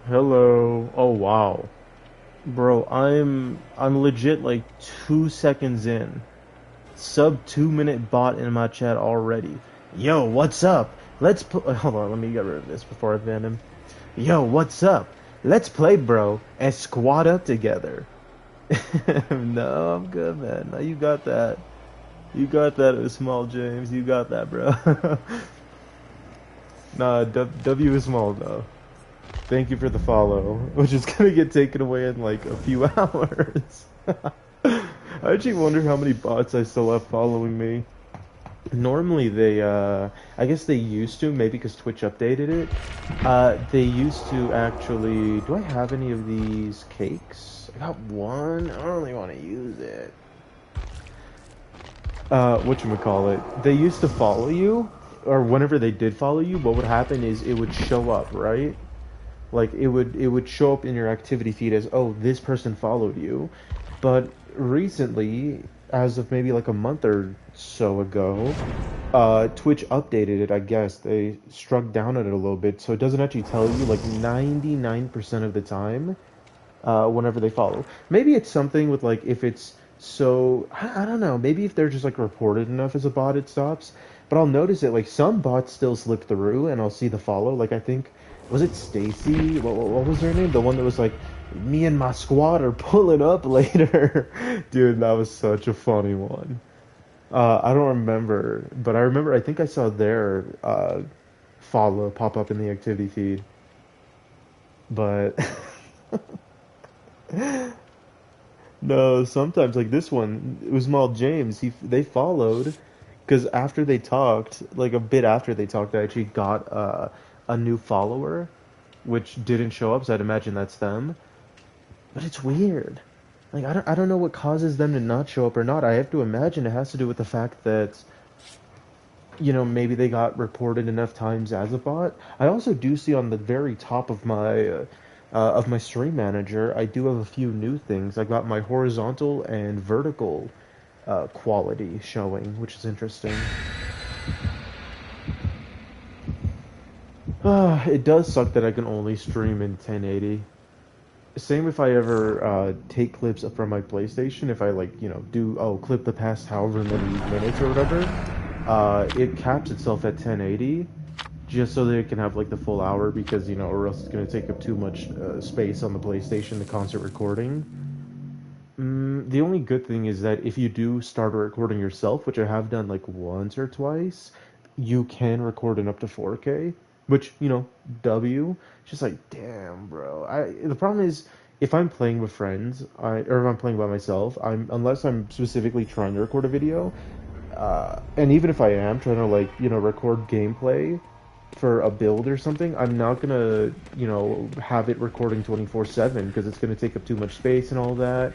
Hello. Oh wow. Bro, I'm legit like 2 seconds in. Sub 2 minute bot in my chat already. Yo, what's up? Hold on, let me get rid of this before I ban him. Yo, what's up? Let's play, bro, and squad up together. No, I'm good, man. No, you got that. You got that, small James. You got that, bro. Nah, W is small though. Thank you for the follow, which is gonna get taken away in like a few hours. I actually wonder how many bots I still have following me. Normally I guess they used to, maybe because Twitch updated it. They used to actually, do I have any of these cakes? I got one, I don't really want to use it. Whatchamacallit, they used to follow you, or whenever they did follow you, what would happen is it would show up, right? Like it would show up in your activity feed as, oh, this person followed you. But recently, as of maybe like a month or so ago, Twitch updated it, I guess. They struck down on it a little bit, so it doesn't actually tell you like 99% of the time whenever they follow. Maybe it's something with like if it's so I don't know. Maybe if they're just like reported enough as a bot, it stops. But I'll notice it like some bots still slip through, and I'll see the follow. Like I think was it Stacy? What was her name? The one that was like, me and my squad are pulling up later. Dude, that was such a funny one. I don't remember, but I remember I think I saw their follow pop up in the activity feed. But no, sometimes like this one, it was Mal James. They followed because after they talked, like a bit after they talked, I actually got a new follower, which didn't show up. So I'd imagine that's them. But it's weird. Like I don't know what causes them to not show up or not. I have to imagine it has to do with the fact that maybe they got reported enough times as a bot. I also do see on the very top of my stream manager, I do have a few new things. I got my horizontal and vertical quality showing, which is interesting. It does suck that I can only stream in 1080. Same if I ever take clips from my PlayStation. If I like, clip the past however many minutes or whatever, it caps itself at 1080, just so that it can have like the full hour because or else it's gonna take up too much space on the PlayStation, the constant recording. The only good thing is that if you do start recording yourself, which I have done like once or twice, you can record in up to 4K, which, W. It's just like, damn, bro. The problem is if I'm playing with friends, or if I'm playing by myself, unless I'm specifically trying to record a video, and even if I am trying to like, record gameplay for a build or something, I'm not gonna, have it recording 24/7 because it's gonna take up too much space and all that.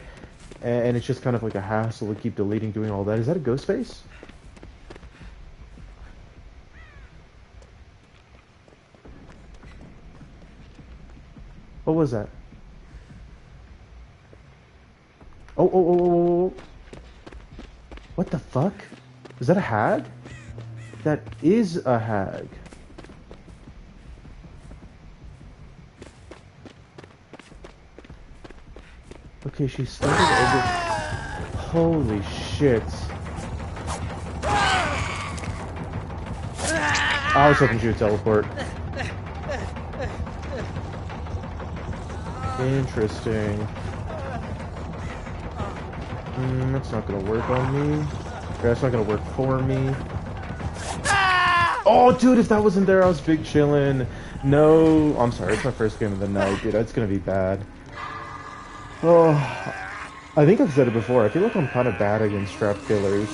And it's just kind of like a hassle to keep deleting, doing all that. Is that a ghost face? What was that? Oh, oh, oh, oh, oh. What the fuck? Is that a hag? That is a hag. Okay, she started over. Holy shit. I was hoping she would teleport. Interesting. That's not gonna work on me. That's not gonna work for me. Oh, dude, if that wasn't there, I was big chillin'. No, I'm sorry, it's my first game of the night, dude. That's gonna be bad. Oh, I think I've said it before. I feel like I'm kind of bad against trap killers.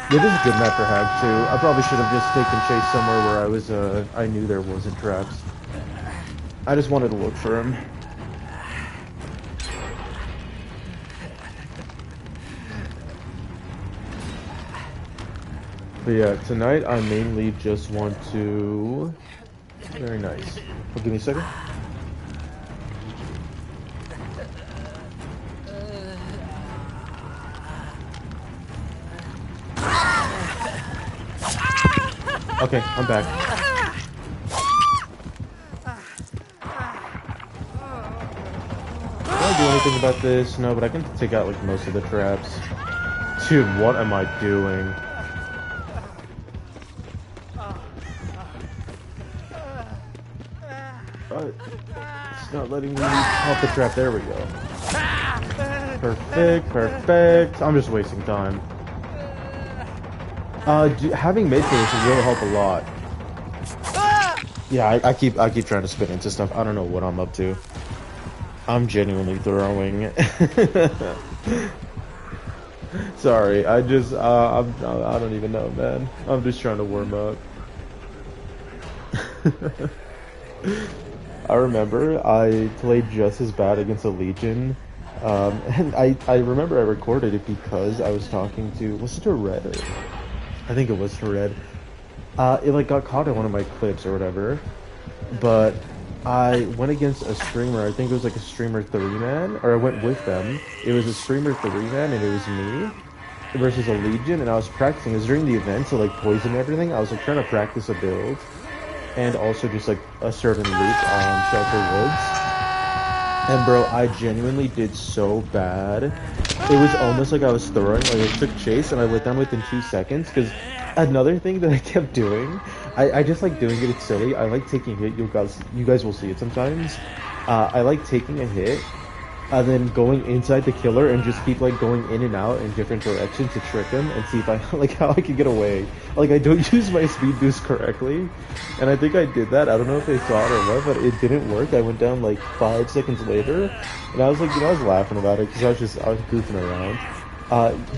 Yeah, this is a good map for hag too. I probably should have just taken chase somewhere where I knew there wasn't traps. I just wanted to look for him. But yeah, tonight I mainly just want to... Very nice. Oh, give me a second. Okay, I'm back. everything about this? No, but I can take out like most of the traps. Dude, what am I doing? It's not letting me pop the trap. There we go. Perfect, perfect. I'm just wasting time. Having mid finish will help a lot. Yeah, I keep trying to spin into stuff. I don't know what I'm up to. I'm genuinely throwing. Sorry, I don't even know, man. I'm just trying to warm up. I remember I played just as bad against a Legion, and I remember I recorded it because I was talking to, was it to Red? I think it was to Red. It like got caught in one of my clips or whatever, but I went against a streamer. I think it was like a streamer 3-man, or I went with them. It was a streamer 3-man, and it was me versus a Legion, and I was practicing. It was during the event, so like poison and everything. I was like trying to practice a build, and also just like a certain loop on Shelter Woods. And bro, I genuinely did so bad. It was almost like I was throwing, like I took chase and I went down within 2 seconds. Because another thing that I kept doing, I just like doing it. It's silly. I like taking a hit. You guys will see it sometimes. I like taking a hit and then going inside the killer and just keep like going in and out in different directions to trick him and see if I like how I can get away. Like I don't use my speed boost correctly, and I think I did that. I don't know if they saw it or what, but it didn't work. I went down like 5 seconds later, and I was like, I was laughing about it because I was goofing around.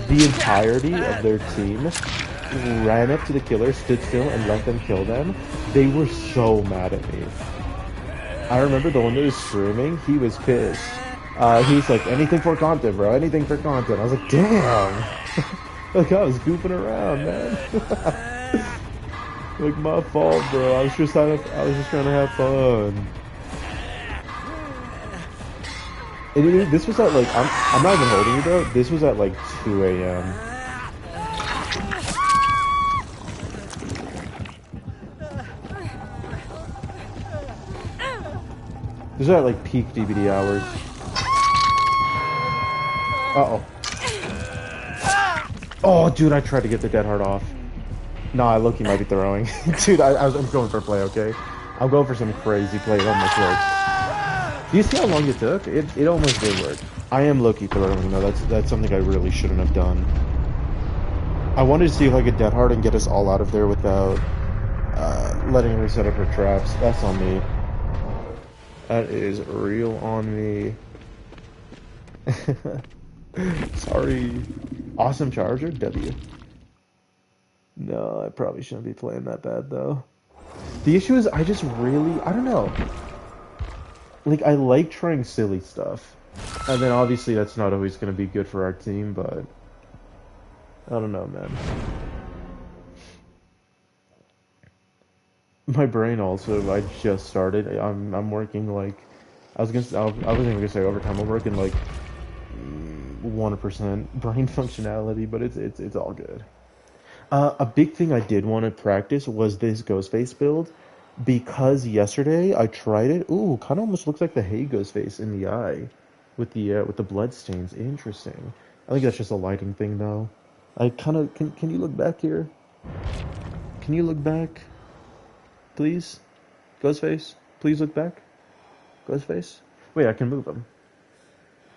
The entirety of their team ran up to the killer, stood still, and let them kill them. They were so mad at me. I remember the one that was streaming. He was pissed. He's like, anything for content, bro. Anything for content. I was like, damn. Like, I was goofing around, man. Like, my fault, bro. I was just trying to have fun. And this was at, like, I'm not even holding you, bro. This was at, like, 2 a.m. This was at, like, peak DBD hours. Uh-oh. Oh, dude, I tried to get the dead hard off. Nah, I look, he might be throwing. Dude, I'm going for a play, okay? I'm going for some crazy play. It almost worked. Do you see how long it took? It almost did work. I am low-key throwing, though. That's something I really shouldn't have done. I wanted to see if I could dead hard and get us all out of there without letting her set up her traps. That's on me. That is real on me. Sorry. Awesome charger? W. No, I probably shouldn't be playing that bad, though. The issue is, I don't know. Like, I like trying silly stuff. And then, obviously, that's not always going to be good for our team, but... I don't know, man. My brain also, I just started. I'm working, like... I wasn't even going to say overtime. I'm working, like... 1% brain functionality, but it's all good. A big thing I did want to practice was this Ghostface build, because yesterday I tried it. Ooh, kind of almost looks like the Hay Ghostface in the eye, with the blood stains. Interesting. I think that's just a lighting thing, though. I kind of can you look back here? Can you look back, please? Ghostface, please look back. Ghostface. Wait, I can move him.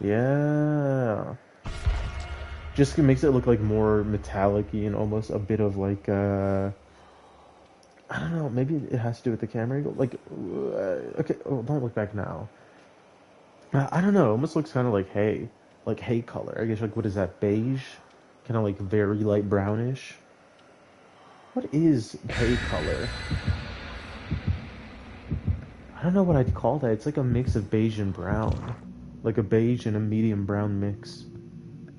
Yeah. Just makes it look like more metallic-y and almost a bit of like, I don't know, maybe it has to do with the camera angle. Like, okay, oh, don't look back now. I don't know, it almost looks kind of like hay color. I guess, like, what is that, beige? Kind of like very light brownish. What is hay color? I don't know what I'd call that. It's like a mix of beige and brown. Like a beige and a medium brown mix.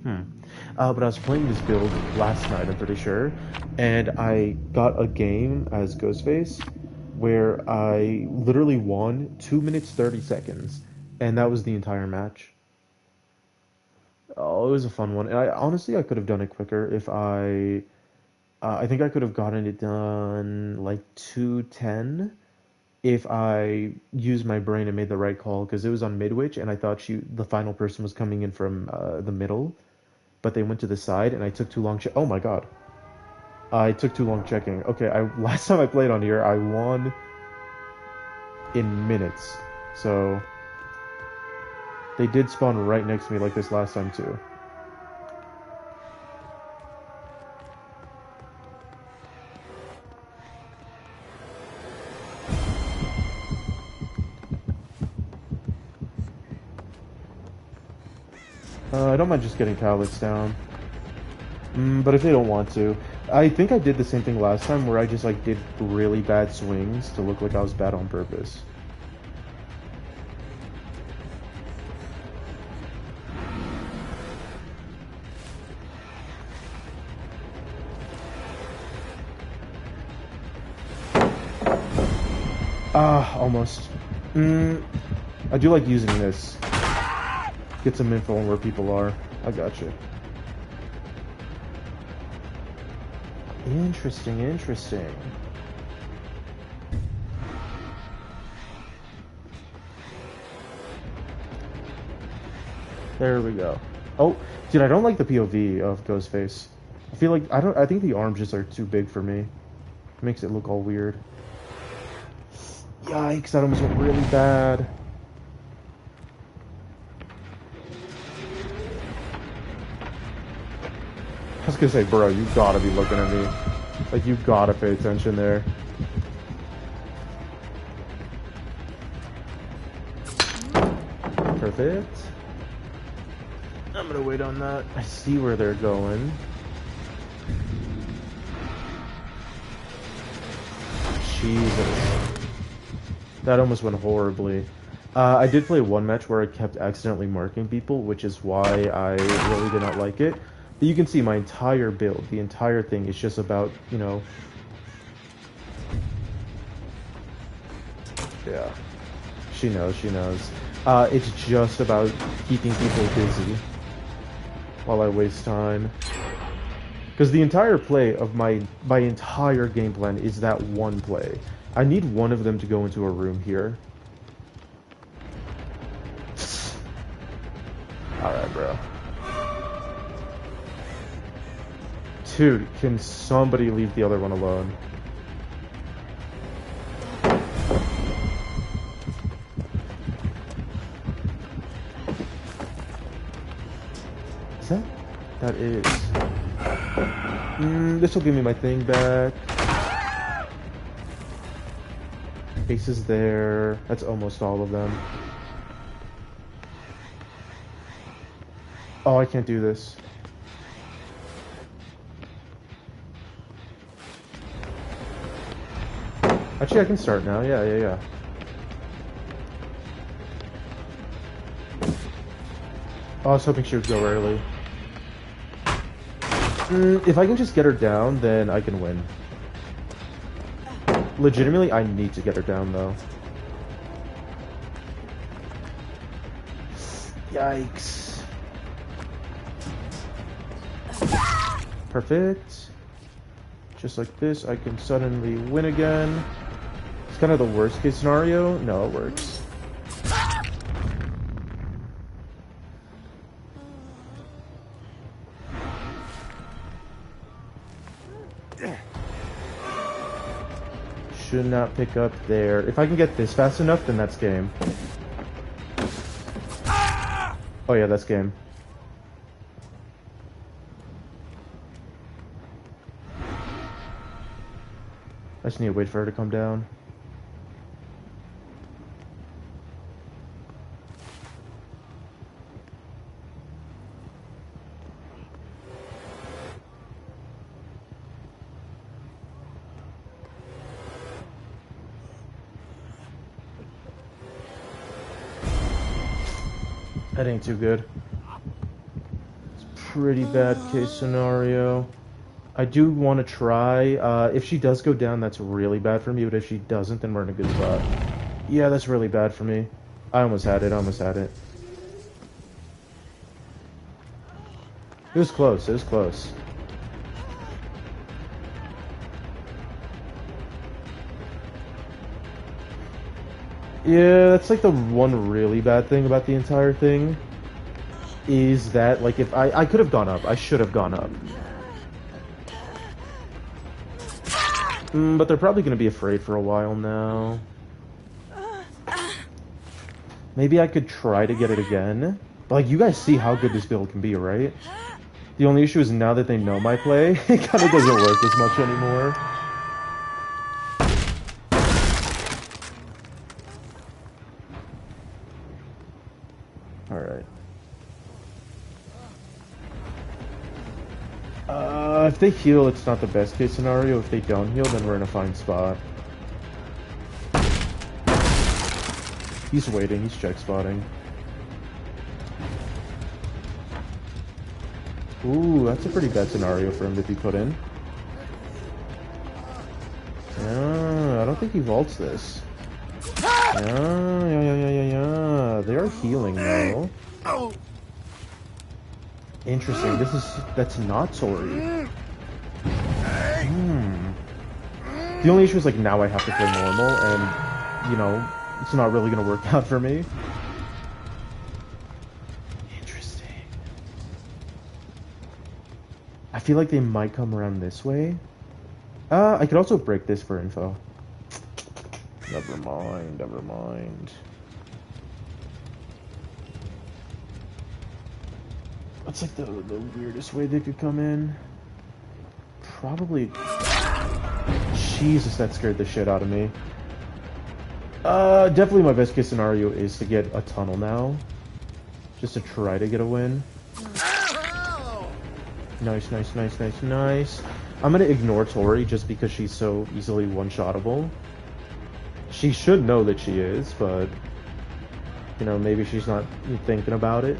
But I was playing this build last night, I'm pretty sure, and I got a game as Ghostface where I literally won 2 minutes 30 seconds, and that was the entire match. Oh, it was a fun one, and I could have done it quicker if I think I could have gotten it done like 2:10, if I used my brain and made the right call, because it was on mid-witch, and I thought the final person was coming in from the middle, but they went to the side, and I took too long. Oh my god, I took too long checking. Okay, last time I played on here, I won in minutes, so they did spawn right next to me like this last time too. I don't mind just getting pallets down. But if they don't want to, I think I did the same thing last time where I just like did really bad swings to look like I was bad on purpose. Ah, almost. I do like using this. Get some info on where people are. I got you. Interesting, interesting. There we go. Oh, dude, I don't like the POV of Ghostface. I feel like I think the arms just are too big for me. It makes it look all weird. Yikes, that almost went really bad. I was gonna say, bro, you gotta be looking at me. Like, you gotta pay attention there. Perfect. I'm gonna wait on that. I see where they're going. Jesus. That almost went horribly. I did play one match where I kept accidentally marking people, which is why I really did not like it. But you can see my entire build, the entire thing is just about, you know... Yeah. She knows, she knows. It's just about keeping people busy while I waste time. Because the entire play of my entire game plan is that one play. I need one of them to go into a room here. Alright, bro. Dude, can somebody leave the other one alone? Is that? That is. This will give me my thing back. Ace is there. That's almost all of them. Oh, I can't do this. Actually, I can start now. Yeah. Oh, I was hoping she would go early. If I can just get her down, then I can win. Legitimately, I need to get her down, though. Yikes. Perfect. Just like this, I can suddenly win again. It's kind of the worst case scenario. No, it works. Should not pick up there. If I can get this fast enough, then that's game. Oh yeah, that's game. I just need to wait for her to come down. That ain't too good. It's pretty bad case scenario. I do want to try. If she does go down, that's really bad for me. But if she doesn't, then we're in a good spot. Yeah, that's really bad for me. I almost had it. It was close. It was close. Yeah, that's like the one really bad thing about the entire thing. Is that, like, if I could have gone up. I should have gone up. But they're probably going to be afraid for a while now. Maybe I could try to get it again. But, like, you guys see how good this build can be, right? The only issue is now that they know my play, it kind of doesn't work as much anymore. Alright. If they heal, it's not the best case scenario. If they don't heal, then we're in a fine spot. He's waiting, he's check spotting. Ooh, that's a pretty bad scenario for him to be put in. I don't think he vaults this. Yeah. They are healing though. Interesting. That's not Tori. The only issue is, like, now I have to play normal, and you know, it's not really gonna work out for me. Interesting. I feel like they might come around this way. I could also break this for info. Never mind. What's like the weirdest way they could come in? Probably. Jesus, that scared the shit out of me. Definitely my best case scenario is to get a tunnel now. Just to try to get a win. Nice. I'm gonna ignore Tori just because she's so easily one-shottable. She should know that she is, but you know, maybe she's not thinking about it.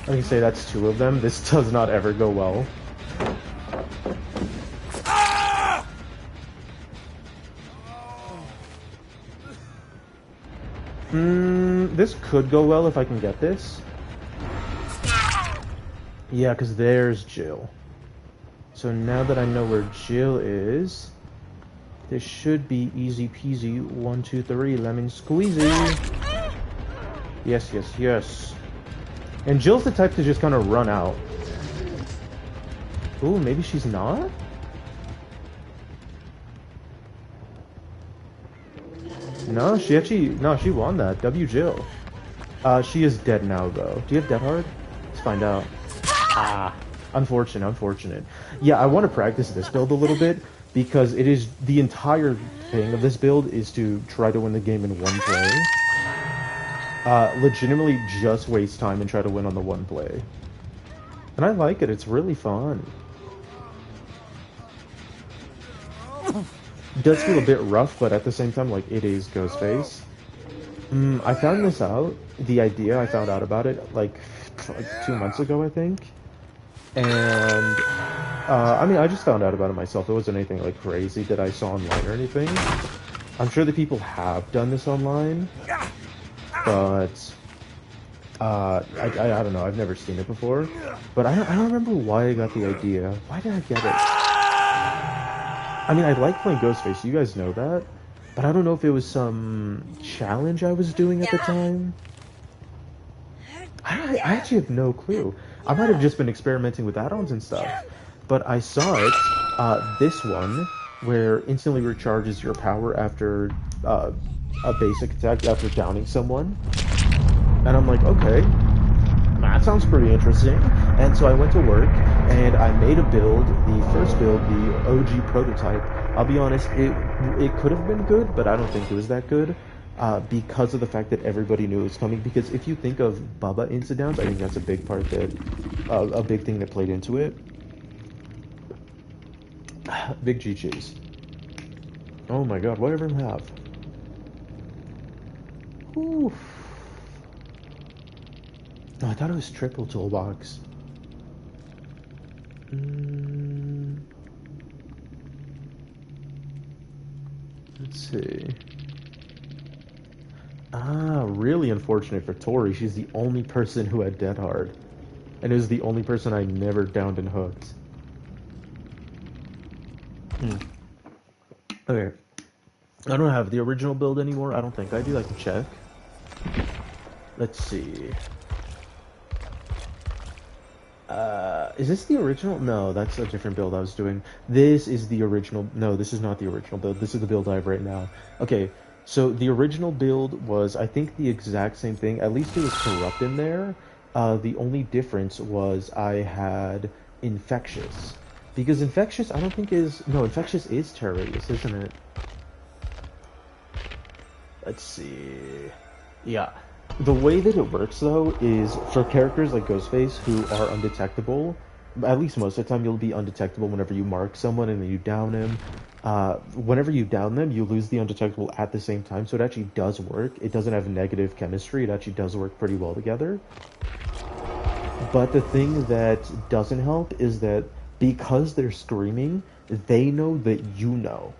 Like I say, that's two of them. This does not ever go well. This could go well if I can get this. Yeah, because there's Jill. So now that I know where Jill is, this should be easy peasy. 1, 2, 3, lemon squeezy. Yes. And Jill's the type to just kind of run out. Ooh, maybe she's not? No, she won that. W Jill. She is dead now, though. Do you have Dead Hard? Let's find out. Unfortunate. Yeah, I want to practice this build a little bit, because it is, the entire thing of this build is to try to win the game in one play. Legitimately just waste time and try to win on the one play. And I like it, it's really fun. It does feel a bit rough, but at the same time, like, it is Ghostface. I found this out, the idea, I found out about it, like 2 months ago, I think. And, I mean, I just found out about it myself. It wasn't anything, like, crazy that I saw online or anything. I'm sure that people have done this online. But, I don't know, I've never seen it before. But I don't remember why I got the idea. Why did I get it? I mean, I like playing Ghostface, you guys know that. But I don't know if it was some challenge I was doing at the time. I actually have no clue. I might have just been experimenting with add-ons and stuff. But I saw it, this one, where instantly recharges your power after, a basic attack after downing someone. And I'm like, okay, that sounds pretty interesting. And so I went to work and I made a build, the first build, the OG prototype. I'll be honest, it could have been good, but I don't think it was that good, because of the fact that everybody knew it was coming. Because if you think of Bubba incidents, I think that's a big part that, a big thing that played into it. Big G cheese. Oh my god, what did everyone have? Oof. Oh, I thought it was triple toolbox. Let's see. Really unfortunate for Tori. She's the only person who had Dead Hard. And it was the only person I never downed and hooked. Hmm. Okay. I don't have the original build anymore. I don't think I do. I can check. Let's see. Is this the original? No, that's a different build I was doing. This is the original. No, this is not the original build. This is the build I have right now. Okay, so the original build was, I think, the exact same thing. At least it was corrupt in there. The only difference was I had infectious. Because infectious, I don't think is... No, infectious is terrorious, isn't it? Let's see... Yeah. The way that it works, though, is for characters like Ghostface who are undetectable, at least most of the time you'll be undetectable whenever you mark someone and then you down him. Whenever you down them, you lose the undetectable at the same time, so it actually does work. It doesn't have negative chemistry, it actually does work pretty well together. But the thing that doesn't help is that because they're screaming, they know that you know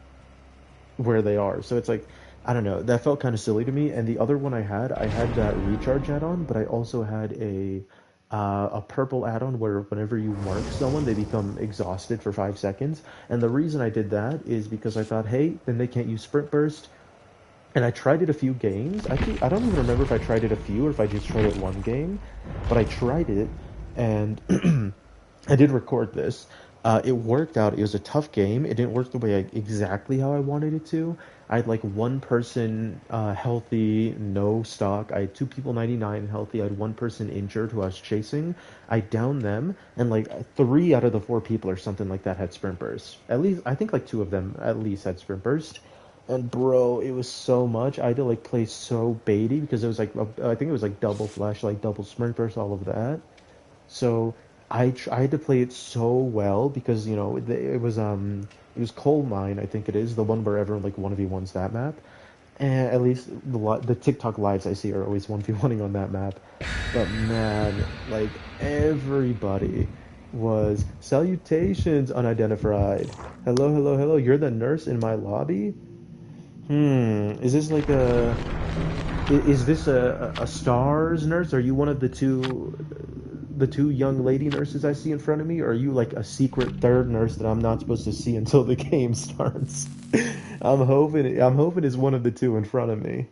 where they are. So it's like, I don't know, that felt kind of silly to me. And the other one I had that recharge add-on, but I also had a purple add-on where whenever you mark someone, they become exhausted for 5 seconds. And the reason I did that is because I thought, hey, then they can't use sprint burst. And I tried it a few games. Actually, I don't even remember if I tried it a few or if I just tried it one game. But I tried it, and I did record this. It worked out. It was a tough game. It didn't work the way exactly how I wanted it to. I had like one person healthy, no stock. I had two people 99 healthy. I had one person injured who I was chasing. I downed them, and like 3 out of the 4 people or something like that had sprint burst. At least, I think like 2 of them at least had sprint burst. And bro, it was so much. I had to like play so baity because it was like, I think it was like double flash, like double sprint burst, all of that. So I had to play it so well because it was Coal Mine, I think it is, the one where everyone like 1v1s that map. And at least the TikTok lives I see are always 1v1ing on that map. But man, like everybody was salutations unidentified. Hello, hello, hello. You're the nurse in my lobby? Is this like is this a stars nurse? Are you one of the two young lady nurses I see in front of me, or are you like a secret third nurse that I'm not supposed to see until the game starts? I'm hoping it's one of the two in front of me.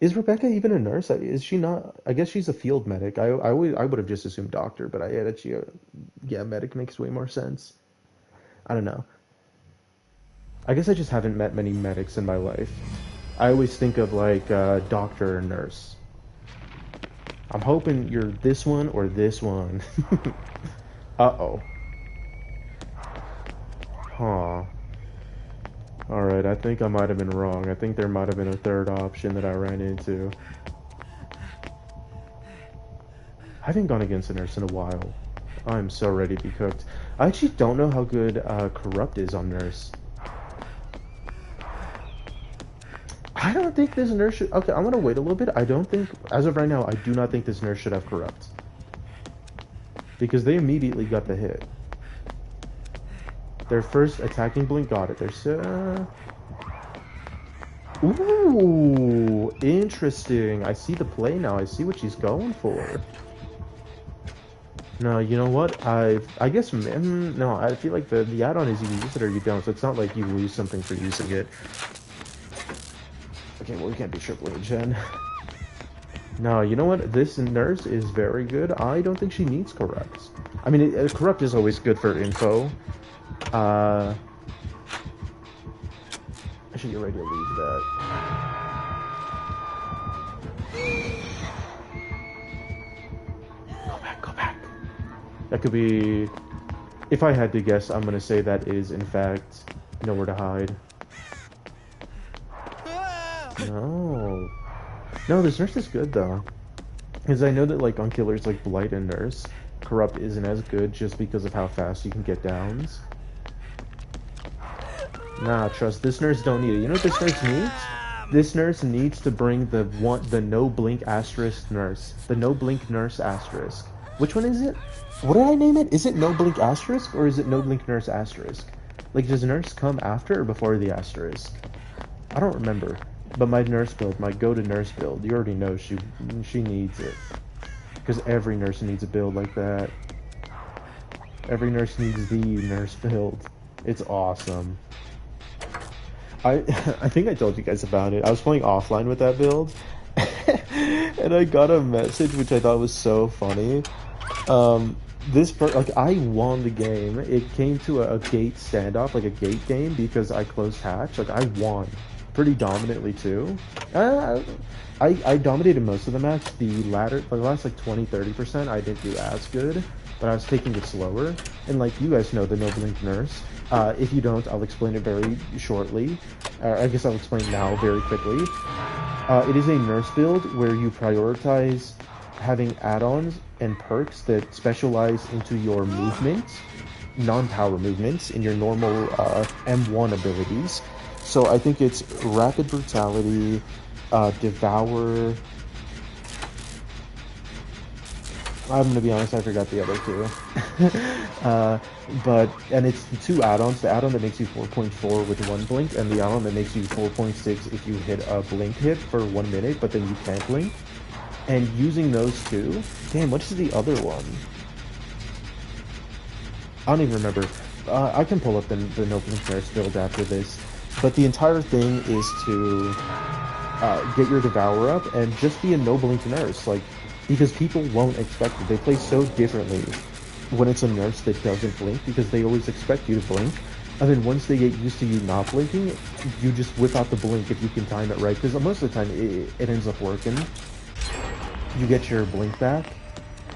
Is Rebecca even a nurse? Is she not? I guess she's a field medic. I would have just assumed doctor, but I added she yeah, medic makes way more sense. I don't know. I guess I just haven't met many medics in my life. I always think of like doctor or nurse. I'm hoping you're this one or this one. Uh-oh. Huh. Alright, I think I might have been wrong. I think there might have been a third option that I ran into. I haven't gone against a nurse in a while. I'm so ready to be cooked. I actually don't know how good Corrupt is on nurse. I don't think this nurse should... Okay, I'm gonna wait a little bit. I don't think... As of right now, I do not think this nurse should have Corrupt. Because they immediately got the hit. Their first attacking blink got it. There's Ooh, interesting. I see the play now. I see what she's going for. No, you know what? I guess no. I feel like the add-on is you use it or you don't. So it's not like you lose something for using it. Okay, well we can't be triple H then. No, you know what? This nurse is very good. I don't think she needs corrupt. I mean, corrupt is always good for info. I should get ready to leave that. Go back, go back. That could be... If I had to guess, I'm gonna say that is, in fact, nowhere to hide. No. No, this nurse is good, though. Because I know that, like, on killers like Blight and Nurse, Corrupt isn't as good just because of how fast you can get downs. Nah, trust, this nurse don't need it. You know what this nurse needs? This nurse needs to bring the no blink asterisk nurse. The no blink nurse asterisk. Which one is it? What did I name it? Is it no blink asterisk or is it no blink nurse asterisk? Like, does nurse come after or before the asterisk? I don't remember. But my nurse build, my go-to nurse build, you already know she needs it. Because every nurse needs a build like that. Every nurse needs the nurse build. It's awesome. I I think I told you guys about it. I was playing offline with that build, and I got a message which I thought was so funny. Like I won the game. It came to a gate standoff, like a gate game, because I closed hatch. Like I won pretty dominantly too. I dominated most of the match. The last like 20-30%, I didn't do as good, but I was taking it slower. And like you guys know the No Blink nurse. If you don't, I'll explain it very shortly. I guess I'll explain now very quickly. It is a nurse build where you prioritize having add-ons and perks that specialize into your movements, non-power movements, in your normal M1 abilities. So I think it's Rapid Brutality, Devour. I'm gonna be honest, I forgot the other two. And it's two add-ons. The add-on that makes you 4.4 with one blink, and the add-on that makes you 4.6 if you hit a blink hit for 1 minute, but then you can't blink. And using those two, damn, what is the other one? I don't even remember. I can pull up the No Blink nurse build after this, but the entire thing is to get your Devour up and just be a No Blink nurse, like, because people won't expect it. They play so differently when it's a nurse that doesn't blink, because they always expect you to blink. And then once they get used to you not blinking, you just whip out the blink if you can time it right, because most of the time it ends up working. You get your blink back,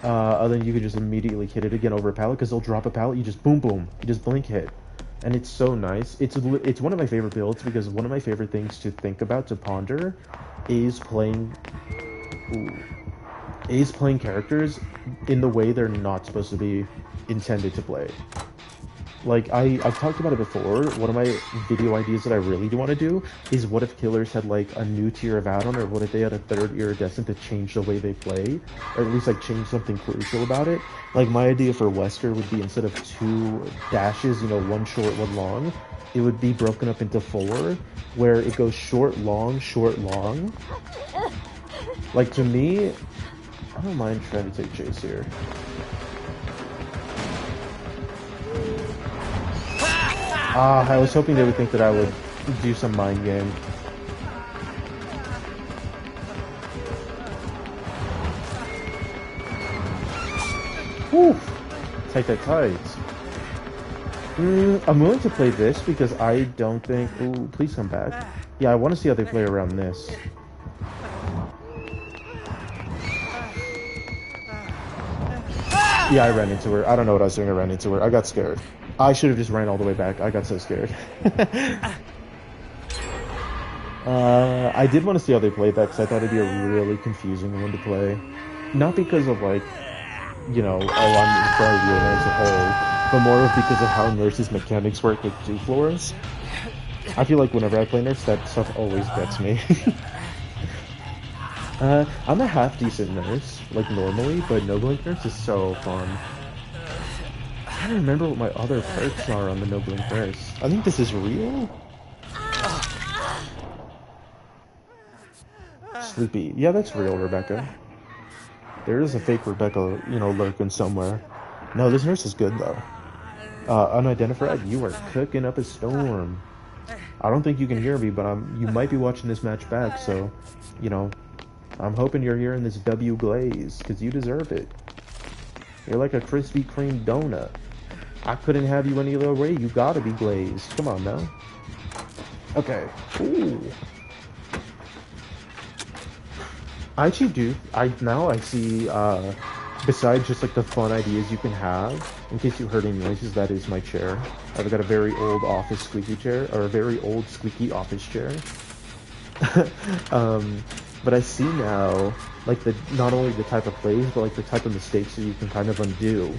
and then you can just immediately hit it again over a pallet, because they'll drop a pallet, you just boom boom, you just blink hit. And it's so nice. It's one of my favorite builds, because one of my favorite things to think about, to ponder, is playing characters in the way they're not supposed to be intended to play. Like, I've talked about it before. One of my video ideas that I really do want to do is, what if killers had like a new tier of add-on, or what if they had a third iridescent to change the way they play, or at least like change something crucial about it. Like, my idea for Wesker would be, instead of 2 dashes, you know, 1 short, 1 long, it would be broken up into 4, where it goes short, long, short, long. Like, to me, I don't mind trying to take chase here. I was hoping they would think that I would do some mind game. Whew! Tight. I'm willing to play this, because I don't think... Ooh, please come back. Yeah, I want to see how they play around this. Yeah, I ran into her. I don't know what I was doing. I ran into her. I got scared. I should have just ran all the way back. I got so scared. I did want to see how they played that, because I thought it'd be a really confusing one to play. Not because of, like, you know, oh, I'm very real as a whole, but more of because of how Nurse's mechanics work with 2 floors. I feel like whenever I play Nurse, that stuff always gets me. I'm a half-decent nurse, like, normally, but No Blink nurse is so fun. I don't remember what my other perks are on the No Blink nurse. I think this is real? Sleepy. Yeah, that's real, Rebecca. There is a fake Rebecca, you know, lurking somewhere. No, this nurse is good, though. Unidentified, you are cooking up a storm. I don't think you can hear me, but you might be watching this match back, so, you know, I'm hoping you're hearing this W glaze, because you deserve it. You're like a Krispy Kreme donut. I couldn't have you any other way. You gotta be glazed. Come on now. Okay. Ooh. I actually do. Now I see, besides just like the fun ideas you can have, in case you heard any noises, that is my chair. I've got a very old office squeaky chair, or a very old squeaky office chair. But I see now, like, not only the type of plays, but like the type of mistakes that you can kind of undo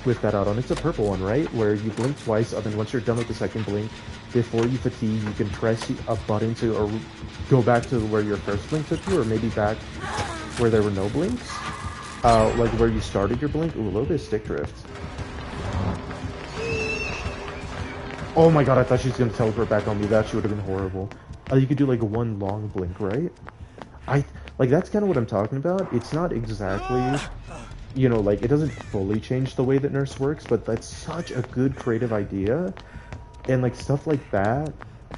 with that add-on. It's a purple one, right? Where you blink twice, and then once you're done with the second blink, before you fatigue, you can press a button to, or go back to where your first blink took you, or maybe back where there were no blinks. Like where you started your blink. Ooh, a little bit of stick drift. Oh my god, I thought she was going to teleport back on me. That would have been horrible. You could do like 1 long blink, right? Like, that's kind of what I'm talking about. It's not exactly, you know, like, it doesn't fully change the way that Nurse works, but that's such a good creative idea. And, like, stuff like that.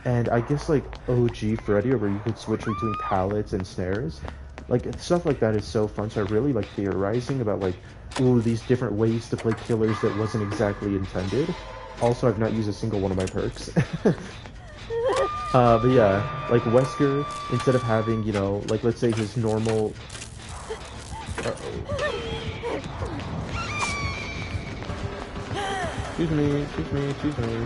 And I guess, like, OG Freddy, where you could switch between pallets and snares. Like, stuff like that is so fun. So I really like theorizing about, like, ooh, these different ways to play killers that wasn't exactly intended. Also, I've not used a single one of my perks. But yeah, like Wesker, instead of having, you know, like let's say his normal... Uh-oh. Excuse me, excuse me, excuse me.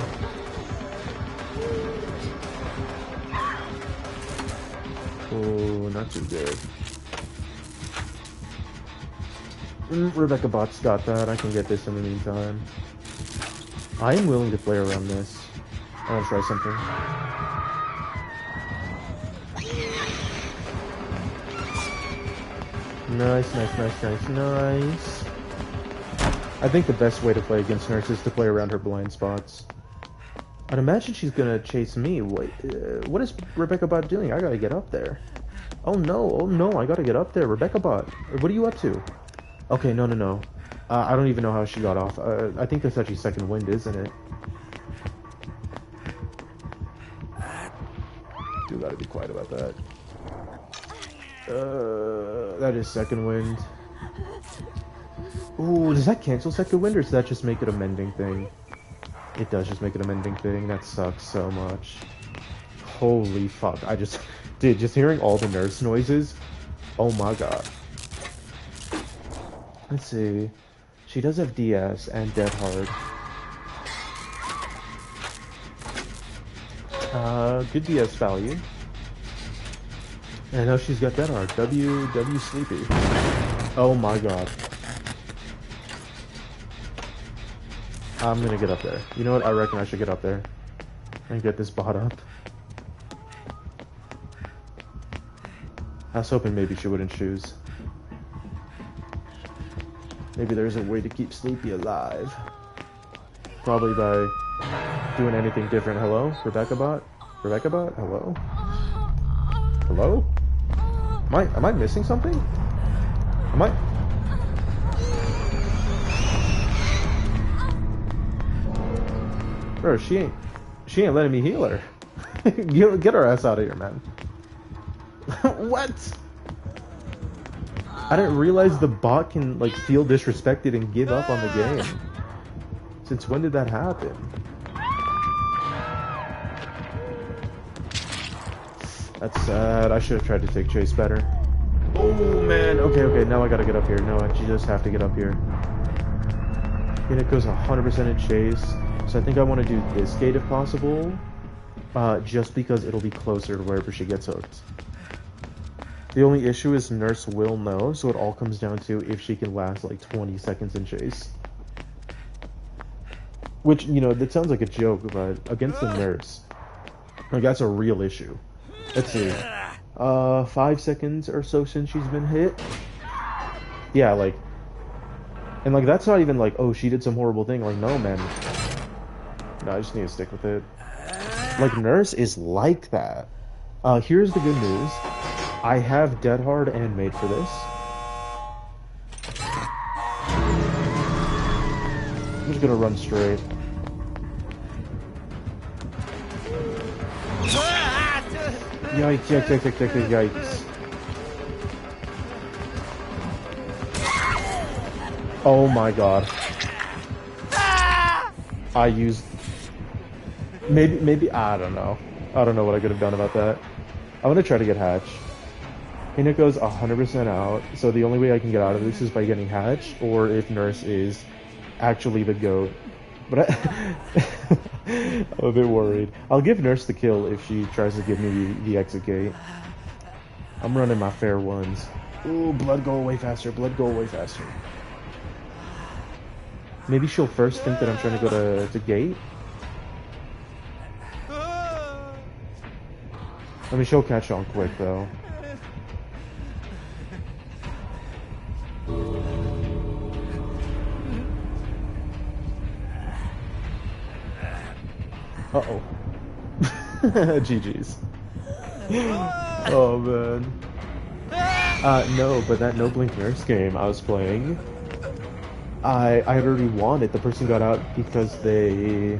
Oh, not too good. Rebecca Bot's got that. I can get this in the meantime. I am willing to play around this. I want to try something. Nice, nice, nice, nice, nice. I think the best way to play against Nurse is to play around her blind spots. I'd imagine she's gonna chase me. Wait, what is Rebecca Bot doing? I gotta get up there. Oh no, I gotta get up there. Rebecca Bot, what are you up to? Okay, no, no, no. I don't even know how she got off. I think that's actually second wind, isn't it? You gotta be quiet about that. That is second wind. Ooh, does that cancel second wind, or does that just make it a mending thing? It does just make it a mending thing. That sucks so much. Holy fuck. Dude, just hearing all the nurse noises. Oh my god. Let's see. She does have DS and Dead Hard. Good DS value. And now she's got Dead Hard. W Sleepy. Oh my god. I'm gonna get up there. You know what? I reckon I should get up there. And get this bot up. I was hoping maybe she wouldn't choose. Maybe there's a way to keep Sleepy alive. Probably by doing anything different. Hello? Rebecca Bot? Rebecca Bot? Hello? Hello? Am I missing something? Am I? Bro, she ain't letting me heal her. Get her ass out of here, man. What? I didn't realize the bot can like feel disrespected and give up on the game. Since when did that happen? That's sad. I should have tried to take chase better. Oh man. Okay. Now I gotta get up here. No, I just have to get up here. And it goes 100% in chase. So I think I want to do this gate if possible. Just because it'll be closer to wherever she gets hooked. The only issue is Nurse will know, so it all comes down to if she can last like 20 seconds in chase. Which, you know, that sounds like a joke, but against the Nurse, like that's a real issue. Let's see. 5 seconds or so since she's been hit. Yeah, like, and like that's not even like, oh, she did some horrible thing. Like, no, man. No, I just need to stick with it. Like, Nurse is like that. Here's the good news. I have Dead Hard and Made for this. I'm just gonna run straight. Yikes, yikes. Oh my god. I used... Maybe, I don't know. I don't know what I could have done about that. I'm gonna try to get Hatch. Hinako's 100% out, so the only way I can get out of this is by getting Hatch, or if Nurse is actually the GOAT. But I'm a bit worried. I'll give Nurse the kill if she tries to give me the exit gate. I'm running my fair ones. Ooh, blood go away faster, blood go away faster. Maybe she'll first think that I'm trying to go to gate? I mean, she'll catch on quick, though. Uh-oh. GG's. Oh, man. No, but that No Blink Nurse game I was playing, I had already won it. The person got out because they,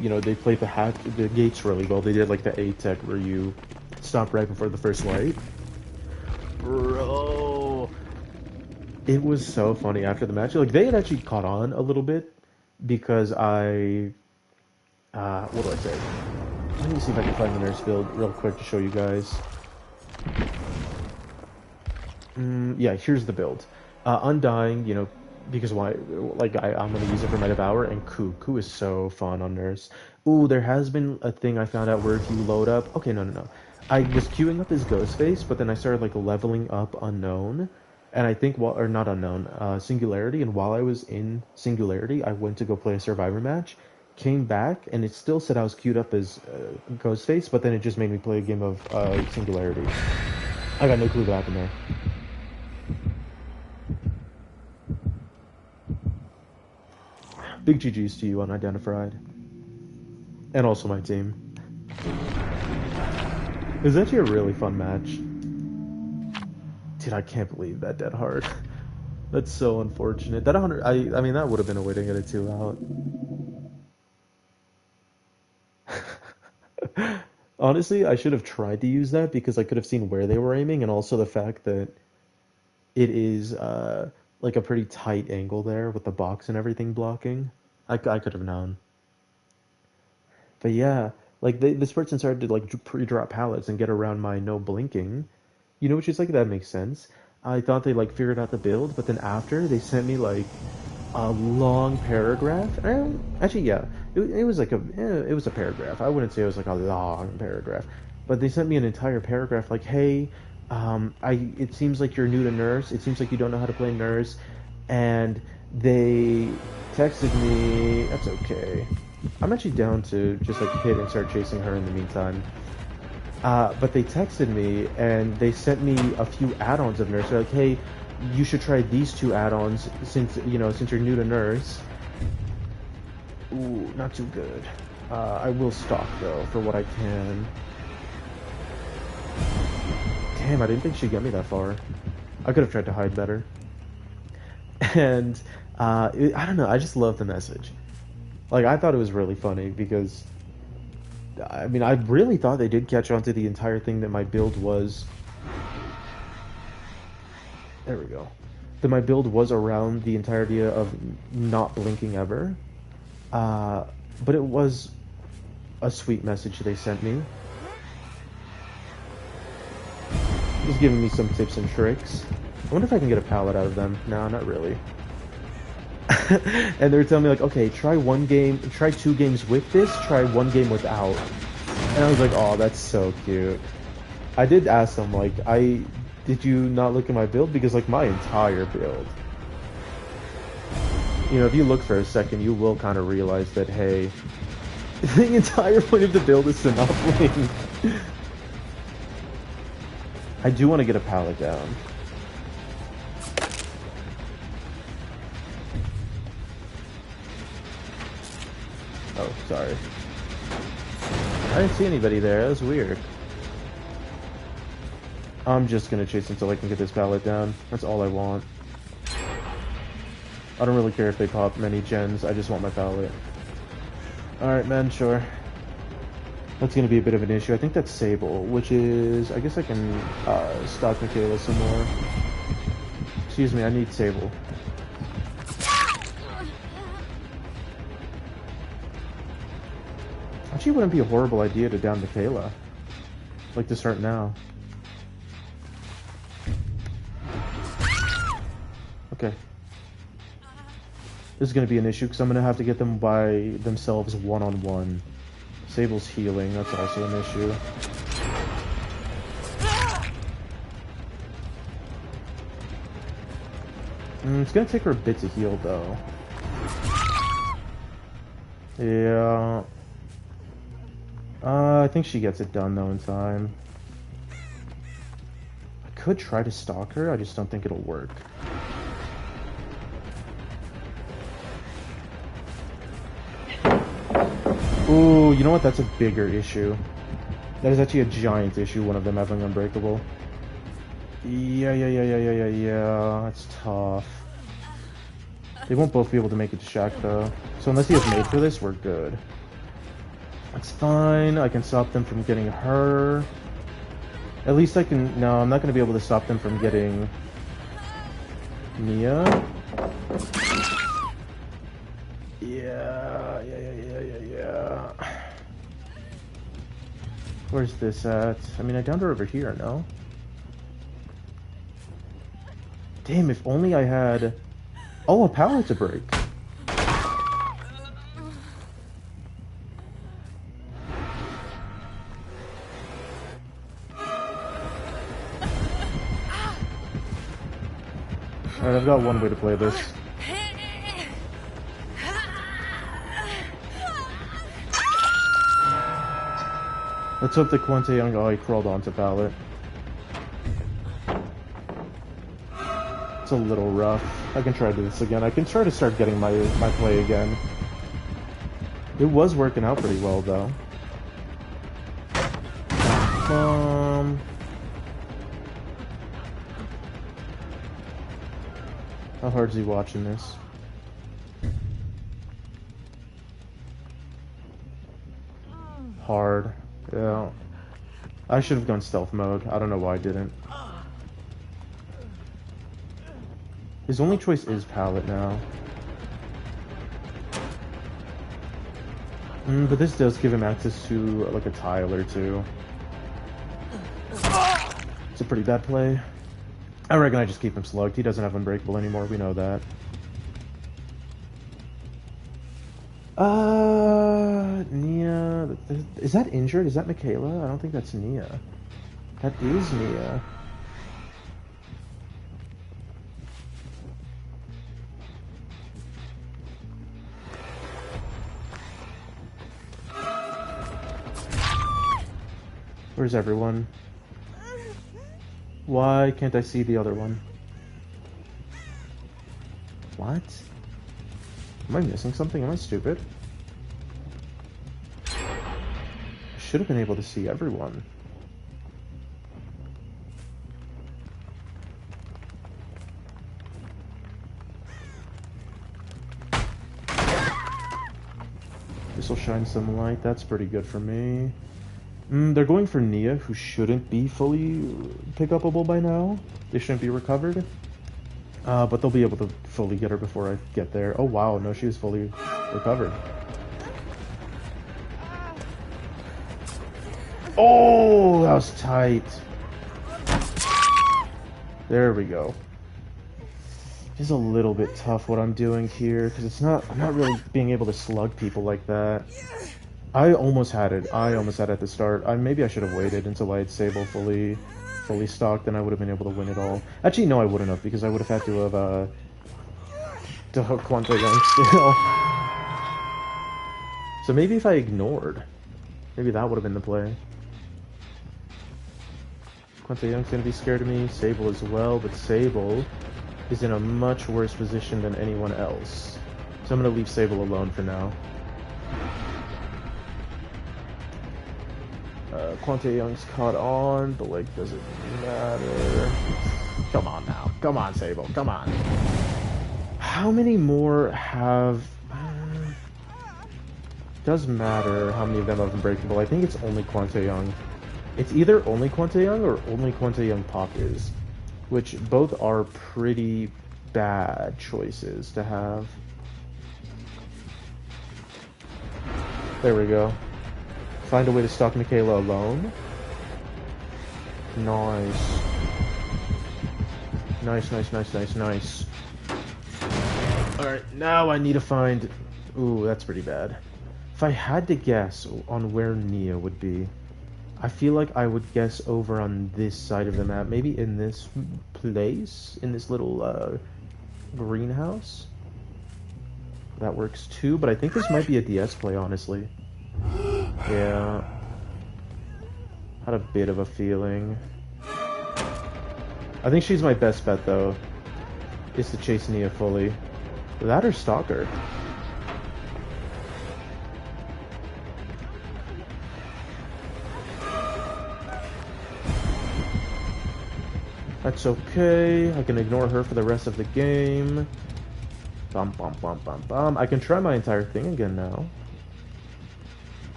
you know, they played the gates really well. They did like the A tech where you stop right before the first light. Bro, it was so funny after the match. Like they had actually caught on a little bit because what do I say? Let me see if I can find the nurse build real quick to show you guys. Yeah, here's the build. Undying, you know, because why? Like I'm gonna use it for my Devour and Ku. Ku is so fun on nurse. Ooh, there has been a thing I found out where if you load up. Okay, no. I was queuing up as Ghostface, but then I started like leveling up Unknown, and I think or not Unknown, Singularity. And while I was in Singularity, I went to go play a Survivor match. Came back, and it still said I was queued up as Ghostface, but then it just made me play a game of Singularity. I got no clue what happened there. Big GG's to you, Unidentified. And also my team. It was actually a really fun match. Dude, I can't believe that dead hard. That's so unfortunate. That 100, I mean, that would have been a way to get a 2 out. Honestly, I should have tried to use that because I could have seen where they were aiming, and also the fact that it is like a pretty tight angle there with the box and everything blocking. I could have known. But yeah, like this person started to like pre-drop pallets and get around my no blinking. You know, which is like that makes sense. I thought they like figured out the build, but then after they sent me like a long paragraph. Actually, yeah, it was like it was a paragraph. I wouldn't say it was like a long paragraph, but they sent me an entire paragraph like, hey, it seems like you're new to nurse. It seems like you don't know how to play nurse, and they texted me. That's okay. I'm actually down to just like hit and start chasing her in the meantime. But they texted me and they sent me a few add-ons of nurse. They're like, hey, you should try these 2 add-ons since you're new to nurse. Ooh, not too good. I will stalk though for what I can. Damn, I didn't think she'd get me that far. I could have tried to hide better. And I don't know, I just love the message. Like, I thought it was really funny because I mean, I really thought they did catch on to the entire thing that my build was. There we go. That my build was around the entirety of not blinking ever. But it was a sweet message they sent me. Just giving me some tips and tricks. I wonder if I can get a pallet out of them. No, not really. And they were telling me like, okay, try 2 games with this, try 1 game without. And I was like, oh, that's so cute. I did ask them like, did you not look at my build? Because like my entire build, you know, if you look for a second, you will kind of realize that, hey, the entire point of the build is to not blink. I do want to get a pallet down. Oh, sorry. I didn't see anybody there. That was weird. I'm just gonna chase until I can get this pallet down. That's all I want. I don't really care if they pop many gens. I just want my pallet. Alright, man, sure. That's gonna be a bit of an issue. I think that's Sable, which is... I guess I can stalk Michaela some more. Excuse me, I need Sable. Actually, wouldn't be a horrible idea to down Michaela. Like to start now. Okay. This is going to be an issue because I'm going to have to get them by themselves one-on-one. Sable's healing, that's also an issue. It's going to take her a bit to heal though. Yeah. I think she gets it done though in time. I could try to stalk her, I just don't think it'll work. Ooh, you know what? That's a bigger issue. That is actually a giant issue, one of them having Unbreakable. Yeah. That's tough. They won't both be able to make it to Shaq, though. So unless he has made for this, we're good. That's fine. I can stop them from getting her. At least I can... No, I'm not going to be able to stop them from getting... Nia. Yeah. Where's this at? I mean, I downed her over here, no? Damn, if only I had... Oh, a pallet to break. Alright, I've got one way to play this. Let's hope that Quante Young... Oh, he crawled onto pallet. It's a little rough. I can try to do this again. I can try to start getting my play again. It was working out pretty well, though. How hard is he watching this? Hard. Yeah. I should have gone stealth mode. I don't know why I didn't. His only choice is pallet now. But this does give him access to like a tile or two. It's a pretty bad play. I reckon I just keep him slugged. He doesn't have Unbreakable anymore. We know that. Nia. Is that injured? Is that Michaela? I don't think that's Nia. That is Nia. Where's everyone? Why can't I see the other one? What? Am I missing something? Am I stupid? I should have been able to see everyone. This will shine some light. That's pretty good for me. They're going for Nia, who shouldn't be fully pick-upable by now. They shouldn't be recovered. But they'll be able to fully get her before I get there. Oh wow, no, she was fully recovered. Oh, that was tight. There we go. It's a little bit tough what I'm doing here, because I'm not really being able to slug people like that. I almost had it. At the start. Maybe I should have waited until I had Sable fully stocked, and I would have been able to win it all. Actually, no, I wouldn't have, because I would have had to have to hook Quante Young still. So maybe if I ignored, maybe that would have been the play. Quante Young's gonna be scared of me. Sable as well, but Sable is in a much worse position than anyone else. So I'm gonna leave Sable alone for now. Quante Young's caught on, but like, does it matter? Come on now. Come on, Sable. Come on. How many more have... does matter how many of them have Unbreakable. I think it's only Quante Young. It's either only Quante Young or only Quante Young Pop is, which both are pretty bad choices to have. There we go. Find a way to stop Michaela alone. Nice. Nice. Alright, now I need to find... Ooh, that's pretty bad. If I had to guess on where Nia would be, I feel like I would guess over on this side of the map. Maybe in this place? In this little, greenhouse? That works too, but I think this might be a DS play, honestly. Yeah. Had a bit of a feeling. I think she's my best bet, though, is to chase Nia fully. That or Stalker. That's okay. I can ignore her for the rest of the game. Bum, bum, bum, bum, bum. I can try my entire thing again now.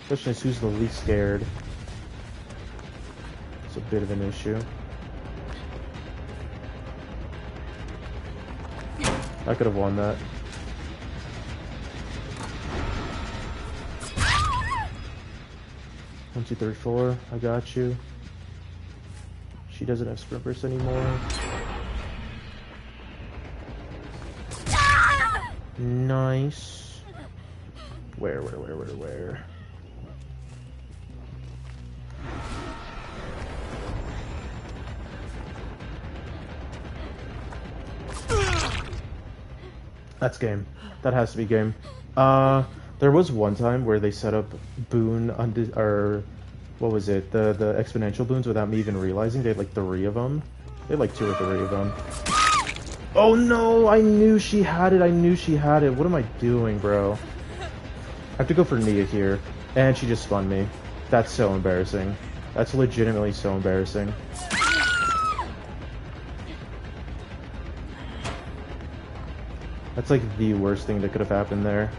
Question is, who's the least scared? It's a bit of an issue. I could have won that. One, two, three, four. I got you. She doesn't have sprint burst anymore. Nice. Where? That's game. That has to be game. There was one time where they set up boon or what was it? The exponential boons without me even realizing. They had like 3 of them. They had like 2 or 3 of them. Oh no! I knew she had it. What am I doing, bro? I have to go for Nia here, and she just spun me. That's so embarrassing. That's legitimately so embarrassing. That's like the worst thing that could have happened there.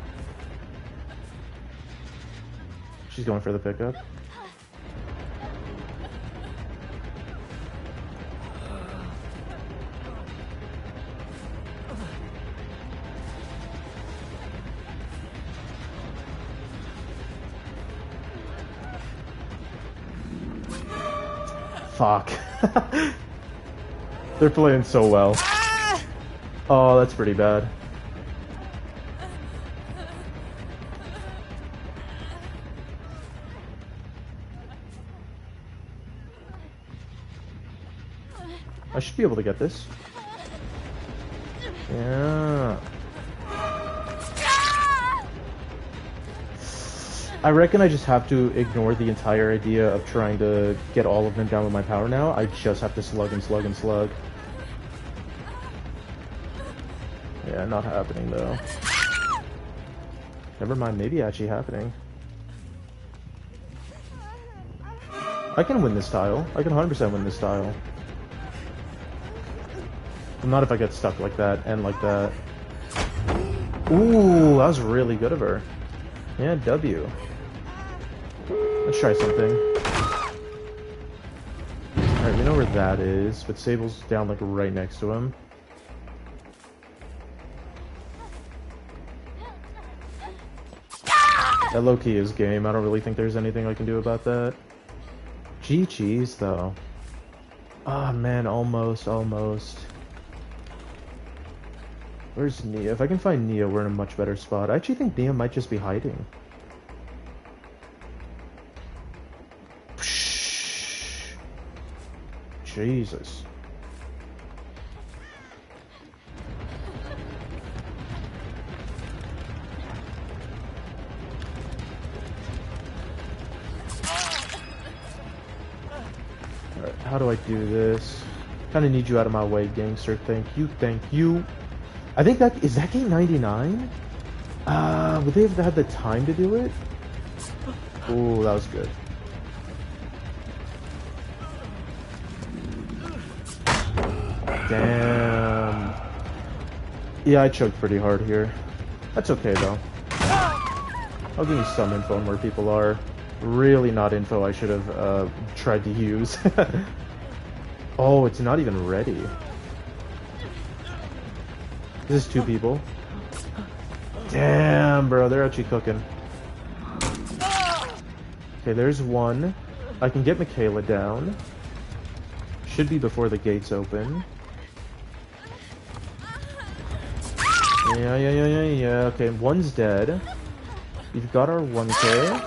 She's going for the pickup. Fuck. They're playing so well. Oh, that's pretty bad. I should be able to get this. Yeah. I reckon I just have to ignore the entire idea of trying to get all of them down with my power now. I just have to slug and slug and slug. Yeah, not happening though. Never mind, maybe actually happening. I can win this tile. I can 100% win this tile. Not if I get stuck like that and like that. Ooh, that was really good of her. Yeah, W. Let's try something. Alright, we know where that is, but Sable's down like right next to him. That low-key is game. I don't really think there's anything I can do about that. GG's though. Ah man, almost. Where's Nia? If I can find Nia, we're in a much better spot. I actually think Nia might just be hiding. Jesus. Alright, how do I do this? Kinda need you out of my way, gangster. Thank you. I think that is that game 99? Would they have had the time to do it? Ooh, that was good. Damn. Yeah, I choked pretty hard here. That's okay though. I'll give you some info on where people are. Really not info I should have tried to use. Oh, it's not even ready. This is 2 people. Damn, bro, they're actually cooking. Okay, there's 1. I can get Michaela down. Should be before the gates open. Yeah. Okay, 1's dead. We've got our 1k.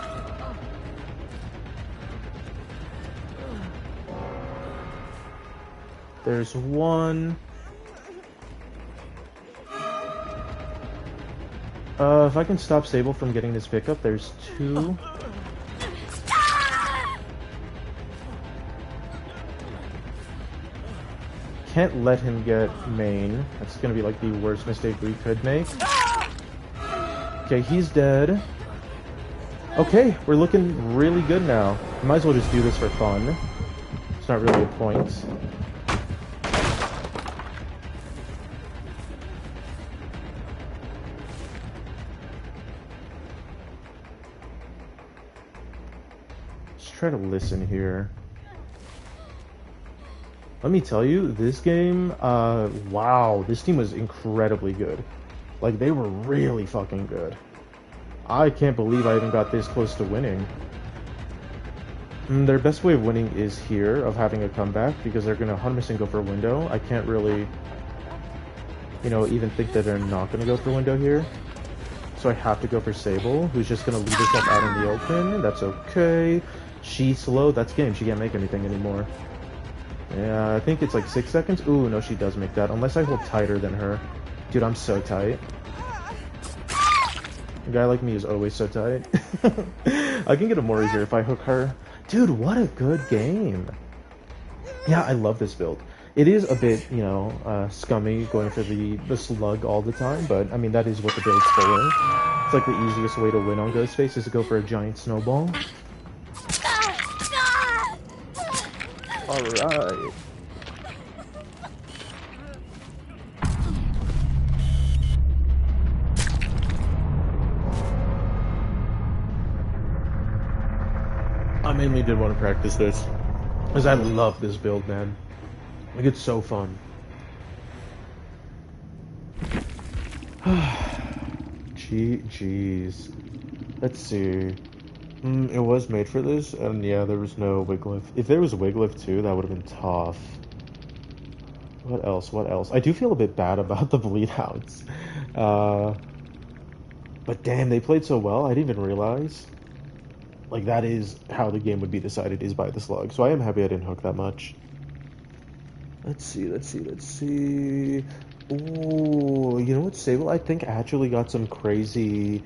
There's 1. If I can stop Sable from getting this pickup, there's 2. Can't let him get main. That's gonna be like the worst mistake we could make. Okay, he's dead. Okay, we're looking really good now. Might as well just do this for fun. It's not really a point. Let's try to listen here. Let me tell you, this game, wow, this team was incredibly good. Like, they were really fucking good. I can't believe I even got this close to winning. Their best way of winning is here, of having a comeback, because they're going to 100% go for window. I can't really, even think that they're not going to go for window here. So I have to go for Sable, who's just going to leave herself out in the open. That's okay. She's slow. That's game. She can't make anything anymore. Yeah, I think it's like 6 seconds. Ooh, no, she does make that. Unless I hold tighter than her. Dude, I'm so tight. A guy like me is always so tight. I can get a more easier if I hook her. Dude, what a good game. Yeah, I love this build. It is a bit, scummy going for the slug all the time, but I mean, that is what the build's for. It's like the easiest way to win on Ghostface is to go for a giant snowball. Alright. I mainly did want to practice this, because I love this build, man. Like, it's so fun. Jeez. Let's see. It was made for this, and yeah, there was no Wiglif. If there was Wiglif too, that would have been tough. What else? What else? I do feel a bit bad about the bleed outs. But damn, they played so well, I didn't even realize. Like, that is how the game would be decided, is by the slug. So I am happy I didn't hook that much. Let's see. Ooh, you know what, Sable, I think actually got some crazy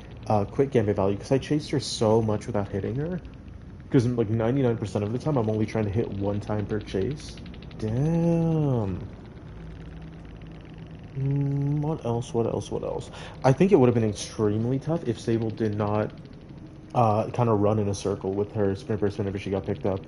quick gambit value, because I chased her so much without hitting her. Because like 99% of the time, I'm only trying to hit one time per chase. Damn. What else? I think it would have been extremely tough if Sable did not kind of run in a circle with her sprint burst whenever she got picked up.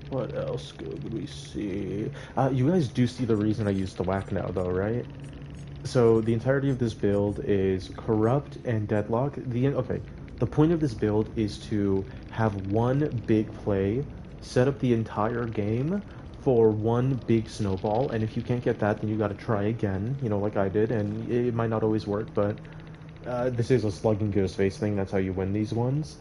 What else could we see? You guys do see the reason I use the whack now, though, right? So the entirety of this build is Corrupt and Deadlock. The point of this build is to have one big play, set up the entire game for one big snowball, and if you can't get that, then you gotta try again, like I did, and it might not always work, but this is a slug and Ghostface thing, that's how you win these ones.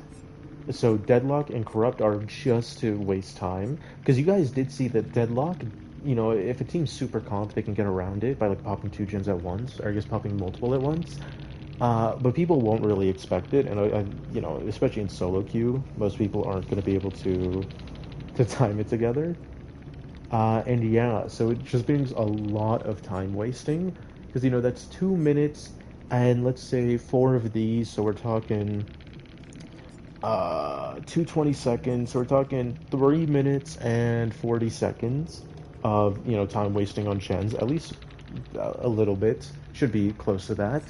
So Deadlock and Corrupt are just to waste time, because you guys did see that Deadlock, if a team's super comp, they can get around it by like popping 2 gens at once, or I guess popping multiple at once. But people won't really expect it, and especially in solo queue, most people aren't going to be able to time it together. And yeah, so it just brings a lot of time wasting, because that's 2 minutes, and let's say 4 of these, so we're talking 220 seconds, so we're talking 3 minutes and 40 seconds of time wasting on gens, at least a little bit, should be close to that.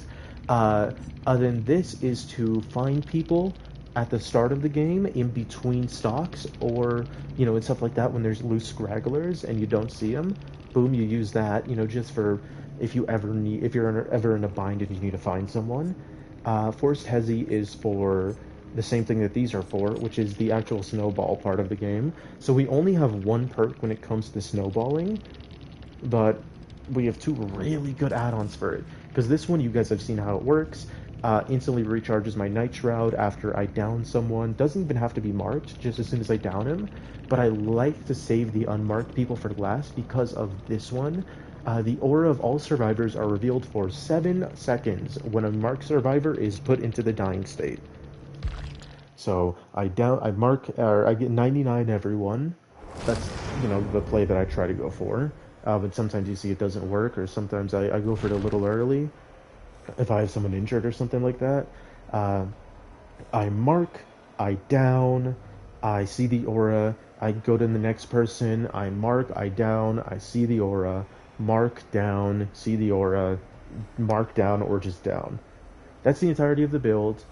Then this is to find people at the start of the game, in between stocks, or and stuff like that, when there's loose scragglers and you don't see them. Boom, you use that, just for if you're ever in a bind and you need to find someone. Forced Hezi is for the same thing that these are for, which is the actual snowball part of the game. So we only have one perk when it comes to snowballing, but we have 2 really good add-ons for it. Because this one, you guys have seen how it works. Instantly recharges my Night Shroud after I down someone. Doesn't even have to be marked, just as soon as I down him. But I like to save the unmarked people for last because of this one. The aura of all survivors are revealed for 7 seconds when a marked survivor is put into the dying state. So I get 99 everyone. That's, the play that I try to go for. But sometimes you see it doesn't work, or sometimes I go for it a little early if I have someone injured or something like that. I mark, I down, I see the aura, I go to the next person, I mark, I down, I see the aura, mark, down, see the aura, mark, down, or just down. That's the entirety of the build.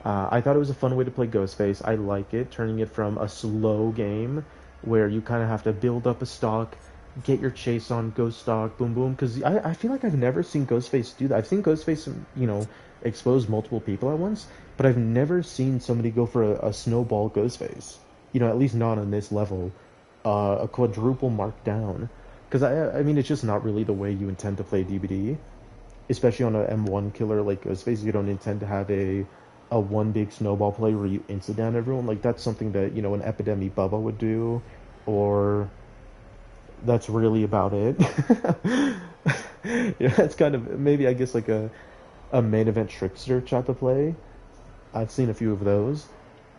I thought it was a fun way to play Ghostface. I like it, turning it from a slow game where you kind of have to build up a stock, get your chase on, go stock, boom, boom. Because I feel like I've never seen Ghostface do that. I've seen Ghostface, expose multiple people at once, but I've never seen somebody go for a snowball Ghostface. At least not on this level. A quadruple markdown. Because I mean, it's just not really the way you intend to play DBD, especially on a M1 killer like Ghostface. You don't intend to have a one big snowball play where you insta down everyone. Like that's something that an Epidemic Bubba would do, or that's really about it. That's kind of maybe I guess like a main event trickster type of play. I've seen a few of those,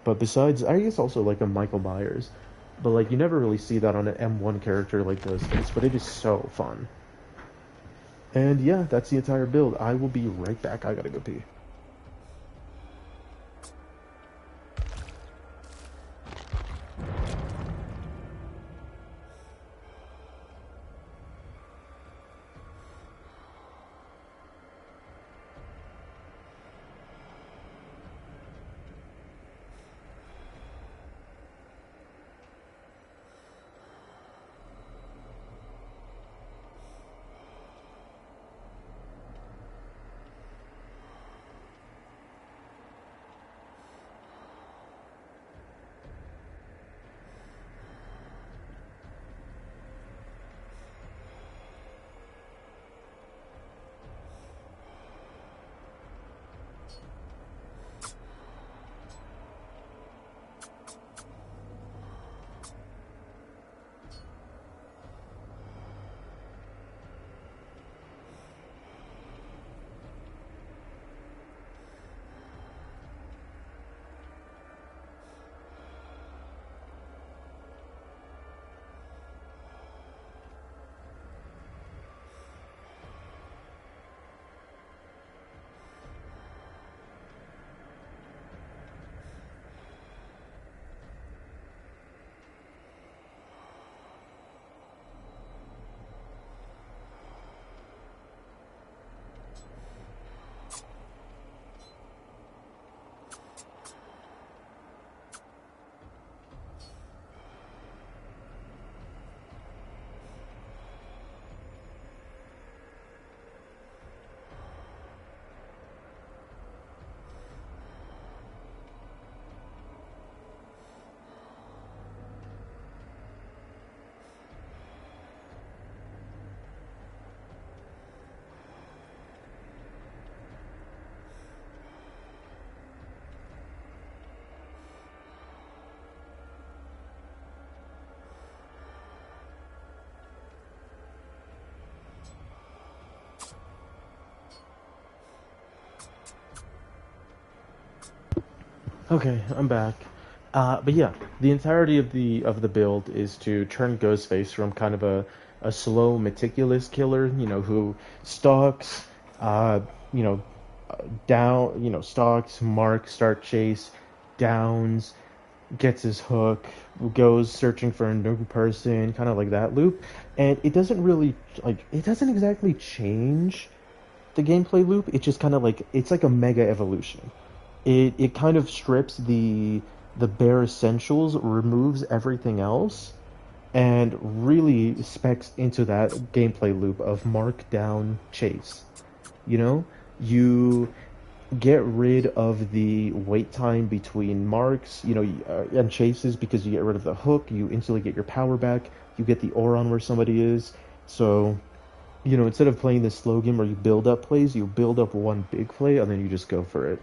but besides, I guess also like a Michael Myers. But like you never really see that on an M1 character like Ghostface, but it is so fun. And yeah, that's the entire build. I will be right back. I gotta go pee. Okay, I'm back. But yeah, the entirety of the build is to turn Ghostface from kind of a slow, meticulous killer, who stalks, uh, you know, down, stalks, marks, start chase, downs, gets his hook, goes searching for a new person, kind of like that loop. And it doesn't really it doesn't exactly change the gameplay loop. It just kind of like it's like a mega evolution. It kind of strips the bare essentials, removes everything else, and really specs into that gameplay loop of mark down chase. You know, you get rid of the wait time between marks, and chases because you get rid of the hook. You instantly get your power back. You get the aura on where somebody is. So, instead of playing this slow game where you build up plays, you build up one big play and then you just go for it.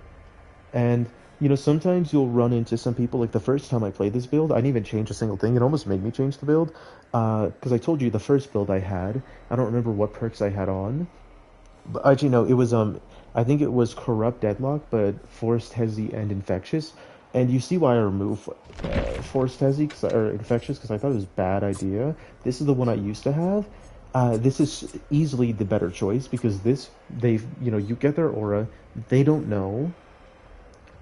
And sometimes you'll run into some people. Like the first time I played this build, I didn't even change a single thing. It almost made me change the build, because I told you the first build I had. I don't remember what perks I had on, but actually no, it was I think it was Corrupt Deadlock, but Forced Hezi and Infectious. And you see why I removed Forced Hezi or Infectious because I thought it was a bad idea. This is the one I used to have. This is easily the better choice because you get their aura, they don't know,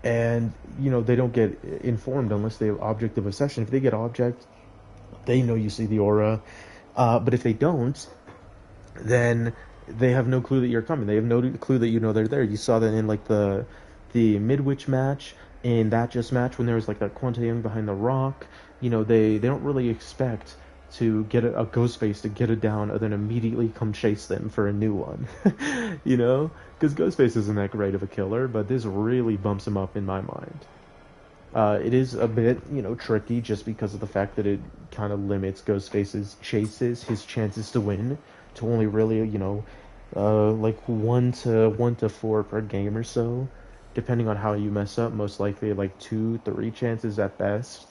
and they don't get informed unless they have object of obsession. If they get object, they know you see the aura, but if they don't, then they have no clue that you're coming. They have no clue that they're there. You saw that in like the the Midwich match, in that just match when there was like that Quanta Young behind the rock, they don't really expect to get a Ghostface to get it down and then immediately come chase them for a new one. Because Ghostface isn't that great of a killer, but this really bumps him up in my mind. It is a bit, tricky just because of the fact that it kind of limits Ghostface's chases, his chances to win, to only really, like one to four per game or so, depending on how you mess up. Most likely, like 2-3 chances at best.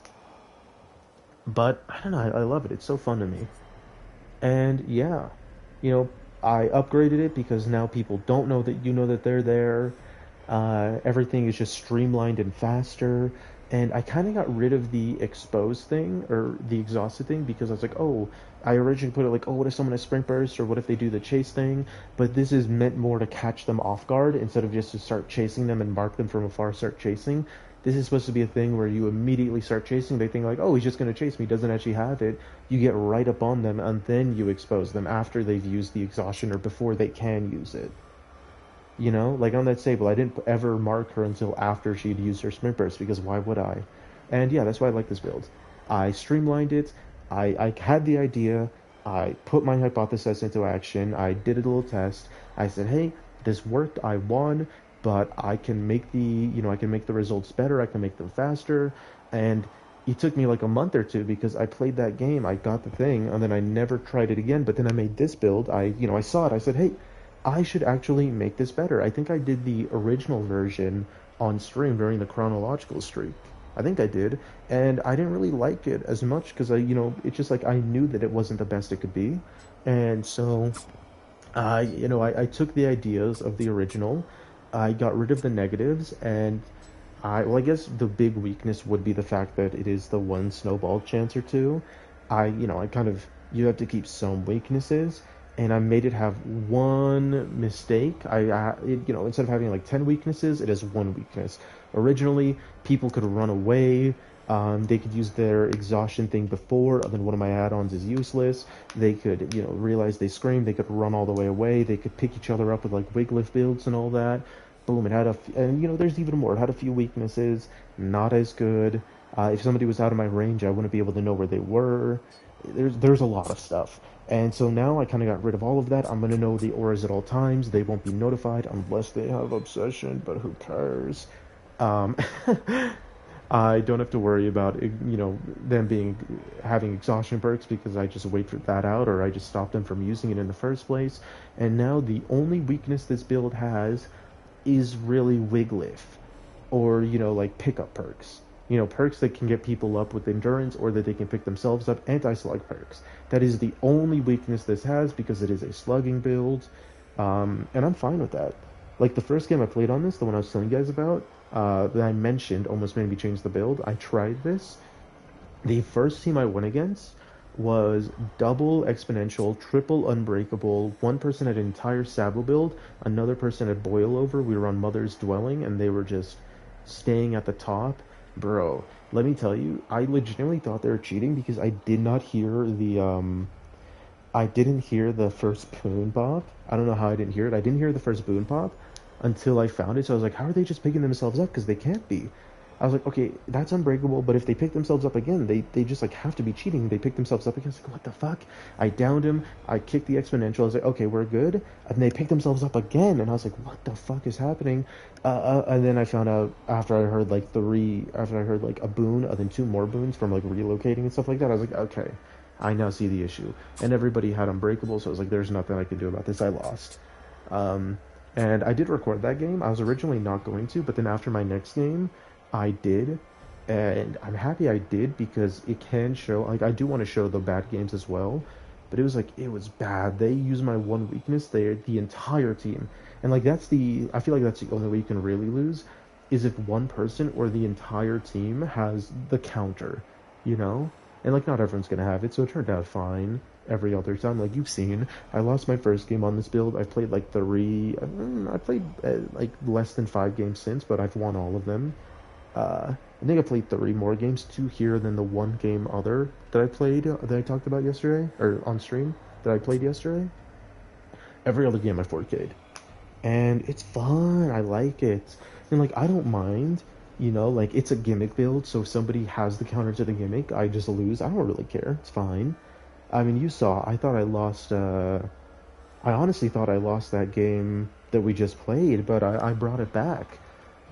But I don't know. I love it. It's so fun to me. And yeah, I upgraded it because now people don't know that that they're there. Everything is just streamlined and faster. And I kind of got rid of the exposed thing or the exhausted thing because I was like, oh, I originally put it like, oh, what if someone has sprint burst or what if they do the chase thing? But this is meant more to catch them off guard instead of just to start chasing them and mark them from afar, start chasing. This is supposed to be a thing where you immediately start chasing. They think like, oh, he's just going to chase me. He doesn't actually have it. You get right up on them and then you expose them after they've used the exhaustion or before they can use it. Like on that Sable, I didn't ever mark her until after she'd used her sprint burst because why would I? And yeah, that's why I like this build. I streamlined it. I had the idea. I put my hypothesis into action. I did a little test. I said, hey, this worked. I won, but I can make the results better. I can make them faster. And it took me like a month or two because I played that game. I got the thing, and then I never tried it again. But then I made this build. I saw it. I said, hey, I should actually make this better. I think I did the original version on stream during the chronological streak. I think I did, and I didn't really like it as much because it's just like I knew that it wasn't the best it could be, and so I took the ideas of the original, I got rid of the negatives, and I guess the big weakness would be the fact that it is the one snowball chance or two. You have to keep some weaknesses, and I made it have one mistake. Instead of having like 10 weaknesses, it has one weakness. Originally, people could run away. They could use their exhaustion thing before, and then one of my add-ons is useless. They could, realize they scream. They could run all the way away. They could pick each other up with like Wiglif builds and all that. Boom! It had there's even more. It had a few weaknesses. Not as good. If somebody was out of my range, I wouldn't be able to know where they were. There's a lot of stuff. And so now I kind of got rid of all of that. I'm going to know the auras at all times. They won't be notified unless they have obsession, but who cares? Um, I don't have to worry about, them having exhaustion perks because I just wait for that out or I just stop them from using it in the first place. And now the only weakness this build has is really Wiglif or, like pickup perks. Perks that can get people up with endurance or that they can pick themselves up, anti-slug perks. That is the only weakness this has because it is a slugging build, and I'm fine with that. Like the first game I played on this, the one I was telling you guys about, that I mentioned almost made me change the build. I tried this. The first team I went against was double exponential, triple unbreakable. One person had an entire Sabo build, another person had boil over. We were on Mother's Dwelling, and they were just staying at the top. Bro, let me tell you, I legitimately thought they were cheating because I did not hear I didn't hear the first boon pop. I don't know how I didn't hear it. I didn't hear the first boon pop until I found it. So I was like, how are they just picking themselves up? Because they can't be. I was like, okay, that's unbreakable, but if they pick themselves up again, they just like have to be cheating. They pick themselves up again. I was like, what the fuck? I downed him. I kicked the exponential. I was like, okay, we're good. And they picked themselves up again, and I was like, what the fuck is happening? And then I found out after I heard like a boon, and then two more boons from like relocating and stuff like that. I was like, okay, I now see the issue. And everybody had unbreakable, so I was like, there's nothing I can do about this. I lost. And I did record that game. I was originally not going to, but then after my next game, I did, and I'm happy I did because it can show, like, I do want to show the bad games as well, but it was bad. They use my one weakness there, the entire team, and like I feel like that's the only way you can really lose, is if one person or the entire team has the counter, and like not everyone's gonna have it, so it turned out fine every other time. Like you've seen, I lost my first game on this build. I played like I played like less than 5 games since, but I've won all of them. I think I played 3 more games, 2 here than the 1 game other that I talked about yesterday, or on stream, that I played yesterday. Every other game I 4K'd. and it's fun. I like it, and like I don't mind. Like it's a gimmick build, so if somebody has the counter to the gimmick, I just lose. I don't really care. It's fine. I mean, you saw. I thought I lost. I honestly thought I lost that game that we just played, but I brought it back.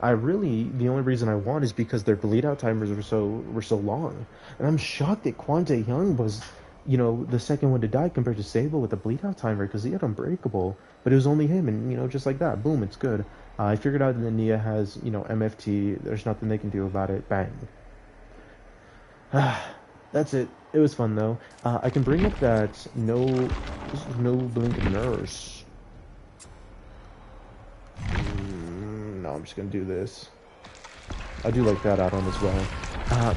The only reason I won is because their bleed out timers were so long, and I'm shocked that Quante Young was, the second one to die compared to Sable with the bleed out timer because he had Unbreakable, but it was only him, and just like that, boom, it's good. I figured out that Nia has MFT. There's nothing they can do about it. Bang. That's it. It was fun though. I can bring up that no blink nurse. No, I'm just gonna do this. I do like that add-on as well.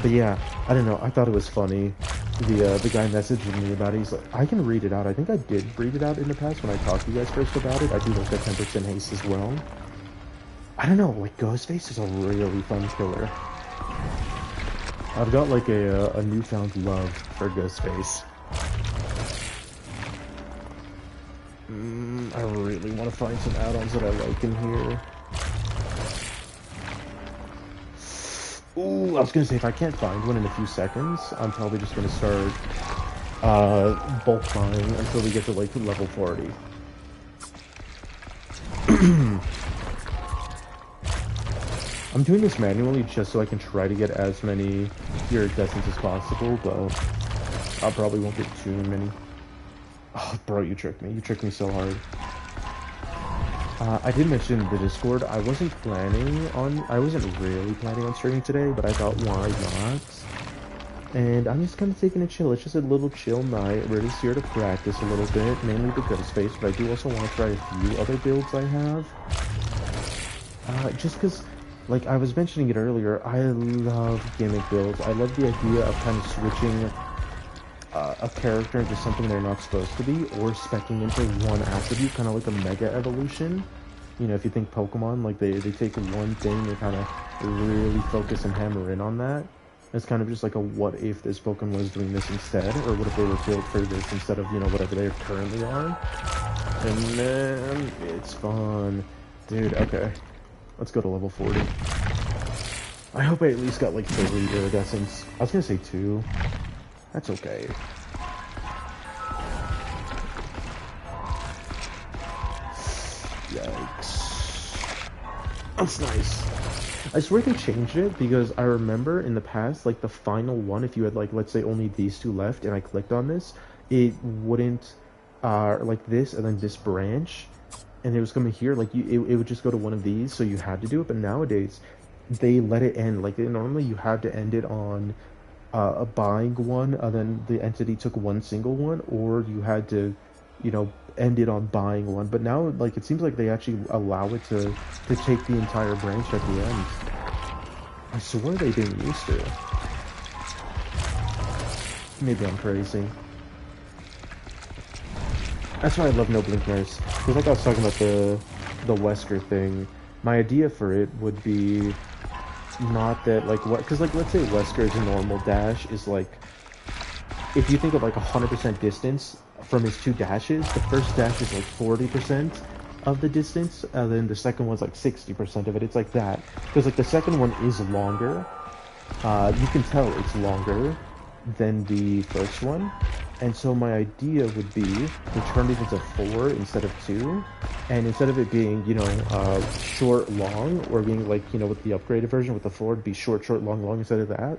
But yeah, I don't know. I thought it was funny. The guy messaged me about it. He's like, I can read it out. I think I did read it out in the past when I talked to you guys first about it. I do like that 10% haste as well. I don't know. Like Ghostface is a really fun killer. I've got like a newfound love for Ghostface. I really want to find some add-ons that I like in here. Ooh, I was gonna say if I can't find one in a few seconds, I'm probably just gonna start bulk buying until we get to like level 40. I'm doing this manually just so I can try to get as many iridescents as possible, but I probably won't get too many. Oh, bro, you tricked me. You tricked me so hard. I did mention the Discord. I wasn't really planning on streaming today, but I thought, why not? And I'm just kind of taking a chill. It's just a little chill night. We're just here to practice a little bit, mainly the Ghostface, but I do also want to try a few other builds I have. Just because, like I was mentioning it earlier, I love gimmick builds. I love the idea of kind of switching a character into something they're not supposed to be, or speccing into one attribute, kind of like a mega evolution. If you think Pokemon, like they take one thing and kind of really focus and hammer in on that. It's kind of just like a what if this Pokemon was doing this instead, or what if they were built for this instead of, whatever they currently are. And man, it's fun. Dude, okay. Let's go to level 40. I hope I at least got like 3 iridescents. I was gonna say 2. That's okay. Yikes. That's nice. I swear they changed it because I remember in the past, like the final one, if you had like, let's say only these 2 left and I clicked on this, it wouldn't, like this and then this branch, and it was coming here, like it would just go to one of these, so you had to do it, but nowadays, they let it end, like normally you had to end it on buying one, and then the entity took one single one, or you had to, end it on buying one. But now, like, it seems like they actually allow it to take the entire branch at the end. I swear they didn't used to. Maybe I'm crazy. That's why I love No Blink Nurse. Because like I was talking about the Wesker thing, my idea for it would be not that, like, what, because, like, let's say Wesker's normal dash is, like, if you think of, like, 100% distance from his 2 dashes, the first dash is, like, 40% of the distance, and then the second one's, like, 60% of it. It's like that. Because, like, the second one is longer. You can tell it's longer than the first one. And so my idea would be to turn it into 4 instead of 2, and instead of it being, short, long, or being like, with the upgraded version with the 4, it'd be short, short, long, long instead of that.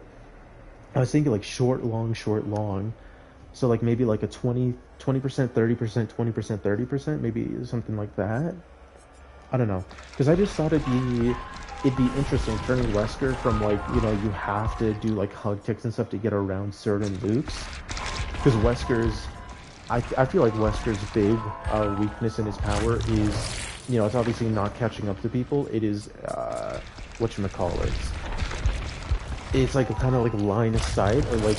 I was thinking like short, long, so like maybe like a 20%, 30%, 20%, 30%, maybe something like that. I don't know, because I just thought it'd be interesting turning Wesker from like, you have to do like hug ticks and stuff to get around certain loops. Because Wesker's, I feel like Wesker's big weakness in his power is, it's obviously not catching up to people. It is, whatchamacallit. It's like a kind of like line of sight, or like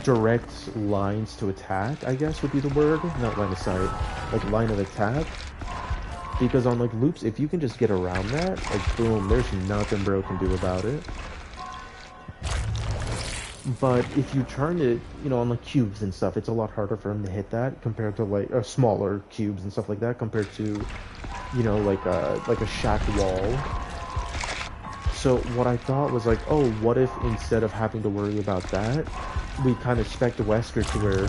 direct lines to attack, I guess would be the word. Not line of sight, like line of attack. Because on like loops, if you can just get around that, like boom, there's nothing bro can do about it. But if you turn it, on like cubes and stuff, it's a lot harder for him to hit that compared to like smaller cubes and stuff like that compared to you know, like a shack wall. So what I thought was like, oh, what if instead of having to worry about that, we kind of spec the Wesker to where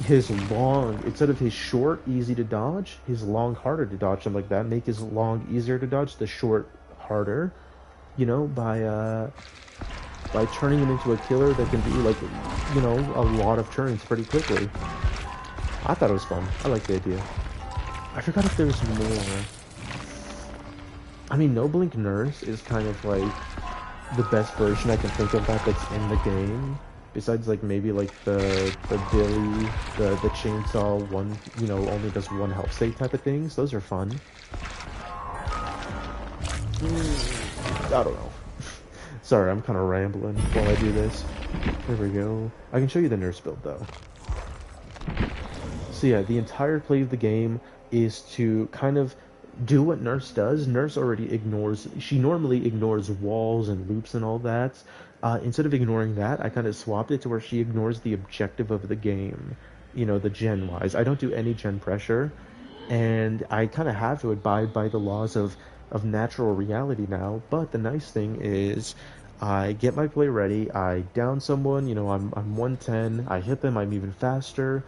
his long, instead of his short easy to dodge, his long harder to dodge, something like that. Make his long easier to dodge, the short harder. You know, by turning him into a killer that can do like, you know, a lot of turns pretty quickly. I thought it was fun. I like the idea. I forgot if there was more. I mean, No Blink Nurse is kind of like the best version I can think of that's in the game. Besides, like maybe like the Billy, the chainsaw one, you know, only does one health state type of things. Those are fun. I don't know. Sorry, I'm kind of rambling while I do this. There we go. I can show you the nurse build though. So yeah, the entire play of the game is to kind of do what Nurse does. Nurse already ignores, she normally ignores walls and loops and all that. Instead of ignoring that, I kind of swapped it to where she ignores the objective of the game, you know, the gen wise. I don't do any gen pressure, and I kind of have to abide by the laws of natural reality now. But the nice thing is, I get my play ready, I down someone, you know, I'm 110, I hit them, I'm even faster.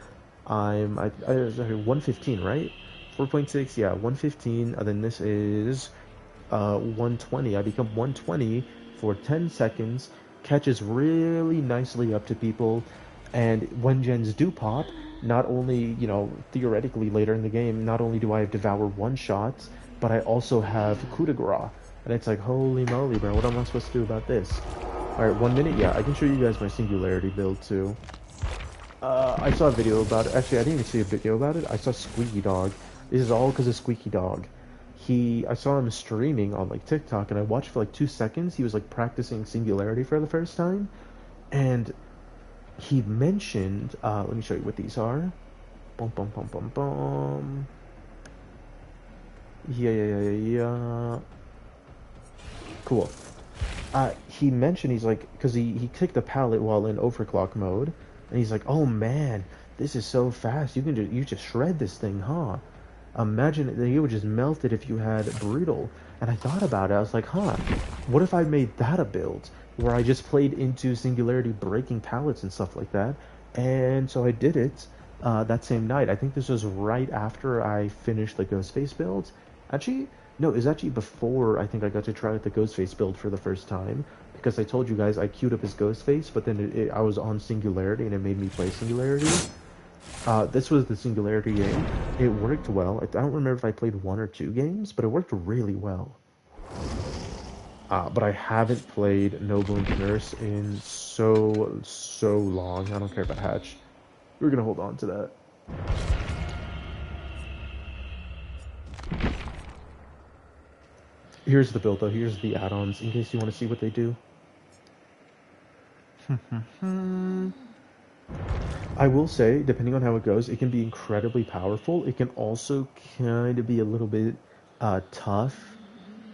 I 115, right? 4.6, yeah, 115, and then this is 120. I become 120 for 10 seconds, catches really nicely up to people, and when gens do pop, not only, you know, theoretically later in the game, not only do I have Devour one-shots, but I also have coup de grace. And it's like, holy moly, bro, what am I supposed to do about this? Alright, 1 minute, yeah, I can show you guys my Singularity build, too. I saw a video about it. Actually, I didn't even see a video about it. I saw Squeaky Dog. This is all because of Squeaky Dog. I saw him streaming on like TikTok, and I watched for like 2 seconds. He was like practicing Singularity for the first time, and he mentioned. Let me show you what these are. Bum bum bum bum bum. Yeah. Cool. He mentioned he's like, because he kicked the pallet while in overclock mode, and he's like, oh man, this is so fast. You just shred this thing, huh? Imagine that you would just melt it if you had brutal. And I thought about it. I was like, huh, what if I made that a build where I just played into Singularity breaking pallets and stuff like that? And so I did it that same night. I think this was right after I finished the Ghostface build. Actually, no, it was actually before I think I got to try out the Ghostface build for the first time. Because I told you guys I queued up as Ghostface, but then I was on Singularity and it made me play Singularity. This was the Singularity game. It worked well. I don't remember if I played 1 or 2 games, but it worked really well. But I haven't played No Blink Nurse in so long. I don't care about Hatch. We're gonna hold on to that. Here's the build though. Here's the add-ons in case you want to see what they do. I will say, depending on how it goes, it can be incredibly powerful. It can also kind of be a little bit tough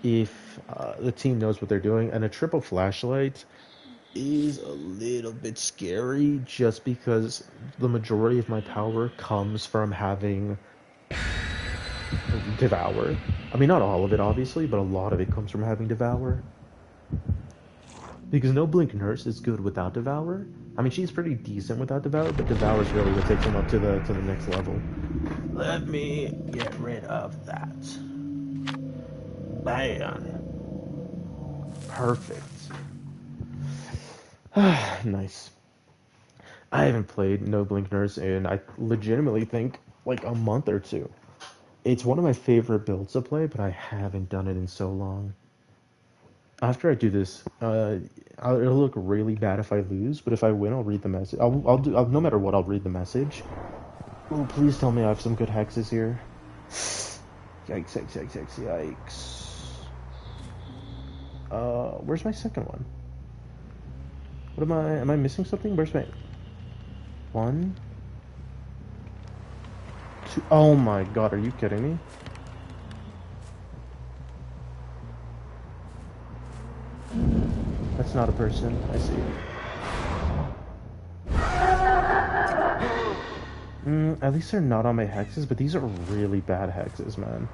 if the team knows what they're doing. And a triple flashlight is a little bit scary just because the majority of my power comes from having Devour. I mean, not all of it, obviously, but a lot of it comes from having Devour. Because No Blink Nurse is good without Devour. I mean, she's pretty decent without Devour, but Devour is really what takes him up to the next level. Let me get rid of that. Bam. Perfect. Nice. I haven't played No Blink Nurse in, I legitimately think, like a month or two. It's one of my favorite builds to play, but I haven't done it in so long. After I do this, it'll look really bad if I lose, but if I win, I'll read the message. No matter what, I'll read the message. Oh, please tell me I have some good hexes here. Yikes, yikes, yikes, yikes, yikes. Where's my second one? What am I missing something? Where's my... 1, 2, oh my god, are you kidding me? That's not a person, I see. At least they're not on my hexes, but these are really bad hexes, man.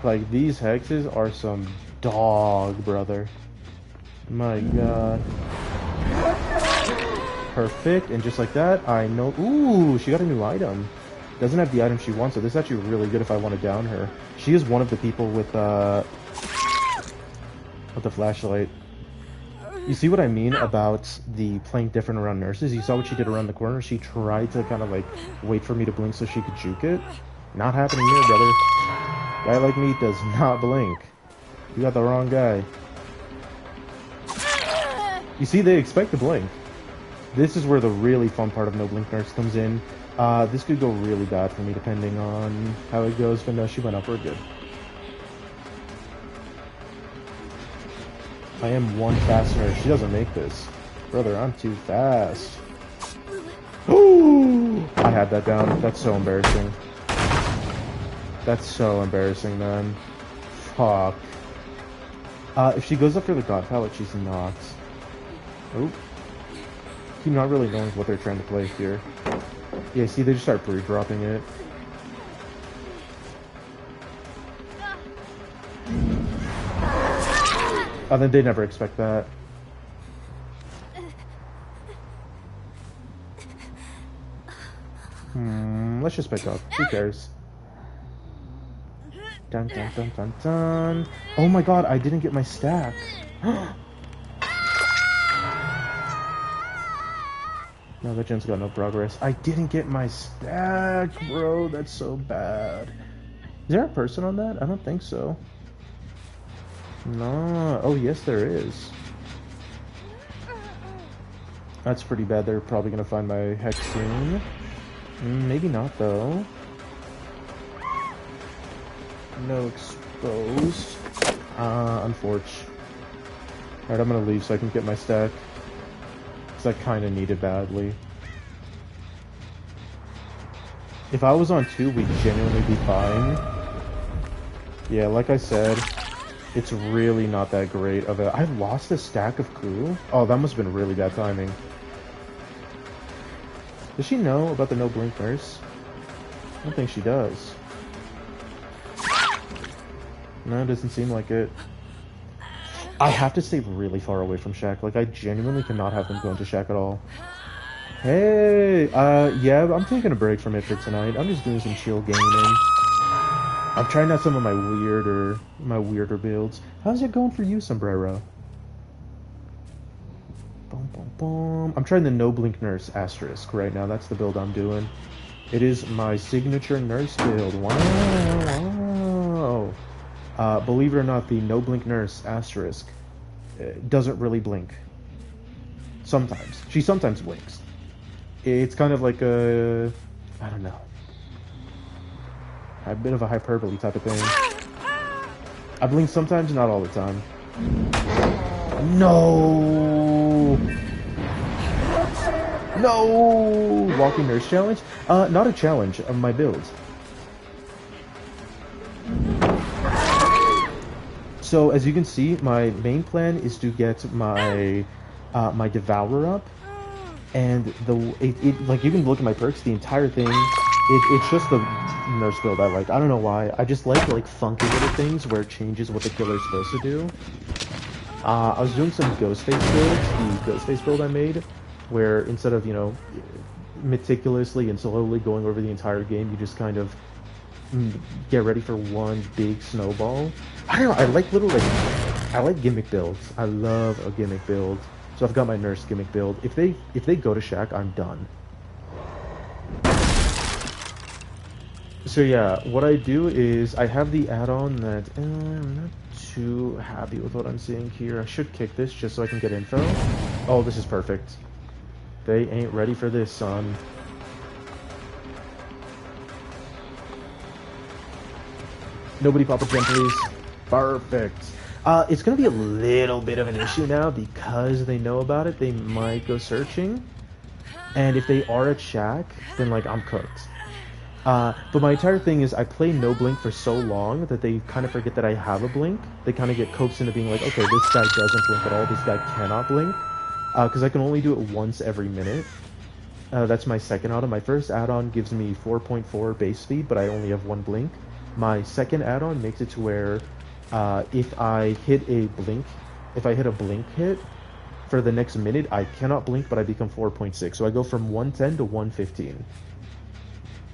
Like, these hexes are some dog, brother. My god. Perfect, and just like that, I know... Ooh, she got a new item. Doesn't have the item she wants, so this is actually really good if I want to down her. She is one of the people with the flashlight. You see what I mean about the playing different around nurses? You saw what she did around the corner? She tried to kind of like wait for me to blink so she could juke it. Not happening here, brother. Guy like me does not blink. You got the wrong guy. You see, they expect to blink. This is where the really fun part of No Blink Nurse comes in. This could go really bad for me depending on how it goes, but no, she went up. We're good. I am one fast nurse. She doesn't make this. Brother, I'm too fast. Ooh! I had that down. That's so embarrassing. That's so embarrassing, man. Fuck. If she goes up for the God Palette, she's not. Oop. Keep not really knowing what they're trying to play here. Yeah, see, they just start pre-dropping it. Oh, then they never expect that. Let's just pick up. Who cares? Dun dun dun dun dun. Oh my god, I didn't get my stack. No, that gen's got no progress. I didn't get my stack, bro. That's so bad. Is there a person on that? I don't think so. No. Oh, yes, there is. That's pretty bad. They're probably going to find my hex soon. Maybe not, though. No exposed. Unfortunate. Alright, I'm going to leave so I can get my stack. I kind of need it badly. If I was on 2, we'd genuinely be fine. Yeah, like I said, it's really not that great of a... I lost a stack of crew? Oh, that must have been really bad timing. Does she know about the No Blink Nurse? I don't think she does. No, it doesn't seem like it. I have to stay really far away from Shack. Like, I genuinely cannot have them go into Shack at all. Hey! Yeah, I'm taking a break from it for tonight. I'm just doing some chill gaming. I'm trying out some of my weirder builds. How's it going for you, Sombrero? Boom, boom, boom. I'm trying the No Blink Nurse Asterisk right now. That's the build I'm doing. It is my signature nurse build. Wow! Believe it or not, the No Blink Nurse Asterisk doesn't really blink. Sometimes. She sometimes blinks. It's kind of like a... I don't know. A bit of a hyperbole type of thing. I blink sometimes, not all the time. No! No! Walking Nurse Challenge? Not a challenge of my builds. So as you can see, my main plan is to get my my Devourer up, and like you can look at my perks. The entire thing, it's just the nurse build I like. I don't know why. I just like funky little things where it changes what the killer's supposed to do. I was doing some Ghostface builds. The Ghostface build I made, where instead of meticulously and slowly going over the entire game, you just kind of get ready for one big snowball. I don't know, I like I like gimmick builds. I love a gimmick build. So I've got my nurse gimmick build. If they go to Shack, I'm done. So yeah, what I do is I have the add-on that I'm not too happy with what I'm seeing here. I should kick this just so I can get info. Oh, this is perfect. They ain't ready for this, son. Nobody pop a gem, please. Perfect. It's going to be a little bit of an issue now because they know about it. They might go searching. And if they are at Shack, then, like, I'm cooked. But my entire thing is I play no blink for so long that they kind of forget that I have a blink. They kind of get coaxed into being like, okay, this guy doesn't blink at all. This guy cannot blink. Because I can only do it once every minute. That's my second add-on. My first add-on gives me 4.4 base speed, but I only have one blink. My second add-on makes it to where if I hit a blink, if I hit a blink hit for the next minute, I cannot blink, but I become 4.6. So I go from 110 to 115.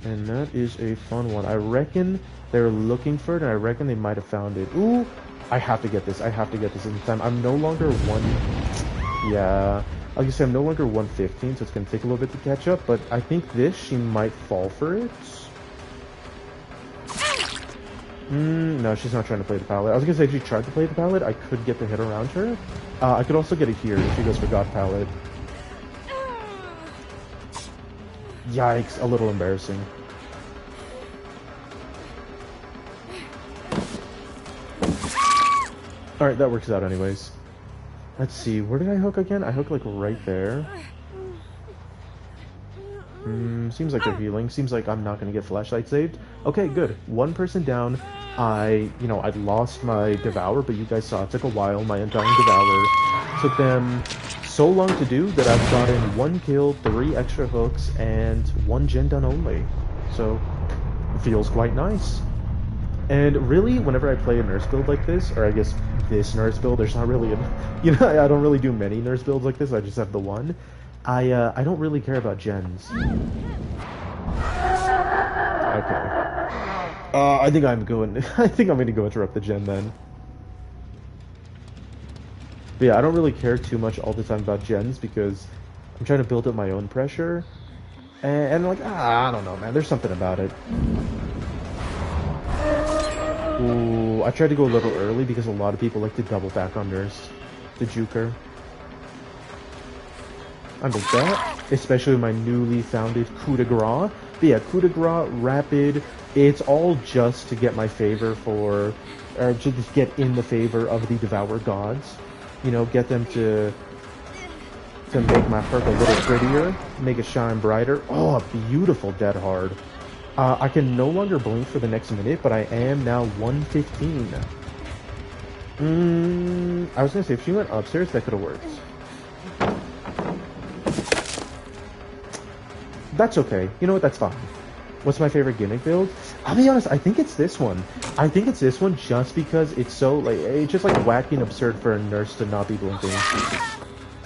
And that is a fun one. I reckon they're looking for it, and I reckon they might have found it. Ooh, I have to get this. I have to get this in time. I'm no longer Yeah, I was gonna say I'm no longer 115, so it's gonna take a little bit to catch up. But I think this, she might fall for it. No, she's not trying to play the pallet. I was gonna say if she tried to play the pallet, I could get the hit around her. I could also get it here if she goes for God Pallet. Yikes, a little embarrassing. Alright, that works out anyways. Let's see, where did I hook again? I hooked like right there. Seems like they're healing. Seems like I'm not gonna get flashlight saved. Okay, good. One person down. I lost my Devour, but you guys saw it took a while. My Undying Devour took them so long to do that I've gotten 1 kill, 3 extra hooks, and 1 gen done only. So, it feels quite nice. And really, whenever I play a nurse build like this, or I guess this nurse build, there's not really a, I don't really do many nurse builds like this, I just have the one. I don't really care about gens. Okay. I think I'm going, I think I'm going to go interrupt the gen then. But yeah, I don't really care too much all the time about gens because I'm trying to build up my own pressure. And like, I don't know, man, there's something about it. Ooh, I tried to go a little early because a lot of people like to double back on nurse, the juker. I like that, especially my newly founded coup de grace. But yeah, coup de grace, rapid, it's all just to get my favor for, or to just get in the favor of the Devour Gods. You know, get them to make my perk a little prettier, make it shine brighter. Oh, a beautiful dead hard. I can no longer blink for the next minute, but I am now 115. I was gonna say, if she went upstairs, that could have worked. That's okay. You know what? That's fine. What's my favorite gimmick build? I'll be honest, I think it's this one. I think it's this one just because it's so, like, it's just, like, wacky and absurd for a nurse to not be blinking.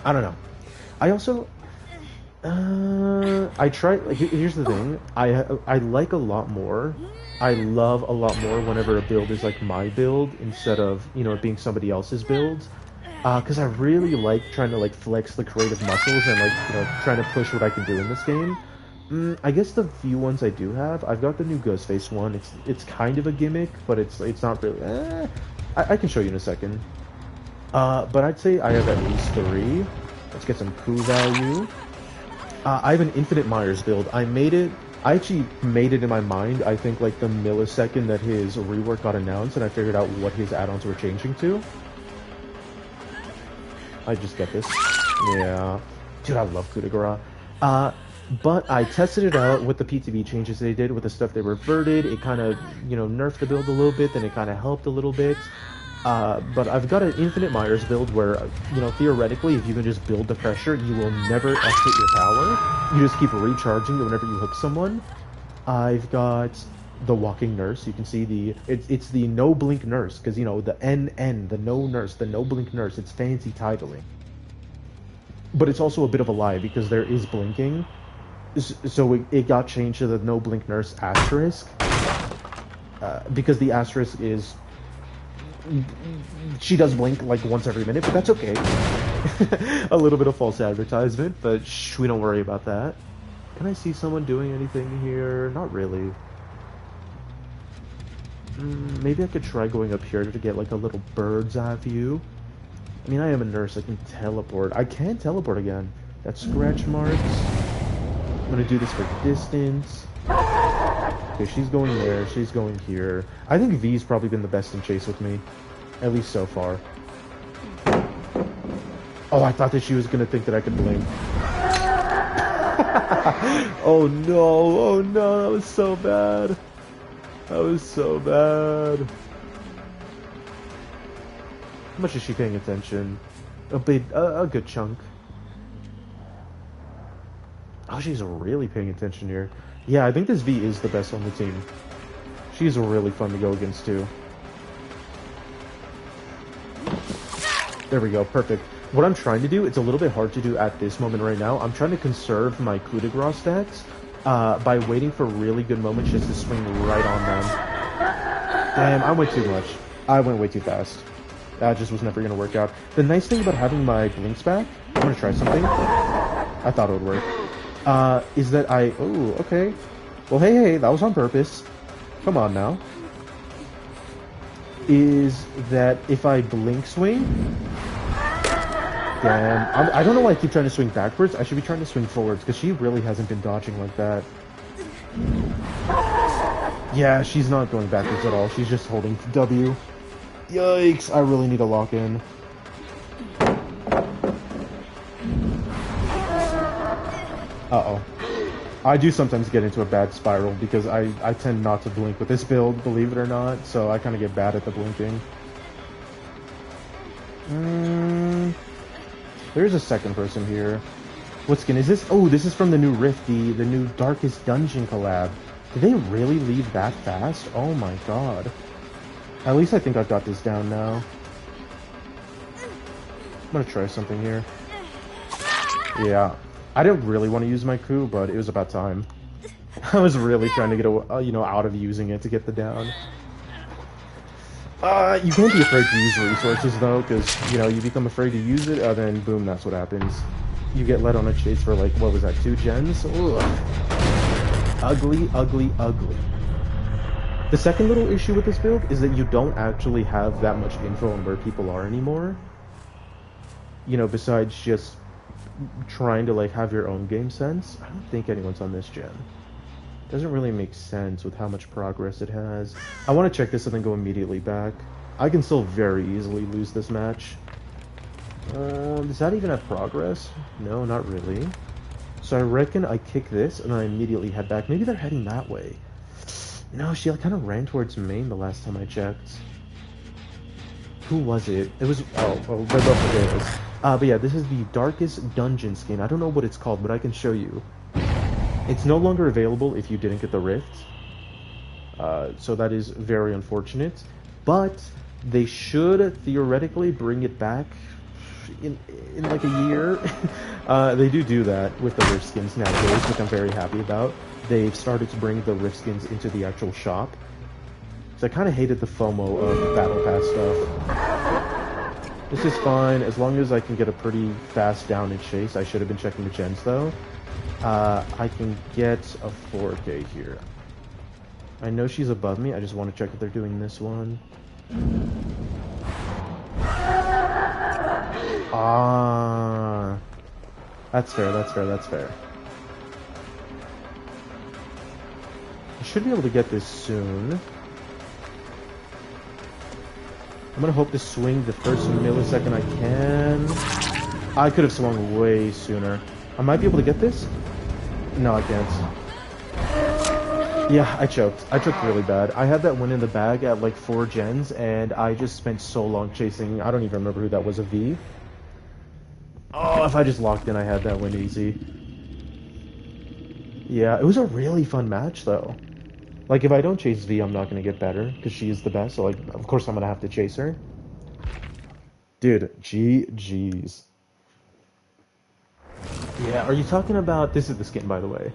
I don't know. I also... I try, like, here's the thing. I like a lot more. I love a lot more whenever a build is, like, my build instead of, you know, it being somebody else's build. Because I really like trying to, like, flex the creative muscles and, like, you know, trying to push what I can do in this game. I guess the few ones I do have, I've got the new Ghostface one. It's kind of a gimmick, but it's not really. I can show you in a second. But I'd say I have at least 3. Let's get some coup value. I have an Infinite Myers build. I actually made it in my mind. I think like the millisecond that his rework got announced, and I figured out what his add-ons were changing to. I just get this. Yeah, dude, I love coup de grace. But I tested it out with the PTB changes they did, with the stuff they reverted. It kind of, you know, nerfed the build a little bit, then it kind of helped a little bit. But I've got an Infinite Myers build where, you know, theoretically, if you can just build the pressure, you will never exit your power. You just keep recharging whenever you hook someone. I've got the Walking Nurse. You can see it's the no blink nurse, because, you know, the NN, the no nurse, the no blink nurse, it's fancy titling. But it's also a bit of a lie, because there is blinking. So it got changed to the no blink nurse asterisk, because the asterisk is, she does blink like once every minute, but that's okay. A little bit of false advertisement, but shh, we don't worry about that. Can I see someone doing anything here? Not really. Maybe I could try going up here to get like a little bird's eye view. I mean, I am a nurse, I can teleport. I can teleport again. That's scratch marks. I'm gonna do this for distance. Okay, she's going there, she's going here. I think V's probably been the best in chase with me. At least so far. Oh, I thought that she was gonna think that I could blink. Oh no, that was so bad. That was so bad. How much is she paying attention? A good chunk. Oh, she's really paying attention here. Yeah, I think this V is the best on the team. She's really fun to go against too. There we go, perfect. What I'm trying to do, it's a little bit hard to do at this moment right now. I'm trying to conserve my coup de grace stacks by waiting for really good moments just to swing right on them. Damn, I went too much. I went way too fast. That just was never going to work out. The nice thing about having my blinks back, I'm going to try something. I thought it would work. Is that oh, okay. Well, hey, that was on purpose. Come on now. Is that if I blink swing... Damn. I don't know why I keep trying to swing backwards. I should be trying to swing forwards, because she really hasn't been dodging like that. Yeah, she's not going backwards at all. She's just holding W. Yikes, I really need to lock in. Uh-oh. I do sometimes get into a bad spiral because I tend not to blink with this build, believe it or not, so I kind of get bad at the blinking. There's a second person here. What skin is this? Oh, this is from the new Rift, the new Darkest Dungeon collab. Did they really leave that fast? Oh my god. At least I think I've got this down now. I'm gonna try something here. Yeah. I didn't really want to use my coup, but it was about time. I was really trying to get, out of using it to get the down. You can't be afraid to use resources, though, because, you become afraid to use it, then boom, that's what happens. You get led on a chase for, like, what was that, 2 gens? Ugh. Ugly, ugly, ugly. The second little issue with this build is that you don't actually have that much info on where people are anymore. Besides just trying to, like, have your own game sense. I don't think anyone's on this gen. Doesn't really make sense with how much progress it has. I want to check this and then go immediately back. I can still very easily lose this match. Does that even have progress? No, not really. So I reckon I kick this and then I immediately head back. Maybe they're heading that way. No, she kind of ran towards main the last time I checked. Who was it? It was... Oh, they're both theirs. But yeah, this is the Darkest Dungeon skin. I don't know what it's called, but I can show you. It's no longer available if you didn't get the Rift. So that is very unfortunate. But they should theoretically bring it back in like a year. They do that with the Rift skins nowadays, which I'm very happy about. They've started to bring the Rift skins into the actual shop. So I kind of hated the FOMO of Battle Pass stuff. This is fine, as long as I can get a pretty fast down and chase. I should have been checking the gens though. I can get a 4K here. I know she's above me, I just want to check if they're doing this one. Ah, that's fair, that's fair, that's fair. I should be able to get this soon. I'm gonna hope to swing the first millisecond I can. I could have swung way sooner. I might be able to get this? No, I can't. Yeah, I choked. I choked really bad. I had that win in the bag at like 4 gens, and I just spent so long chasing. I don't even remember who that was, a V. Oh, if I just locked in, I had that win easy. Yeah, it was a really fun match, though. Like, if I don't chase V, I'm not going to get better, because she is the best, so, like, of course I'm going to have to chase her. Dude, GG's. Yeah, are you talking about... This is the skin, by the way.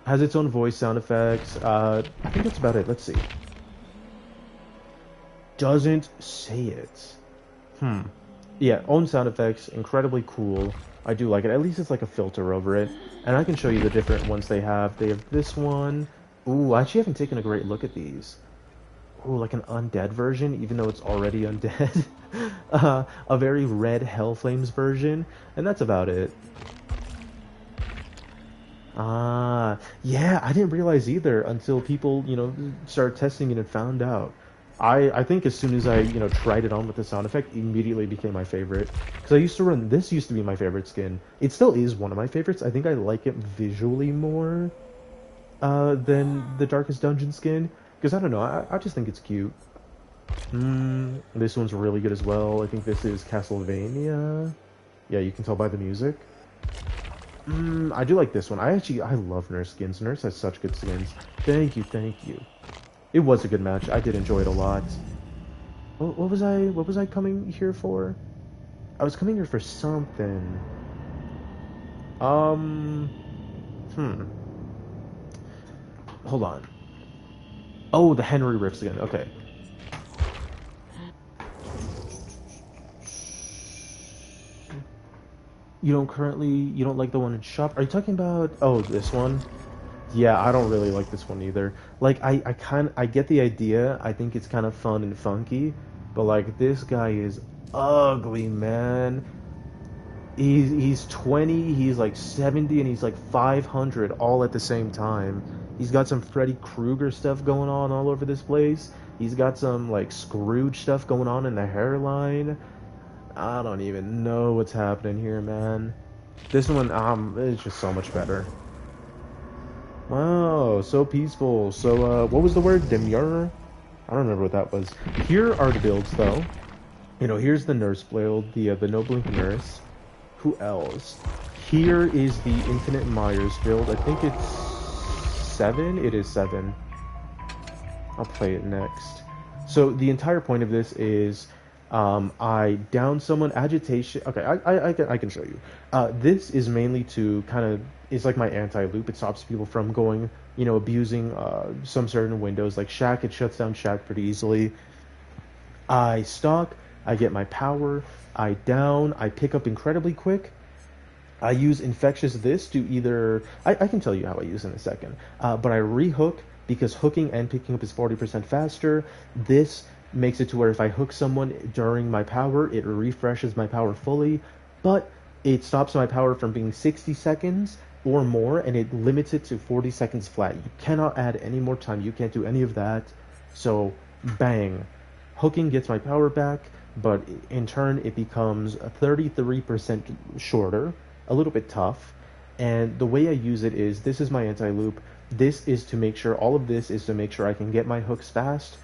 Has its own voice sound effects. I think that's about it. Let's see. Doesn't say it. Yeah, own sound effects. Incredibly cool. I do like it. At least it's like a filter over it. And I can show you the different ones they have. They have this one. Ooh, I actually haven't taken a great look at these. Ooh, like an undead version, even though it's already undead. A very red Hellflames version. And that's about it. Yeah, I didn't realize either until people, started testing it and found out. I think as soon as I, tried it on with the sound effect, it immediately became my favorite. Because I used to run, this used to be my favorite skin. It still is one of my favorites. I think I like it visually more than the Darkest Dungeon skin. Because I don't know, I just think it's cute. This one's really good as well. I think this is Castlevania. Yeah, you can tell by the music. I do like this one. I love Nurse skins. Nurse has such good skins. Thank you, thank you. It was a good match. I did enjoy it a lot. What was I coming here for? I was coming here for something. Um, hmm. Hold on. Oh, the Henry riffs again. Okay. You don't like the one in shop? Are you talking about, oh, this one? Yeah, I don't really like this one either. Like, I get the idea. I think it's kind of fun and funky, but like, this guy is ugly, man. He's 20, he's like 70, and he's like 500 all at the same time. He's got some Freddy Krueger stuff going on all over this place. He's got some like Scrooge stuff going on in the hairline. I don't even know what's happening here, man. This one, is just so much better. Wow, so peaceful. So, what was the word? Demure? I don't remember what that was. Here are the builds, though. You know, here's the nurse build, the no blink nurse. Who else? Here is the Infinite Myers build. I think it's 7? It is 7. I'll play it next. So the entire point of this is I down someone, agitation. Okay, I can show you. This is mainly to kind of, it's like my anti-loop. It stops people from going, you know, abusing some certain windows. Like Shack, it shuts down Shack pretty easily. I stalk, I get my power, I down, I pick up incredibly quick. I use Infectious this to either... I can tell you how I use in a second. But I rehook, because hooking and picking up is 40% faster. This makes it to where if I hook someone during my power, it refreshes my power fully, but it stops my power from being 60 seconds or more, and it limits it to 40 seconds flat. You cannot add any more time. You can't do any of that. So, bang. Hooking gets my power back, but in turn it becomes 33% shorter, a little bit tough. And the way I use it is, this is my anti-loop. This is to make sure, all of this is to make sure I can get my hooks fast.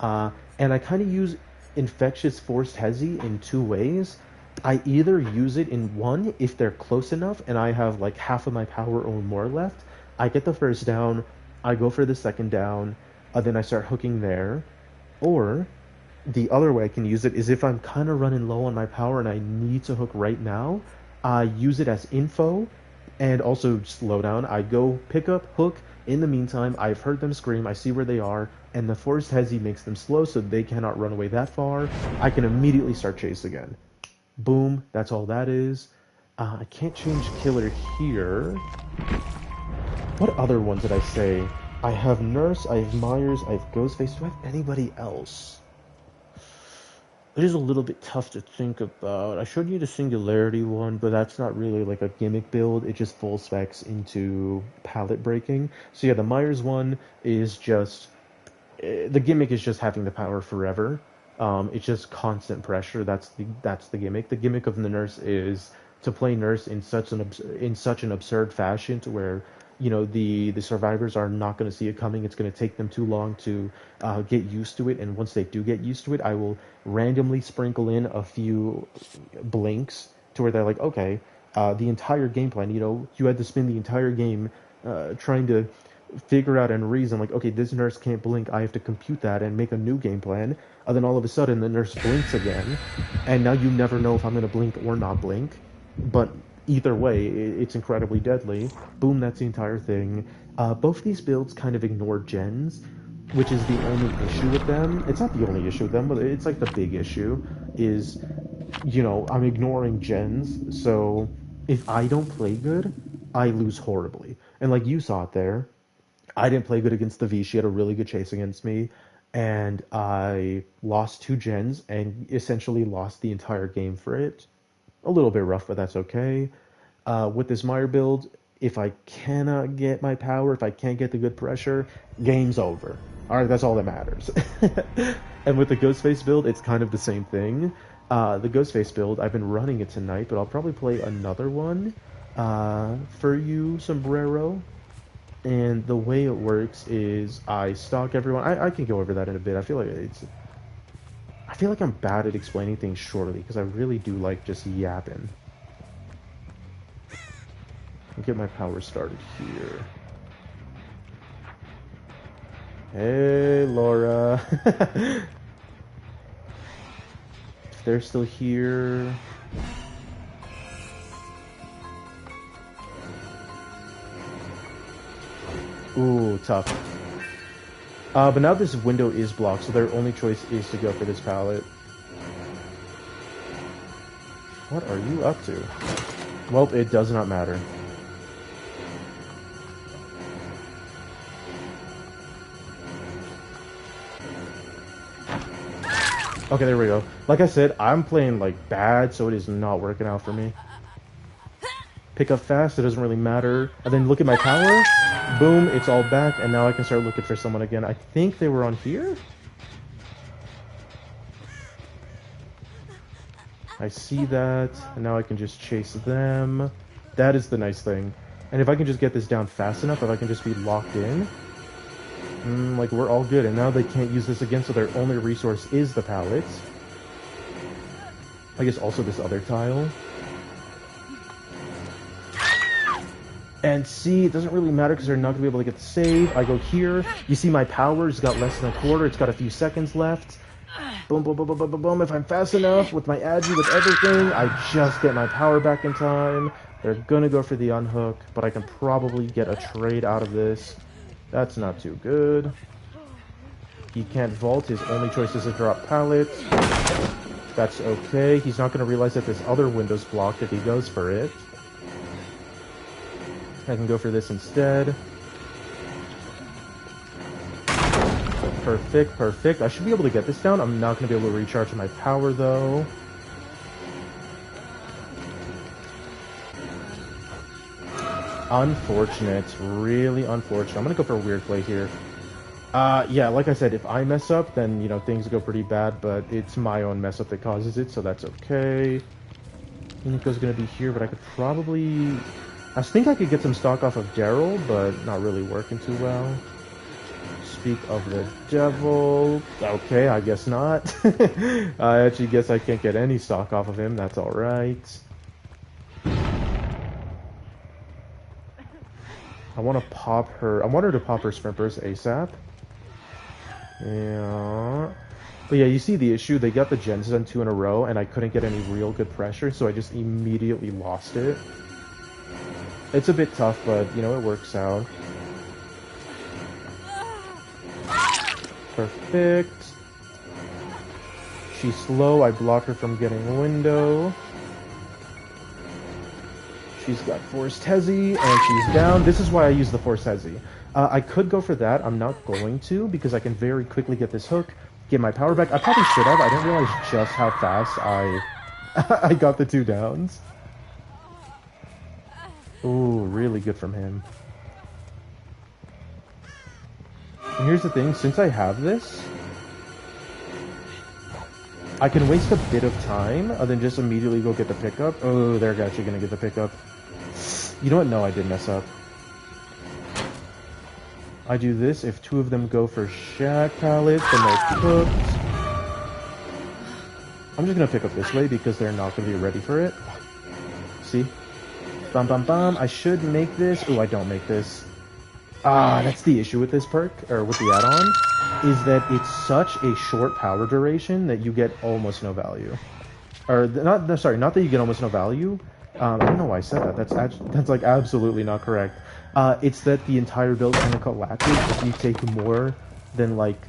And I kind of use Infectious Forced Hezi in two ways. I either use it in one if they're close enough and I have like half of my power or more left. I get the first down, I go for the second down, then I start hooking there. Or the other way I can use it is if I'm kind of running low on my power and I need to hook right now, I use it as info and also slow down. I go pick up, hook. In the meantime, I've heard them scream, I see where they are, and the Forced Hezi makes them slow so they cannot run away that far. I can immediately start chase again. Boom, that's all that is. I can't change killer here. What other ones did I say? I have Nurse, I have Myers, I have Ghostface. Do I have anybody else? It is a little bit tough to think about. I showed you the Singularity one, but that's not really like a gimmick build. It just full specs into pallet breaking. So yeah, the Myers one is just... the gimmick is just having the power forever. It's just constant pressure. That's the gimmick. The gimmick of the Nurse is to play Nurse in such an absurd fashion to where, you know, the survivors are not going to see it coming. It's going to take them too long to get used to it, and once they do get used to it, I will randomly sprinkle in a few blinks to where they're like, okay, the entire game plan, you know, you had to spend the entire game trying to figure out and reason, like, okay, this Nurse can't blink, I have to compute that and make a new game plan, and then all of a sudden the Nurse blinks again, and now you never know if I'm going to blink or not blink, but either way, it's incredibly deadly. Boom, that's the entire thing. Both these builds kind of ignore gens, which is the only issue with them. It's not the only issue with them, but it's like the big issue is, you know, I'm ignoring gens, so if I don't play good, I lose horribly. And like you saw it there, I didn't play good against the V. She had a really good chase against me, and I lost 2 gens and essentially lost the entire game for it. A little bit rough, but that's okay. With this Meyer build, if I cannot get my power, if I can't get the good pressure, game's over. Alright, that's all that matters. And with the Ghostface build, it's kind of the same thing. The Ghostface build, I've been running it tonight, but I'll probably play another one for you, Sombrero. And the way it works is I stalk everyone. I can go over that in a bit. I feel like I'm bad at explaining things shortly because I really do like just yapping. Get my power started here. Hey, Laura. If they're still here... Ooh, tough. But now this window is blocked, so their only choice is to go for this pallet. What are you up to? Well, it does not matter. Okay, there we go. Like I said, I'm playing like bad, so it is not working out for me. Pick up fast, it doesn't really matter. And then look at my power. Boom, it's all back, and now I can start looking for someone again. I think they were on here? I see that, and now I can just chase them. That is the nice thing. And if I can just get this down fast enough, if I can just be locked in, like we're all good. And now they can't use this again, so their only resource is the pallets. I guess also this other tile. And see, it doesn't really matter because they're not going to be able to get the save. I go here. You see my power's got less than a quarter. It's got a few seconds left. Boom, boom, boom, boom, boom, boom, boom. If I'm fast enough with my agi, with everything, I just get my power back in time. They're going to go for the unhook, but I can probably get a trade out of this. That's not too good. He can't vault. His only choice is to drop pallets. That's okay. He's not going to realize that this other window's blocked if he goes for it. I can go for this instead. Perfect, perfect. I should be able to get this down. I'm not going to be able to recharge my power, though. Unfortunate. Really unfortunate. I'm going to go for a weird play here. Yeah, like I said, if I mess up, then, you know, things go pretty bad, but it's my own mess up that causes it, so that's okay. Nico's going to be here, but I could probably... I think I could get some stock off of Daryl, but not really working too well. Speak of the devil. Okay, I guess not. I actually guess I can't get any stock off of him. That's alright. I want to pop her... I want her to pop her sprint burst ASAP. Yeah. But yeah, you see the issue. They got the Genzen 2 in a row, and I couldn't get any real good pressure, so I just immediately lost it. It's a bit tough, but, you know, it works out. Perfect. She's slow. I block her from getting a window. She's got Forced Hezi, and she's down. This is why I use the Forced Hezi. I could go for that. I'm not going to, because I can very quickly get this hook, get my power back. I probably should have. I didn't realize just how fast I got the 2 downs. Ooh, really good from him. And here's the thing, since I have this, I can waste a bit of time and then just immediately go get the pickup. Oh, they're actually going to get the pickup. You know what? No, I did mess up. I do this. If 2 of them go for Shack pallets, then they're cooked. I'm just going to pick up this way because they're not going to be ready for it. See? Bum bum bum. I should make this. Oh, I don't make this. That's the issue with this perk, or with the add-on, is that it's such a short power duration that you get almost no value. Or, not that you get almost no value. I don't know why I said that. That's like absolutely not correct. It's that the entire build kind of collapses if you take more than like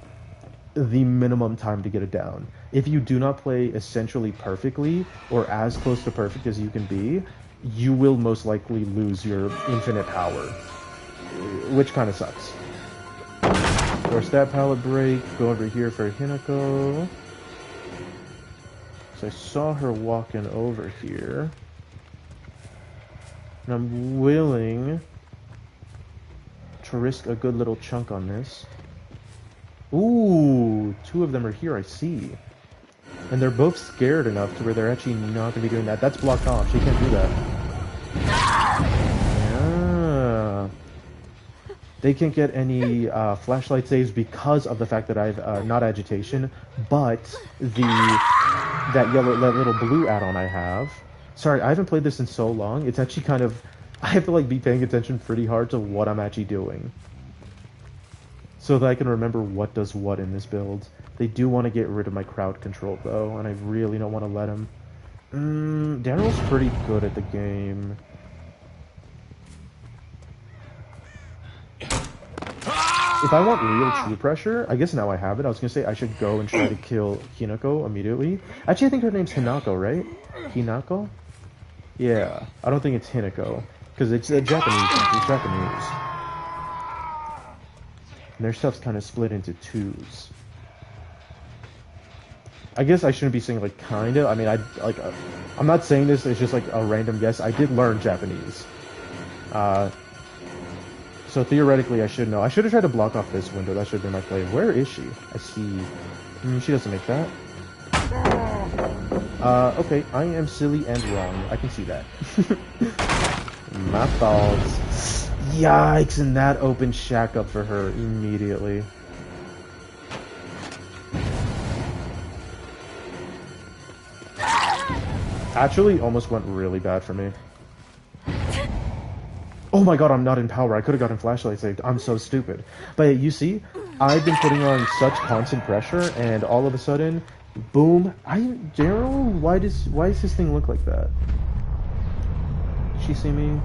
the minimum time to get it down. If you do not play essentially perfectly, or as close to perfect as you can be, you will most likely lose your infinite power, which kind of sucks. Force that pallet break, go over here for Hinako. So I saw her walking over here, and I'm willing to risk a good little chunk on this. Ooh, 2 of them are here, I see. And they're both scared enough to where they're actually not going to be doing that. That's blocked off. She can't do that. Yeah. They can't get any flashlight saves because of the fact that I've not agitation, but that little blue add-on I have. Sorry, I haven't played this in so long. It's actually kind of I have to like be paying attention pretty hard to what I'm actually doing, so that I can remember what does what in this build. They do want to get rid of my crowd control though, and I really don't want to let them. Daryl's pretty good at the game. If I want real true pressure, I guess now I have it. I was gonna say I should go and try to kill Hinako immediately. Actually, I think her name's Hinako, right? Hinako? Yeah, I don't think it's Hinako, because it's Japanese. It's Japanese. And their stuff's kind of split into twos. I guess I shouldn't be saying like kinda. I mean, I'm not saying this. It's just like a random guess. I did learn Japanese. So theoretically, I should know. I should have tried to block off this window. That should have been my play. Where is she? I see. She doesn't make that. Okay. I am silly and wrong. I can see that. My fault. Yikes, and that opened Shack up for her immediately. Actually, almost went really bad for me. Oh my god, I'm not in power. I could have gotten flashlight saved. I'm so stupid. But you see, I've been putting on such constant pressure, and all of a sudden, boom. Daryl, why does this thing look like that? Did she see me?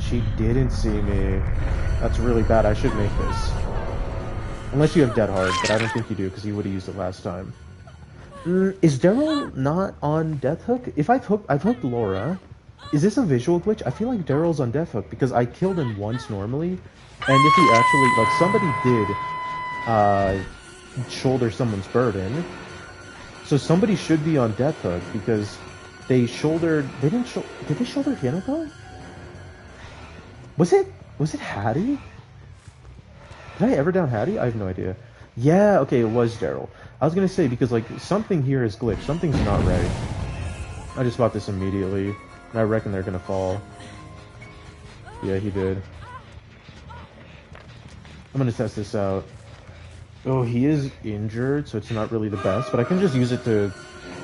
She didn't see me. That's really bad. I should make this. Unless you have Dead Hard, but I don't think you do, because you would have used it last time. Is Daryl not on Death Hook? If I've hooked Laura. Is this a visual glitch? I feel like Daryl's on Death Hook because I killed him once normally, and if he actually, like, somebody did shoulder someone's burden, so somebody should be on Death Hook because they shouldered. Did they shoulder Hinako? Was it Hattie? Did I ever down Hattie? I have no idea. Yeah, okay, it was Daryl. I was gonna say because like something here is glitched. Something's not right. I just bought this immediately. I reckon they're gonna fall. Yeah, he did. I'm gonna test this out. Oh, he is injured, so it's not really the best, but I can just use it to,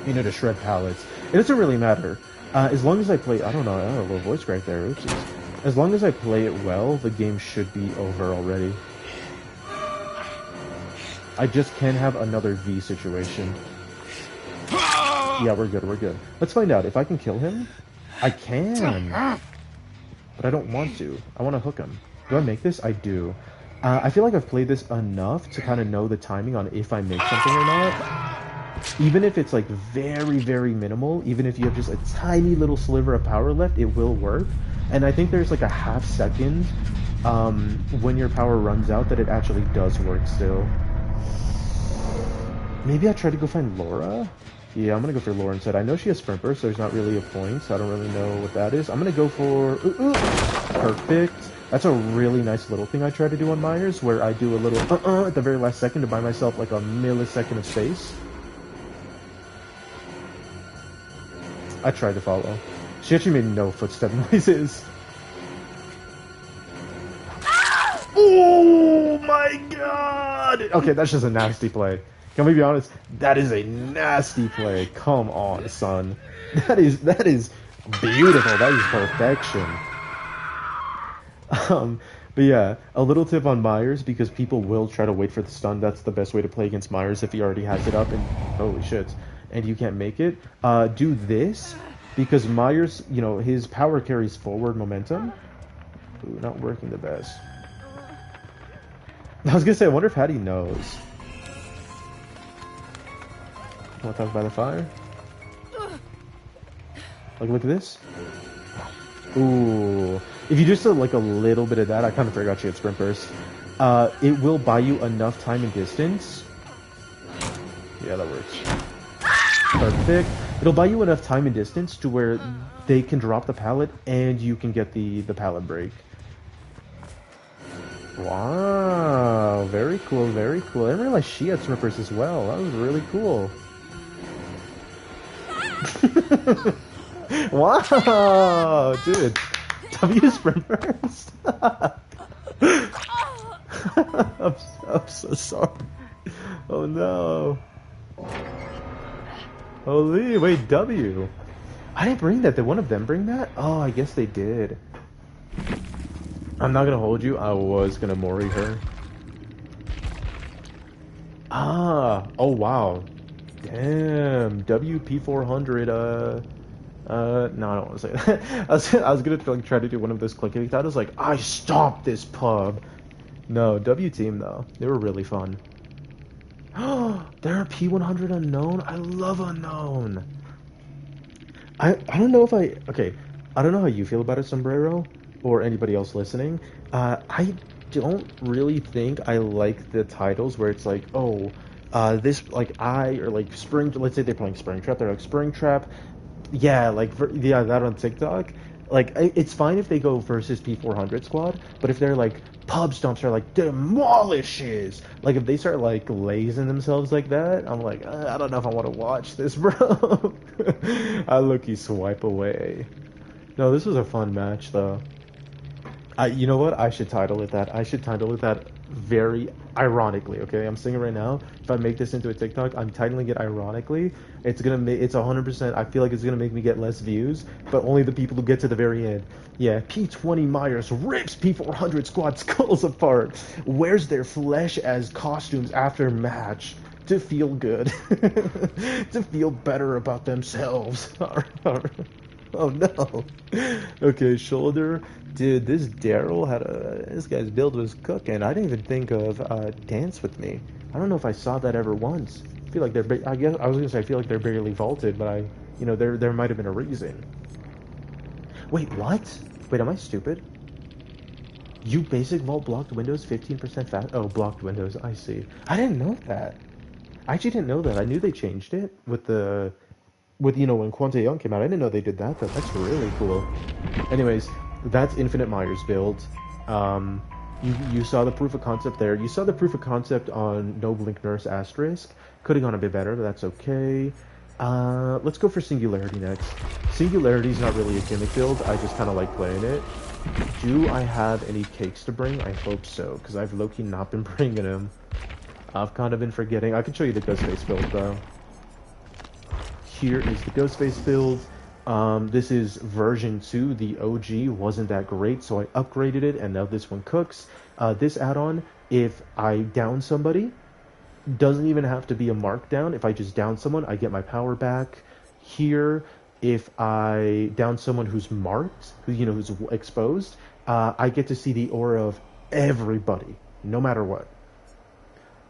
to shred pallets. It doesn't really matter. As long as I play, I don't know, a little voice right there, oopsies. As long as I play it well, the game should be over already. I just can't have another V situation. Yeah, we're good. Let's find out. If I can kill him, I can. But I don't want to. I want to hook him. Do I make this? I do. I feel like I've played this enough to kind of know the timing on if I make something or not. Even if it's like very, very minimal, even if you have just a tiny little sliver of power left, it will work. And I think there's like a half second when your power runs out that it actually does work still. Maybe I try to go find Laura? Yeah, I'm gonna go for Laura instead. I know she has Sprint Burst, so there's not really a point, so I don't really know what that is. I'm gonna go for... Perfect. That's a really nice little thing I try to do on Myers, where I do a little at the very last second to buy myself like a millisecond of space. I tried to follow. She actually made no footstep noises. Oh my god! Okay, that's just a nasty play. Can we be honest? That is a nasty play. Come on, son. That is beautiful. That is perfection. But yeah, a little tip on Myers, because people will try to wait for the stun. That's the best way to play against Myers if he already has it up and holy shit, and you can't make it. Do this, because Myers, his power carries forward momentum. Ooh, not working the best. I was gonna say, I wonder if Hattie knows. Want to talk by the fire? Like, look at this. Ooh. If you just like a little bit of that, I kind of forgot she had Sprint Burst. It will buy you enough time and distance. Yeah, that works. Perfect. It'll buy you enough time and distance to where they can drop the pallet and you can get the pallet break. Wow. Very cool, very cool. I didn't realize she had Sprint Burst as well. That was really cool. Wow, dude. W Sprint Burst. I'm so sorry. Oh no. Holy, wait, W. I didn't bring that. Did one of them bring that? Oh, I guess they did. I'm not gonna hold you. I was gonna Mori her. Ah, oh wow. Damn, WP400, no, I don't want to say that. I was gonna like try to do one of those clicking titles, like, I stopped this pub. No, W Team though. They were really fun. They're a P100 unknown? I love unknown. I don't know if okay, I don't know how you feel about it, Sombrero, or anybody else listening. I don't really think I like the titles where it's like, oh, this like or like Spring. Let's say they're playing Springtrap. They're like Springtrap. Yeah, like yeah, that on TikTok. Like it's fine if they go versus P400 squad, but if they're like pub stomps are like demolishes, like if they start like lazing themselves like that, I'm like, I don't know if I want to watch this, bro. I look-y swipe away. No, this was a fun match though. You know what? I should title it that. I should title it that very ironically. Okay, I'm saying it right now. If I make this into a TikTok, I'm titling it ironically. It's gonna make it's 100%. I feel like it's gonna make me get less views, but only the people who get to the very end. Yeah, P20 Myers rips P400 squad skulls apart, wears their flesh as costumes after match to feel good, to feel better about themselves. Oh no. Okay, shoulder. Dude, this Daryl had a. This guy's build was cooking. I didn't even think of Dance With Me. I don't know if I saw that ever once. I feel like they're. I guess I was gonna say I feel like they're barely vaulted, but there might have been a reason. Wait, what? Wait, am I stupid? You basic vault blocked windows 15% fast. Oh, blocked windows. I see. I didn't know that. I actually didn't know that. I knew they changed it with when Quanta Young came out. I didn't know they did that though. That's really cool. Anyways, that's Infinite Myers build. Um, you saw the proof of concept there. You saw the proof of concept on No Blink Nurse Asterisk. Could have gone a bit better, but that's okay. Let's go for Singularity next. Singularity's not really a gimmick build. I just kind of like playing it. Do I have any cakes to bring? I hope so, because I've low-key not been bringing them. I've kind of been forgetting. I can show you the Ghostface build, though. Here is the Ghostface build. This is version 2. The OG wasn't that great, so I upgraded it, and now this one cooks. This add-on, if I down somebody, doesn't even have to be a markdown. If I just down someone, I get my power back. Here, if I down someone who's marked, who's exposed, I get to see the aura of everybody, no matter what.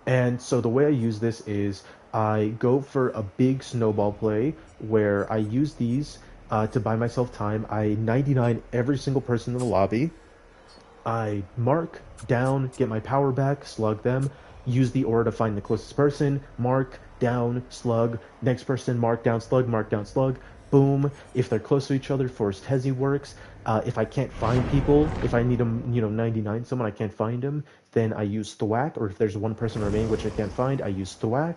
And so the way I use this is I go for a big snowball play where I use these to buy myself time. I 99 every single person in the lobby. I mark, down, get my power back, slug them, use the aura to find the closest person, mark, down, slug, next person, mark, down, slug, boom. If they're close to each other, Forced Hezi works. If I can't find people, if I need them, 99 someone, I can't find them, then I use Thwack, or if there's one person remaining which I can't find, I use Thwack.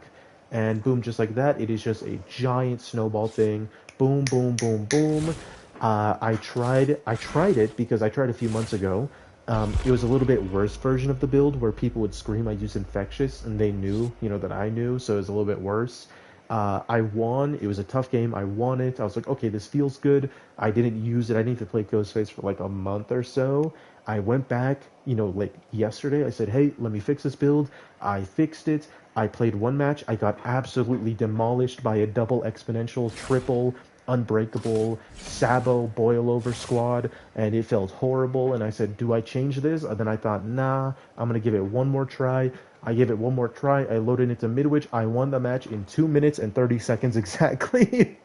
And boom, just like that, it is just a giant snowball thing. Boom, boom, boom, boom. I tried it because I tried a few months ago. It was a little bit worse version of the build where people would scream I use Infectious and they knew, that I knew, so it was a little bit worse. I won. It was a tough game. I won it. I was like, okay, this feels good. I didn't use it. I didn't even play Ghostface for like a month or so. I went back, like yesterday. I said, hey, let me fix this build. I fixed it. I played one match. I got absolutely demolished by a double exponential, triple, unbreakable, Sabo boil over squad, and it felt horrible. And I said, do I change this? And then I thought, nah, I'm going to give it one more try. I gave it one more try. I loaded into Midwich. I won the match in 2 minutes and 30 seconds exactly.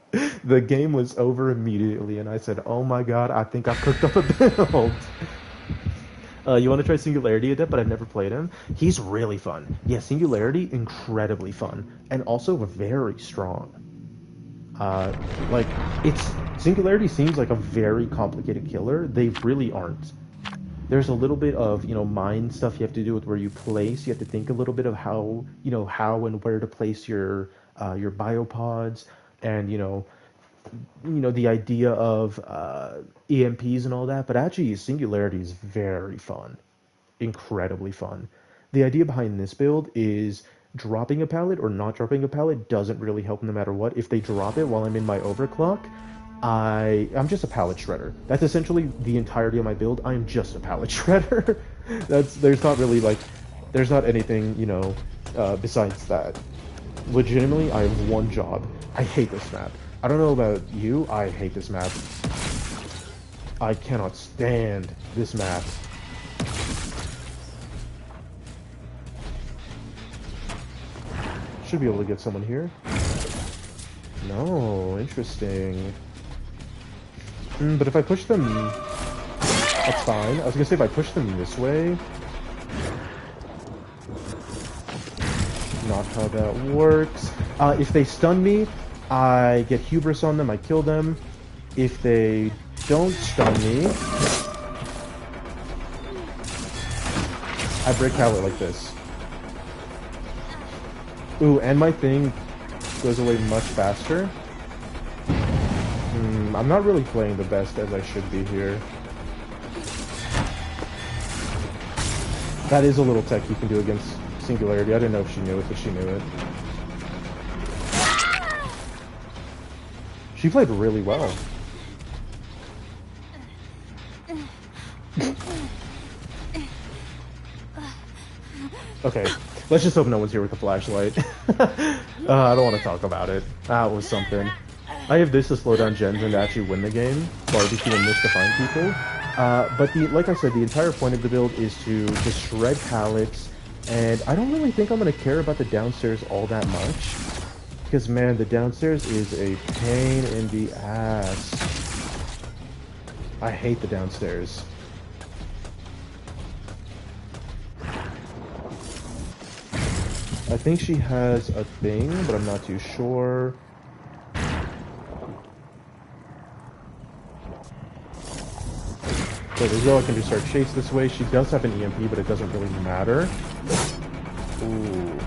The game was over immediately, and I said, oh my god, I think I've cooked up a build. You want to try Singularity Adept, but I've never played him. He's really fun. Yeah, Singularity, incredibly fun. And also very strong. Uh, like, Singularity seems like a very complicated killer. They really aren't. There's a little bit of mind stuff you have to do with where you place. You have to think a little bit of how and where to place your biopods, and the idea of EMPs and all that. But actually, Singularity is very fun, incredibly fun. The idea behind this build is dropping a pallet or not dropping a pallet doesn't really help no matter what. If they drop it while I'm in my overclock, I'm just a pallet shredder. That's essentially the entirety of my build. I am just a pallet shredder. There's not really like, there's not anything, you know, besides that. Legitimately, I have one job. I hate this map. I don't know about you, I hate this map. I cannot stand this map. Should be able to get someone here. No, interesting. But if I push them, that's fine. I was gonna say if I push them this way, not how that works. If they stun me, I get hubris on them, I kill them. If they don't stun me, I break pallet like this. Ooh, and my thing goes away much faster. I'm not really playing the best as I should be here. That is a little tech you can do against Singularity. I didn't know if she knew it, but she knew it. She played really well. Okay, let's just hope no one's here with a flashlight. I don't want to talk about it. That was something. I have this to slow down gens and to actually win the game. Barbecue and this to find people. But like I said, the entire point of the build is to just shred pallets, and I don't really think I'm going to care about the downstairs all that much. Because, man, the downstairs is a pain in the ass. I hate the downstairs. I think she has a thing, but I'm not too sure. There we go, I can just start chase this way. She does have an EMP, but it doesn't really matter. Ooh.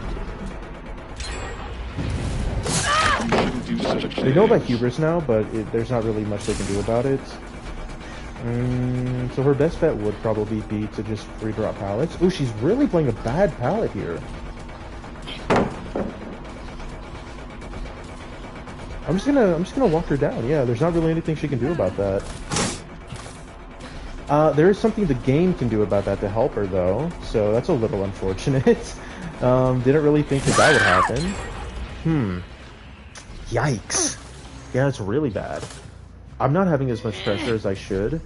They know about hubris now, but there's not really much they can do about it. So her best bet would probably be to just free drop pallets. Ooh, she's really playing a bad pallet here. I'm just gonna walk her down. Yeah, there's not really anything she can do about that. There is something the game can do about that to help her though, so that's a little unfortunate. Didn't really think that would happen. Yikes. Yeah, it's really bad. I'm not having as much pressure as I should.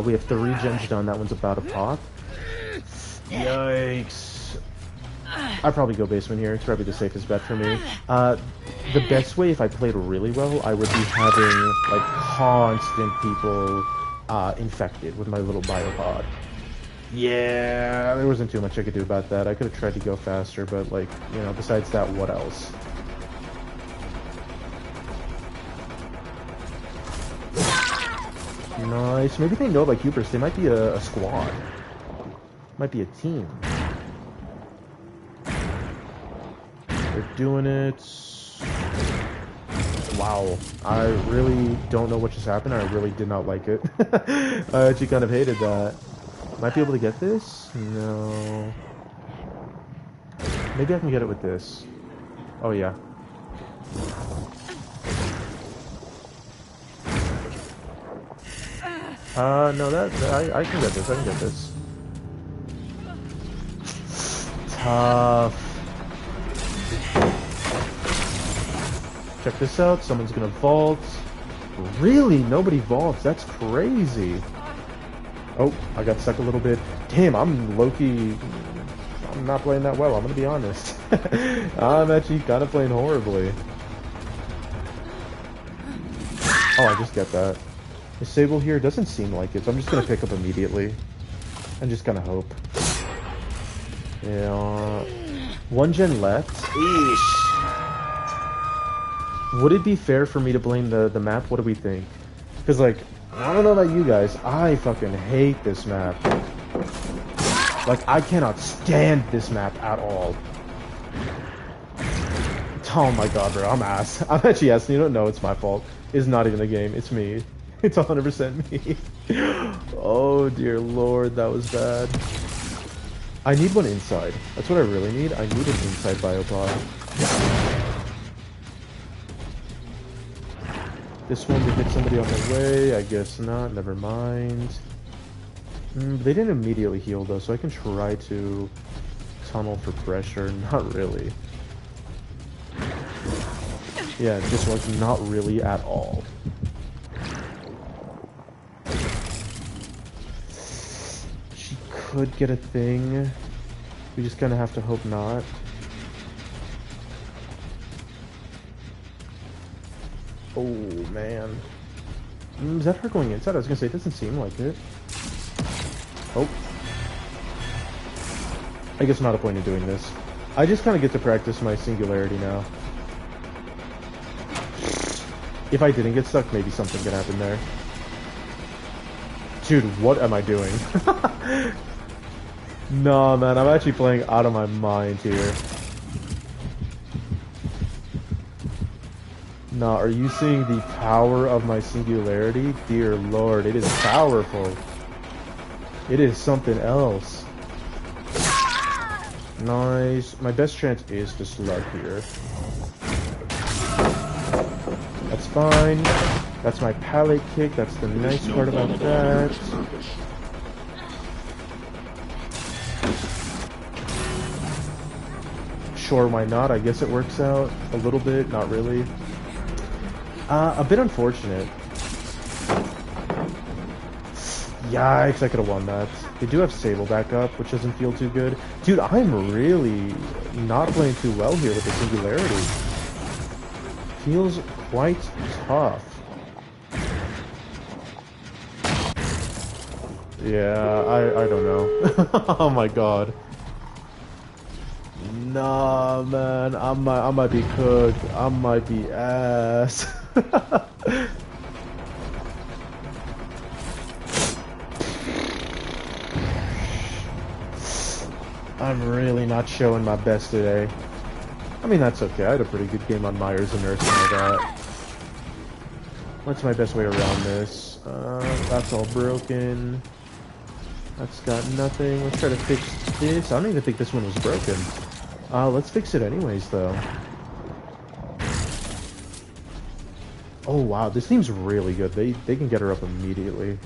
We have 3 gens done, that one's about to pop. Yikes. I'd probably go basement here, it's probably the safest bet for me. The best way, if I played really well, I would be having, like, constant people infected with my little biopod. Yeah, there wasn't too much I could do about that. I could have tried to go faster, but, like, you know, besides that, what else? Nice. Maybe they know about hubris. They might be a squad. Might be a team. They're doing it. Wow. I really don't know what just happened. I really did not like it. I actually kind of hated that. Might be able to get this? No. Maybe I can get it with this. Oh, yeah. No, I can get this. I can get this. Tough. Check this out. Someone's gonna vault. Really? Nobody vaults. That's crazy. Oh, I got stuck a little bit. Damn, I'm low-key... I'm not playing that well, I'm gonna be honest. I'm actually kind of playing horribly. Oh, I just get that. Disable here doesn't seem like it, so I'm just gonna pick up immediately. And just kind of hope. Yeah. 1 gen left. Eesh. Would it be fair for me to blame the map? What do we think? Because, like, I don't know about you guys, I fucking hate this map. Like, I cannot stand this map at all. Oh my god, bro, I'm ass. I'm actually ass, you don't know it's my fault. It's not even the game, it's me. It's 100% me. Oh dear lord, that was bad. I need one inside. That's what I really need. I need an inside biopod. This one to hit somebody on the way. I guess not. Never mind. They didn't immediately heal though, so I can try to tunnel for pressure. Not really. Yeah, just like not really at all. She could get a thing. We just kind of have to hope not. Oh man. Is that her going inside? I was gonna say it doesn't seem like it. Oh. I guess not a point in doing this. I just kind of get to practice my singularity now. If I didn't get stuck, maybe something could happen there. Dude, what am I doing? Nah, man, I'm actually playing out of my mind here. Nah, are you seeing the power of my singularity? Dear Lord, it is powerful. It is something else. Nice. My best chance is to slug here. That's fine. That's my pallet kick. That's the nice part about that. Sure, why not? I guess it works out a little bit. Not really. A bit unfortunate. Yikes, I could have won that. They do have Sable back up, which doesn't feel too good. Dude, I'm really not playing too well here with the singularity. Feels quite tough. Yeah, I don't know. Oh my god. Nah, man, I might be cooked. I might be ass. I'm really not showing my best today. I mean, that's okay. I had a pretty good game on Myers and Nurse and all that. What's my best way around this? That's all broken. That's got nothing. Let's try to fix this. I don't even think this one was broken. Let's fix it anyways, though. Oh, wow. This seems really good. They can get her up immediately.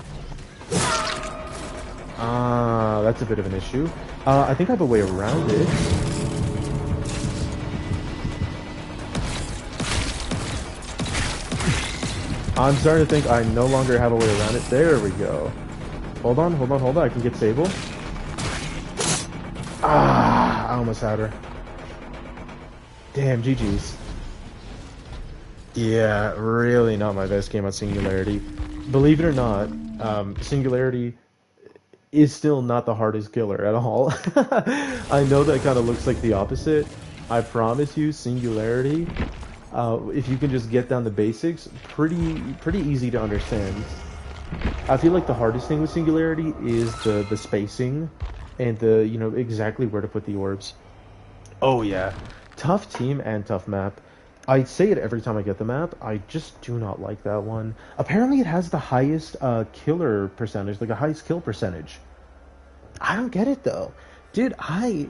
That's a bit of an issue. I think I have a way around it. I'm starting to think I no longer have a way around it. There we go. Hold on, hold on, hold on. I can get Sable. I almost had her. Damn, GG's. Yeah, really not my best game on Singularity. Believe it or not, Singularity is still not the hardest killer at all. I know that kind of looks like the opposite. I promise you, Singularity, if you can just get down the basics, pretty easy to understand. I feel like the hardest thing with Singularity is the spacing and the, you know, exactly where to put the orbs. Oh yeah, tough team and tough map. I say it every time I get the map, I just do not like that one. Apparently it has the highest killer percentage, like a highest kill percentage. I don't get it though. Dude, I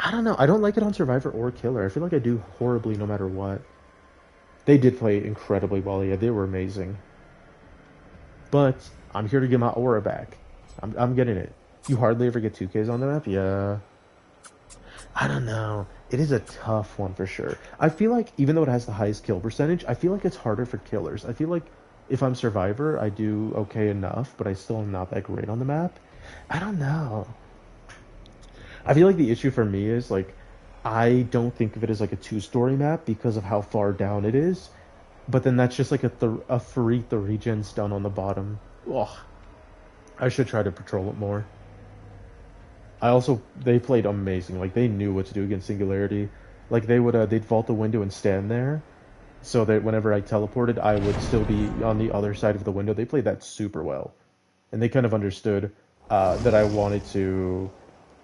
don't know. I don't like it on Survivor or Killer. I feel like I do horribly no matter what. They did play incredibly well, yeah, they were amazing. But I'm here to get my aura back. I'm getting it. You hardly ever get 2Ks on the map? Yeah. I don't know. It is a tough one for sure. I feel like, even though it has the highest kill percentage, I feel like it's harder for killers. I feel like if I'm Survivor, I do okay enough, but I still am not that great on the map. I don't know. I feel like the issue for me is, like, I don't think of it as, like, a two-story map because of how far down it is. But then that's just, like, a free regens down on the bottom. Ugh. I should try to patrol it more. They played amazing. Like, they knew what to do against Singularity. Like, they'd vault the window and stand there, so that whenever I teleported, I would still be on the other side of the window. They played that super well. And they kind of understood that I wanted to,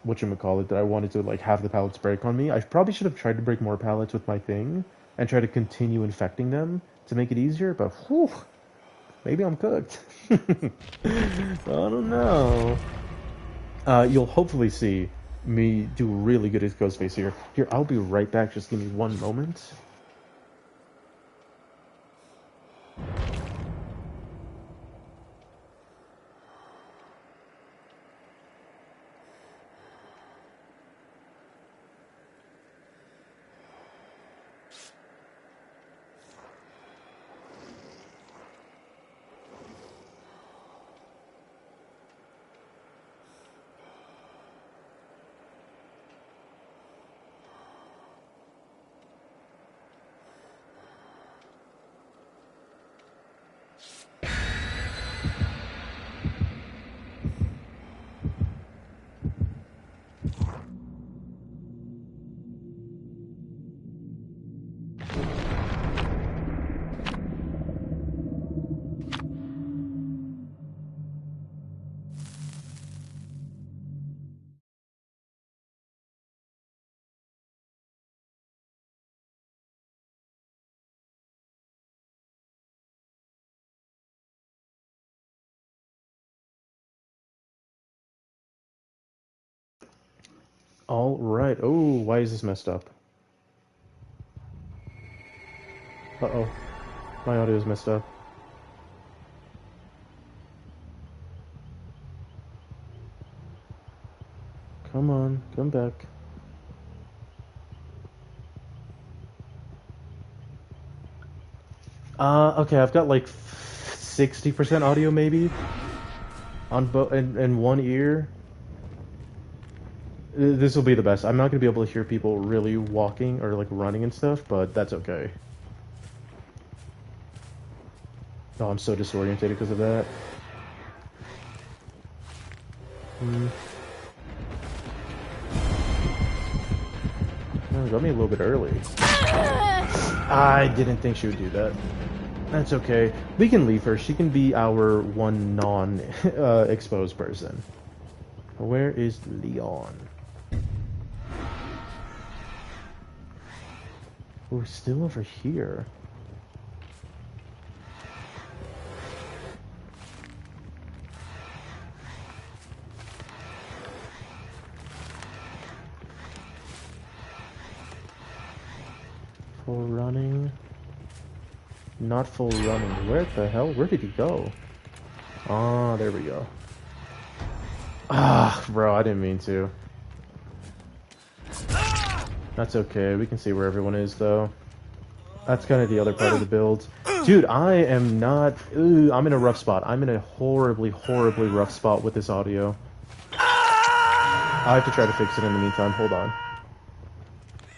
that I wanted to, like, have the pallets break on me. I probably should have tried to break more pallets with my thing, and try to continue infecting them to make it easier, but whew, maybe I'm cooked. I don't know. You'll hopefully see me do really good as Ghostface here. Here, I'll be right back. Just give me one moment. All right. Oh, why is this messed up? Uh-oh. My audio is messed up. Come on, come back. Okay, I've got like 60% audio maybe on both in one ear. This will be the best. I'm not gonna be able to hear people really walking or like running and stuff, but that's okay. Oh, I'm so disorientated because of that. Oh, got me a little bit early. I didn't think she would do that. That's okay. We can leave her. She can be our one non-exposed person. Where is Leon? We're still over here. Full running. Not full running. Where the hell? Where did he go? Ah, there we go. Ah, bro, I didn't mean to. That's okay. We can see where everyone is, though. That's kind of the other part of the build. Dude, I am not... Ooh, I'm in a rough spot. I'm in a horribly, horribly rough spot with this audio. I have to try to fix it in the meantime. Hold on.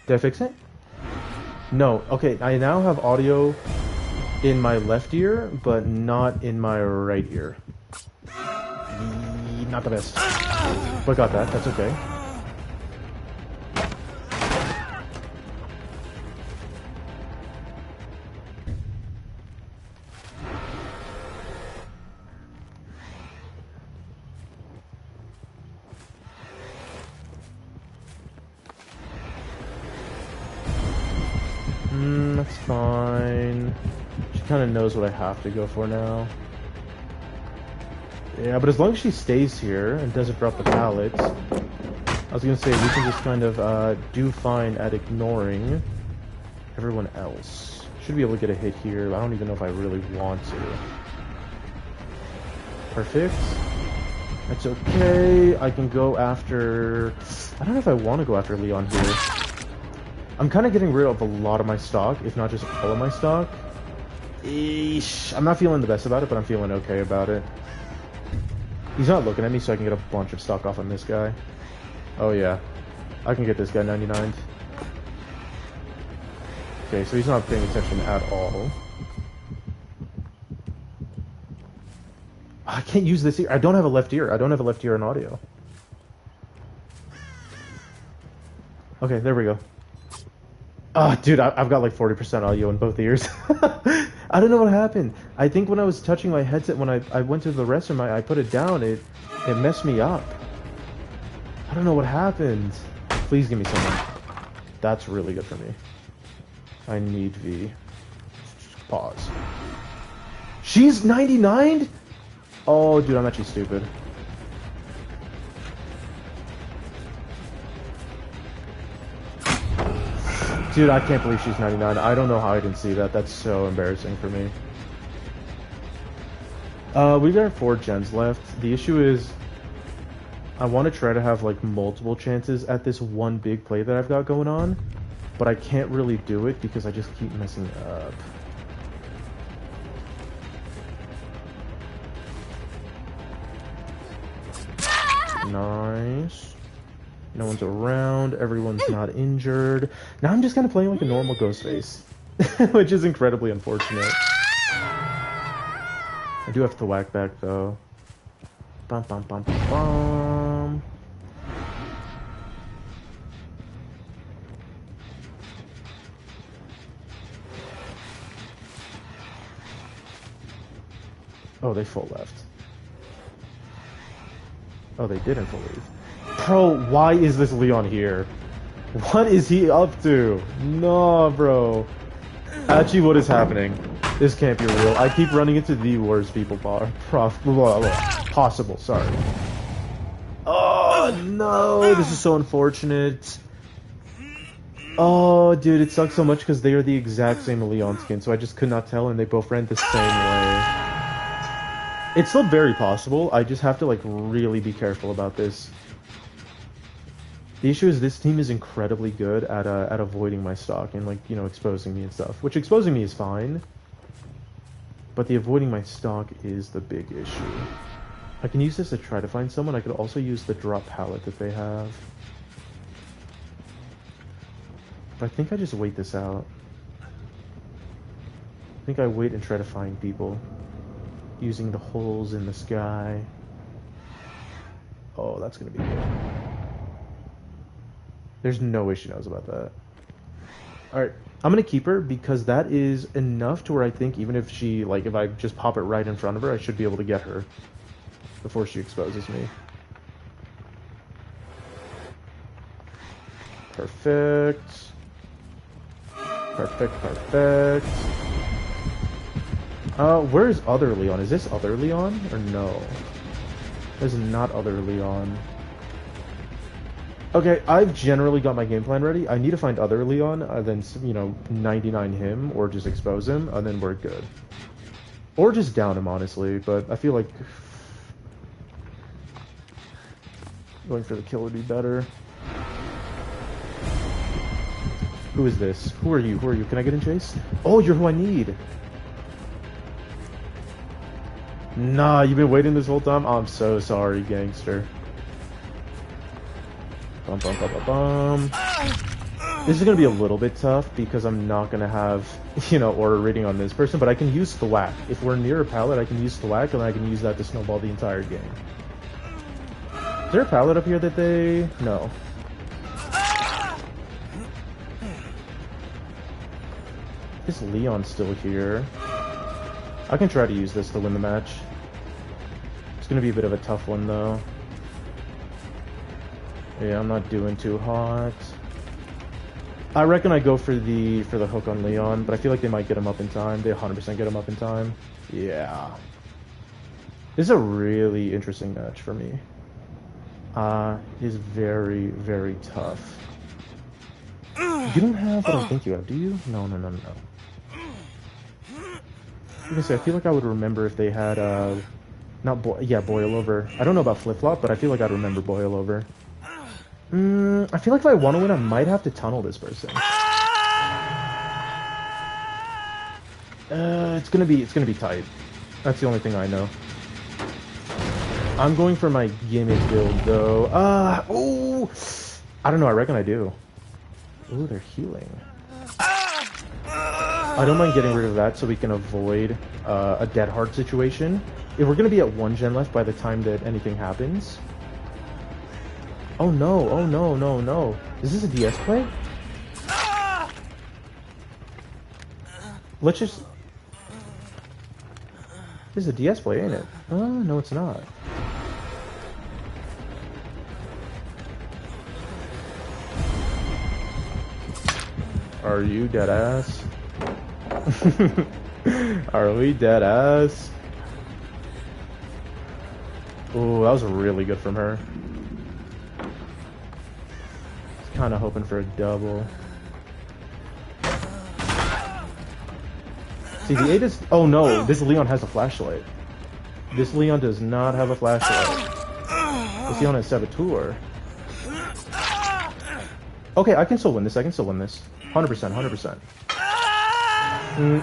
Did I fix it? No. Okay, I now have audio in my left ear, but not in my right ear. Not the best. But got that. That's okay. That's fine. She kind of knows what I have to go for now. Yeah, but as long as she stays here and doesn't drop the pallets, I was gonna say we can just kind of do fine at ignoring everyone else. Should be able to get a hit here. I don't even know if I really want to. Perfect. That's okay. I can go after... I don't know if I want to go after Leon here. I'm kind of getting rid of a lot of my stock, if not just all of my stock. Eesh. I'm not feeling the best about it, but I'm feeling okay about it. He's not looking at me, so I can get a bunch of stock off on this guy. Oh yeah. I can get this guy 99'd. Okay, so he's not paying attention at all. I can't use this ear. I don't have a left ear. I don't have a left ear in audio. Okay, there we go. Oh, dude, I've got like 40% audio in both ears. I don't know what happened. I think when I was touching my headset, when I went to the restroom, I put it down, it messed me up. I don't know what happened. Please give me someone. That's really good for me. I need V. Pause. She's 99? Oh, dude, I'm actually stupid. Dude, I can't believe she's 99. I don't know how I didn't see that. That's so embarrassing for me. We've got 4 gens left. The issue is, I want to try to have like multiple chances at this one big play that I've got going on, but I can't really do it because I just keep messing up. Nice. No one's around, everyone's not injured. Now I'm just kind of playing like a normal Ghostface, which is incredibly unfortunate. I do have to whack back though. Bum bum bum bum bum. Oh, they full left. Oh, they didn't full leave. Bro, why is this Leon here? What is he up to? No, bro. Actually, what is happening? This can't be real. I keep running into the worst people possible. Sorry. Oh, No, this is so unfortunate. Oh, dude, it sucks so much because they are the exact same Leon skin, so I just could not tell, and they both ran the same way. It's still very possible. I just have to, like, really be careful about this. The issue is this team is incredibly good at avoiding my stock and, like, you know, exposing me and stuff. Which exposing me is fine, but the avoiding my stock is the big issue. I can use this to try to find someone. I could also use the drop pallet that they have. But I think I just wait this out. I think I wait and try to find people. Using the holes in the sky. Oh, that's gonna be good. There's no way she knows about that. Alright, I'm gonna keep her because that is enough to where I think even if she, like, if I just pop it right in front of her, I should be able to get her before she exposes me. Perfect. Perfect, perfect. Where's other Leon? Is this other Leon? Or no? This is not other Leon. Okay, I've generally got my game plan ready. I need to find other Leon, then, you know, 99 him, or just expose him, and then we're good. Or just down him, honestly, but I feel like going for the kill would be better. Who is this? Who are you? Who are you? Can I get in chase? Oh, you're who I need! Nah, you've been waiting this whole time? Oh, I'm so sorry, gangster. Bum, bum, bum, bum, bum. This is gonna be a little bit tough because I'm not gonna have, you know, aura reading on this person, but I can use Thwack. If we're near a pallet, I can use Thwack, and I can use that to snowball the entire game. Is there a pallet up here that they... No. This Leon's still here. I can try to use this to win the match. It's gonna be a bit of a tough one, though. Yeah, I'm not doing too hot. I reckon I go for the hook on Leon, but I feel like they might get him up in time. They 100% get him up in time. Yeah. This is a really interesting match for me. It is very, very tough. You don't have what I think you have, do you? No, no, no, no. I was gonna say, I feel like I would remember if they had, Boil Over. I don't know about Flip Flop, but I feel like I'd remember Boil Over. I feel like if I want to win, I might have to tunnel this person. It's gonna be tight. That's the only thing I know. I'm going for my gimmick build, though. Ooh! I don't know, I reckon I do. Ooh, they're healing. I don't mind getting rid of that so we can avoid a dead hard situation. If we're gonna be at 1 gen left by the time that anything happens... Oh no, oh no, no, no. Is this a DS play? Let's just... This is a DS play, ain't it? Oh, no it's not. Are you dead ass? Are we dead ass? Ooh, that was really good from her. Kind of hoping for a double. See, the 8 is... Oh no, this Leon has a flashlight. This Leon does not have a flashlight. This Leon has Saboteur. Okay, I can still win this. I can still win this. 100%, 100%.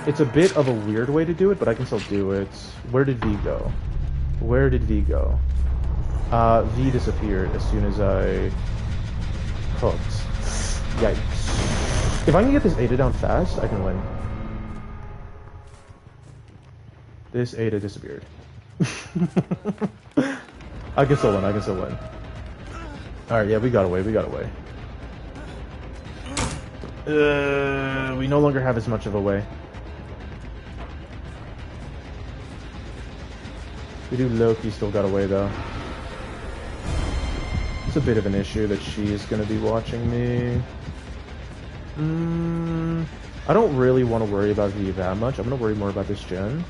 It's a bit of a weird way to do it, but I can still do it. Where did V go? Where did V go? V disappeared as soon as I... hooked. Yikes. If I can get this Ada down fast, I can win. This Ada disappeared. I can still win, I can still win. Alright, yeah, we got away, we got away. We no longer have as much of a way. We do Loki still got away though. It's a bit of an issue that she is going to be watching me. I don't really want to worry about V that much. I'm going to worry more about this gen.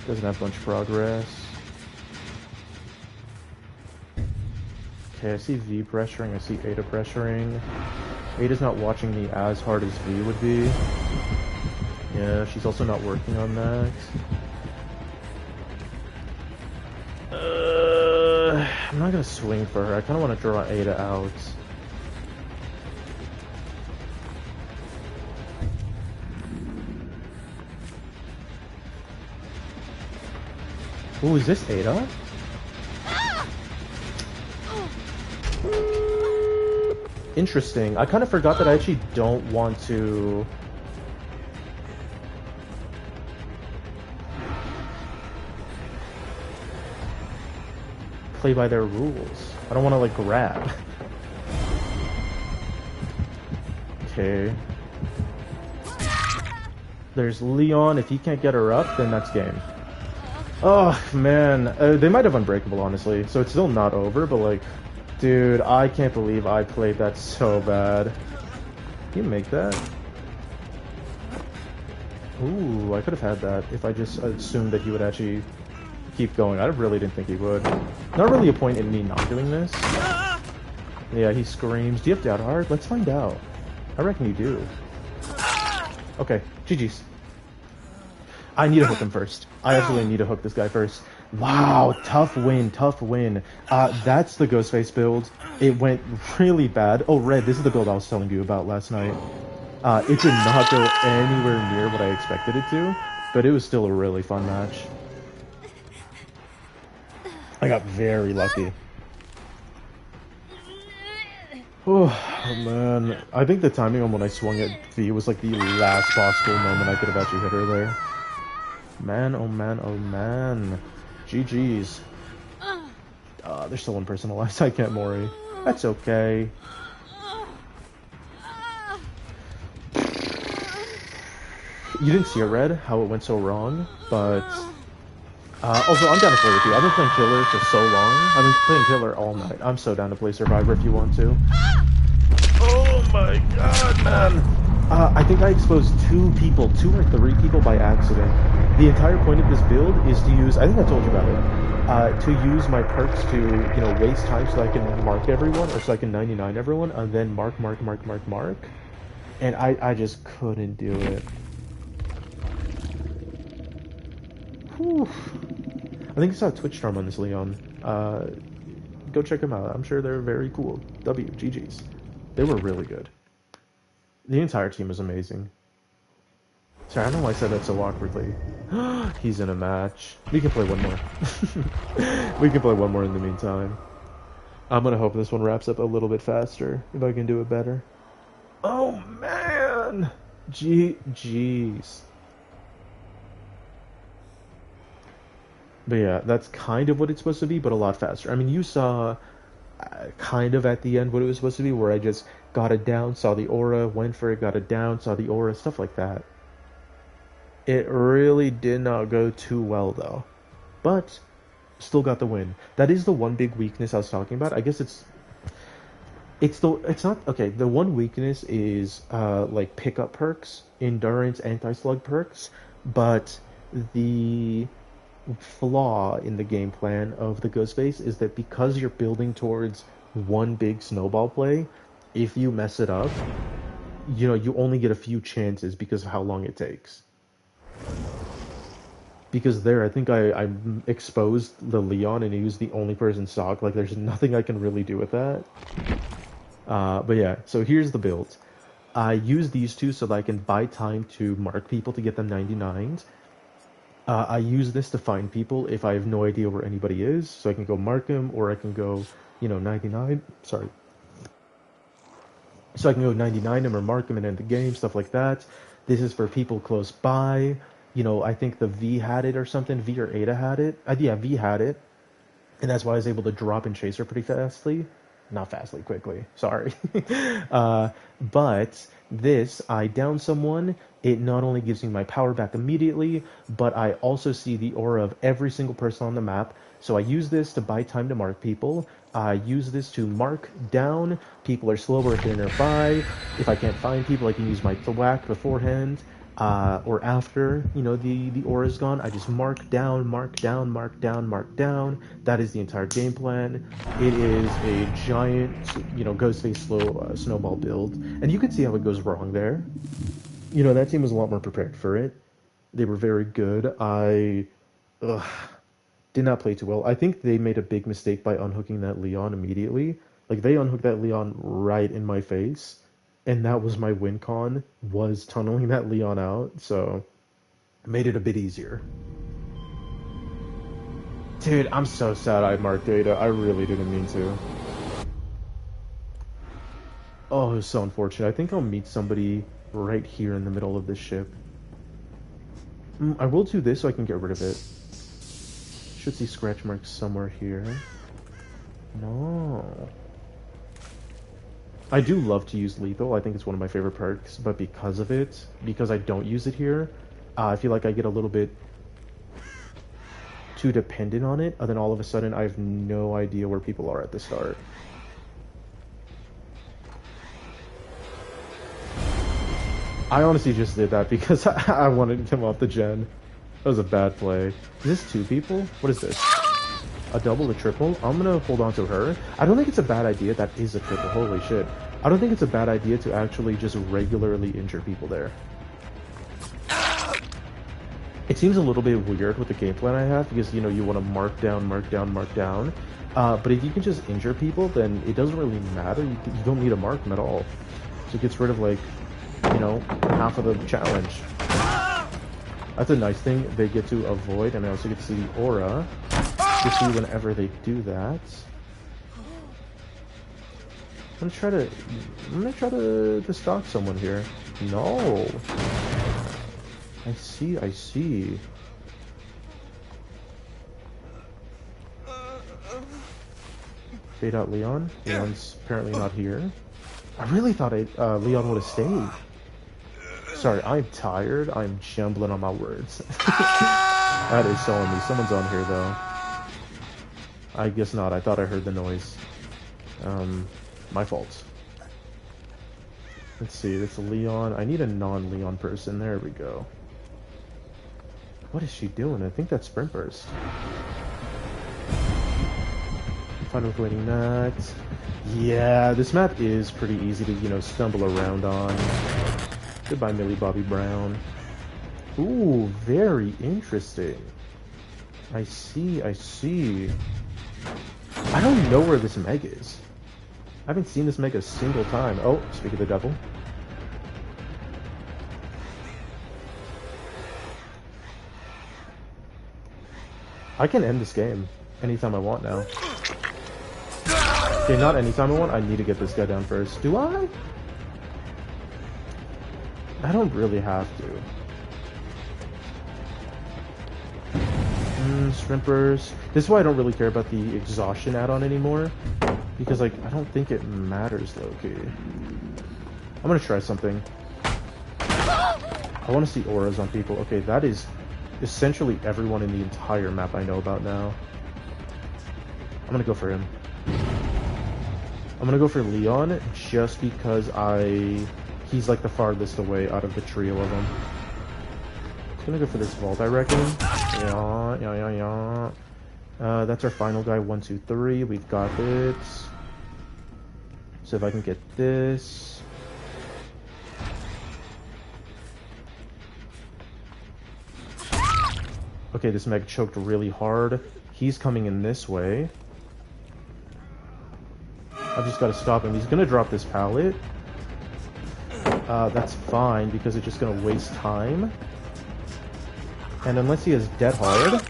Doesn't have much progress. Okay, I see V pressuring, I see Ada pressuring. Ada's not watching me as hard as V would be. Yeah, she's also not working on that. I'm not gonna swing for her. I kind of want to draw Ada out. Ooh, is this Ada? Interesting. I kind of forgot that I actually don't want to... play by their rules. I don't want to, like, grab. Okay. There's Leon. If he can't get her up, then that's game. Oh, man. They might have Unbreakable, honestly. So it's still not over, but, like... Dude, I can't believe I played that so bad. Can you make that? Ooh, I could have had that if I just assumed that he would actually keep going. I really didn't think he would. Not really a point in me not doing this. Yeah, he screams. Do you have Doubt Hard? Let's find out. I reckon you do. Okay, GG's. I need to hook him first. I absolutely need to hook this guy first. Wow, tough win, tough win. That's the Ghostface build. It went really bad. Oh, Red, this is the build I was telling you about last night. It did not go anywhere near what I expected it to, but it was still a really fun match. I got very lucky. Oh, man. I think the timing on when I swung at V was like the last possible moment I could have actually hit her there. Man, oh man, oh man. GG's. There's still one person alive, so I can't Mori. That's okay. You didn't see it, Red, how it went so wrong, but... also, I'm down to play with you. I've been playing Killer for so long. I've been playing Killer all night. I'm so down to play Survivor if you want to. Oh my god, man! I think I exposed 2 or 3 people by accident. The entire point of this build is to use, I think I told you about it, to use my perks to, you know, waste time so I can mark everyone, or so I can 99 everyone, and then mark. And I just couldn't do it. Whew. I think I saw a Twitch stream on this, Leon. Go check them out. I'm sure they're very cool. GG's. They were really good. The entire team was amazing. Sorry, I don't know why I said that so awkwardly. He's in a match. We can play one more. We can play one more in the meantime. I'm gonna hope this one wraps up a little bit faster, if I can do it better. Oh, man! GG's. But yeah, that's kind of what it's supposed to be, but a lot faster. I mean, you saw kind of at the end what it was supposed to be, where I just got it down, saw the aura, went for it, got it down, saw the aura, stuff like that. It really did not go too well, though. But still got the win. That is the one big weakness I was talking about. I guess it's not okay. The one weakness is like pickup perks, endurance, anti-slug perks, but the flaw in the game plan of the Ghostface is that because you're building towards one big snowball play, if you mess it up, you know, you only get a few chances because of how long it takes. Because there, I think I exposed the Leon and he was the only person stock. Like, there's nothing I can really do with that. But yeah, so here's the build. I use these two so that I can buy time to mark people to get them 99s. I use this to find people if I have no idea where anybody is, so I can go mark them, or I can go, you know, 99. Sorry. So I can go 99 them or mark them and end the game, stuff like that. This is for people close by. You know, I think the V had it or something. V or Ada had it. Yeah, V had it. And that's why I was able to drop and chase her pretty fastly. Not fastly, quickly. Sorry. But this, I down someone. It not only gives me my power back immediately, but I also see the aura of every single person on the map. So I use this to buy time to mark people. I use this to mark down. People are slower if they're nearby. If I can't find people, I can use my thwack beforehand. or after, you know, the aura is gone, I just mark down, mark down, mark down, mark down. That is the entire game plan. It is a giant, you know, Ghostface snowball build, and you can see how it goes wrong there. You know, that team was a lot more prepared for it. They were very good. I ugh, did not play too well. I think they made a big mistake by unhooking that Leon immediately. Like they unhooked that Leon right in my face, and that was my win con, was tunneling that Leon out. So made it a bit easier. Dude, I'm so sad I marked data. I really didn't mean to. Oh, it's so unfortunate. I think I'll meet somebody right here in the middle of this ship. I will do this so I can get rid of it. Should see scratch marks somewhere here. No. I do love to use lethal. I think it's one of my favorite perks, but because of it, because I don't use it here, I feel like I get a little bit too dependent on it, and then all of a sudden I have no idea where people are at the start. I honestly just did that because I wanted him off the gen. That was a bad play. Is this two people? What is this? A double, a triple? I'm gonna hold on to her. I don't think it's a bad idea. That is a triple. Holy shit. I don't think it's a bad idea to actually just regularly injure people there. It seems a little bit weird with the game plan I have because, you know, you want to mark down, mark down, mark down. But if you can just injure people, then it doesn't really matter. You don't need to mark them at all. So it gets rid of, like, you know, half of the challenge. That's a nice thing they get to avoid, and I also get to see the aura to see whenever they do that. I'm gonna try to stalk someone here. No. I see. Fade out Leon. Leon's apparently not here. I really thought Leon would have stayed. Sorry, I'm tired. I'm jumbling on my words. That is so on me. Someone's on here, though. I guess not. I thought I heard the noise. My fault. Let's see. That's a Leon. I need a non-Leon person. There we go. What is she doing? I think that's Sprint Burst. Fine with winning that. Yeah, this map is pretty easy to, you know, stumble around on. Goodbye, Millie Bobby Brown. Ooh, very interesting. I see. I don't know where this Meg is. I haven't seen this Meg a single time. Oh, speak of the devil. I can end this game anytime I want now. Okay, not anytime I want. I need to get this guy down first. Do I? I don't really have to. Shrimpers. This is why I don't really care about the exhaustion add-on anymore. Because, like, I don't think it matters, low-key. I'm gonna try something. I want to see auras on people. Okay, that is essentially everyone in the entire map I know about now. I'm gonna go for him. I'm gonna go for Leon just because he's like the farthest away out of the trio of them. Just gonna go for this vault, I reckon. Yeah. That's our final guy, 1, 2, 3. We've got it. So if I can get this. Okay, this Meg choked really hard. He's coming in this way. I've just got to stop him. He's gonna drop this pallet. That's fine because it's just gonna waste time. And unless he has Dead Hard,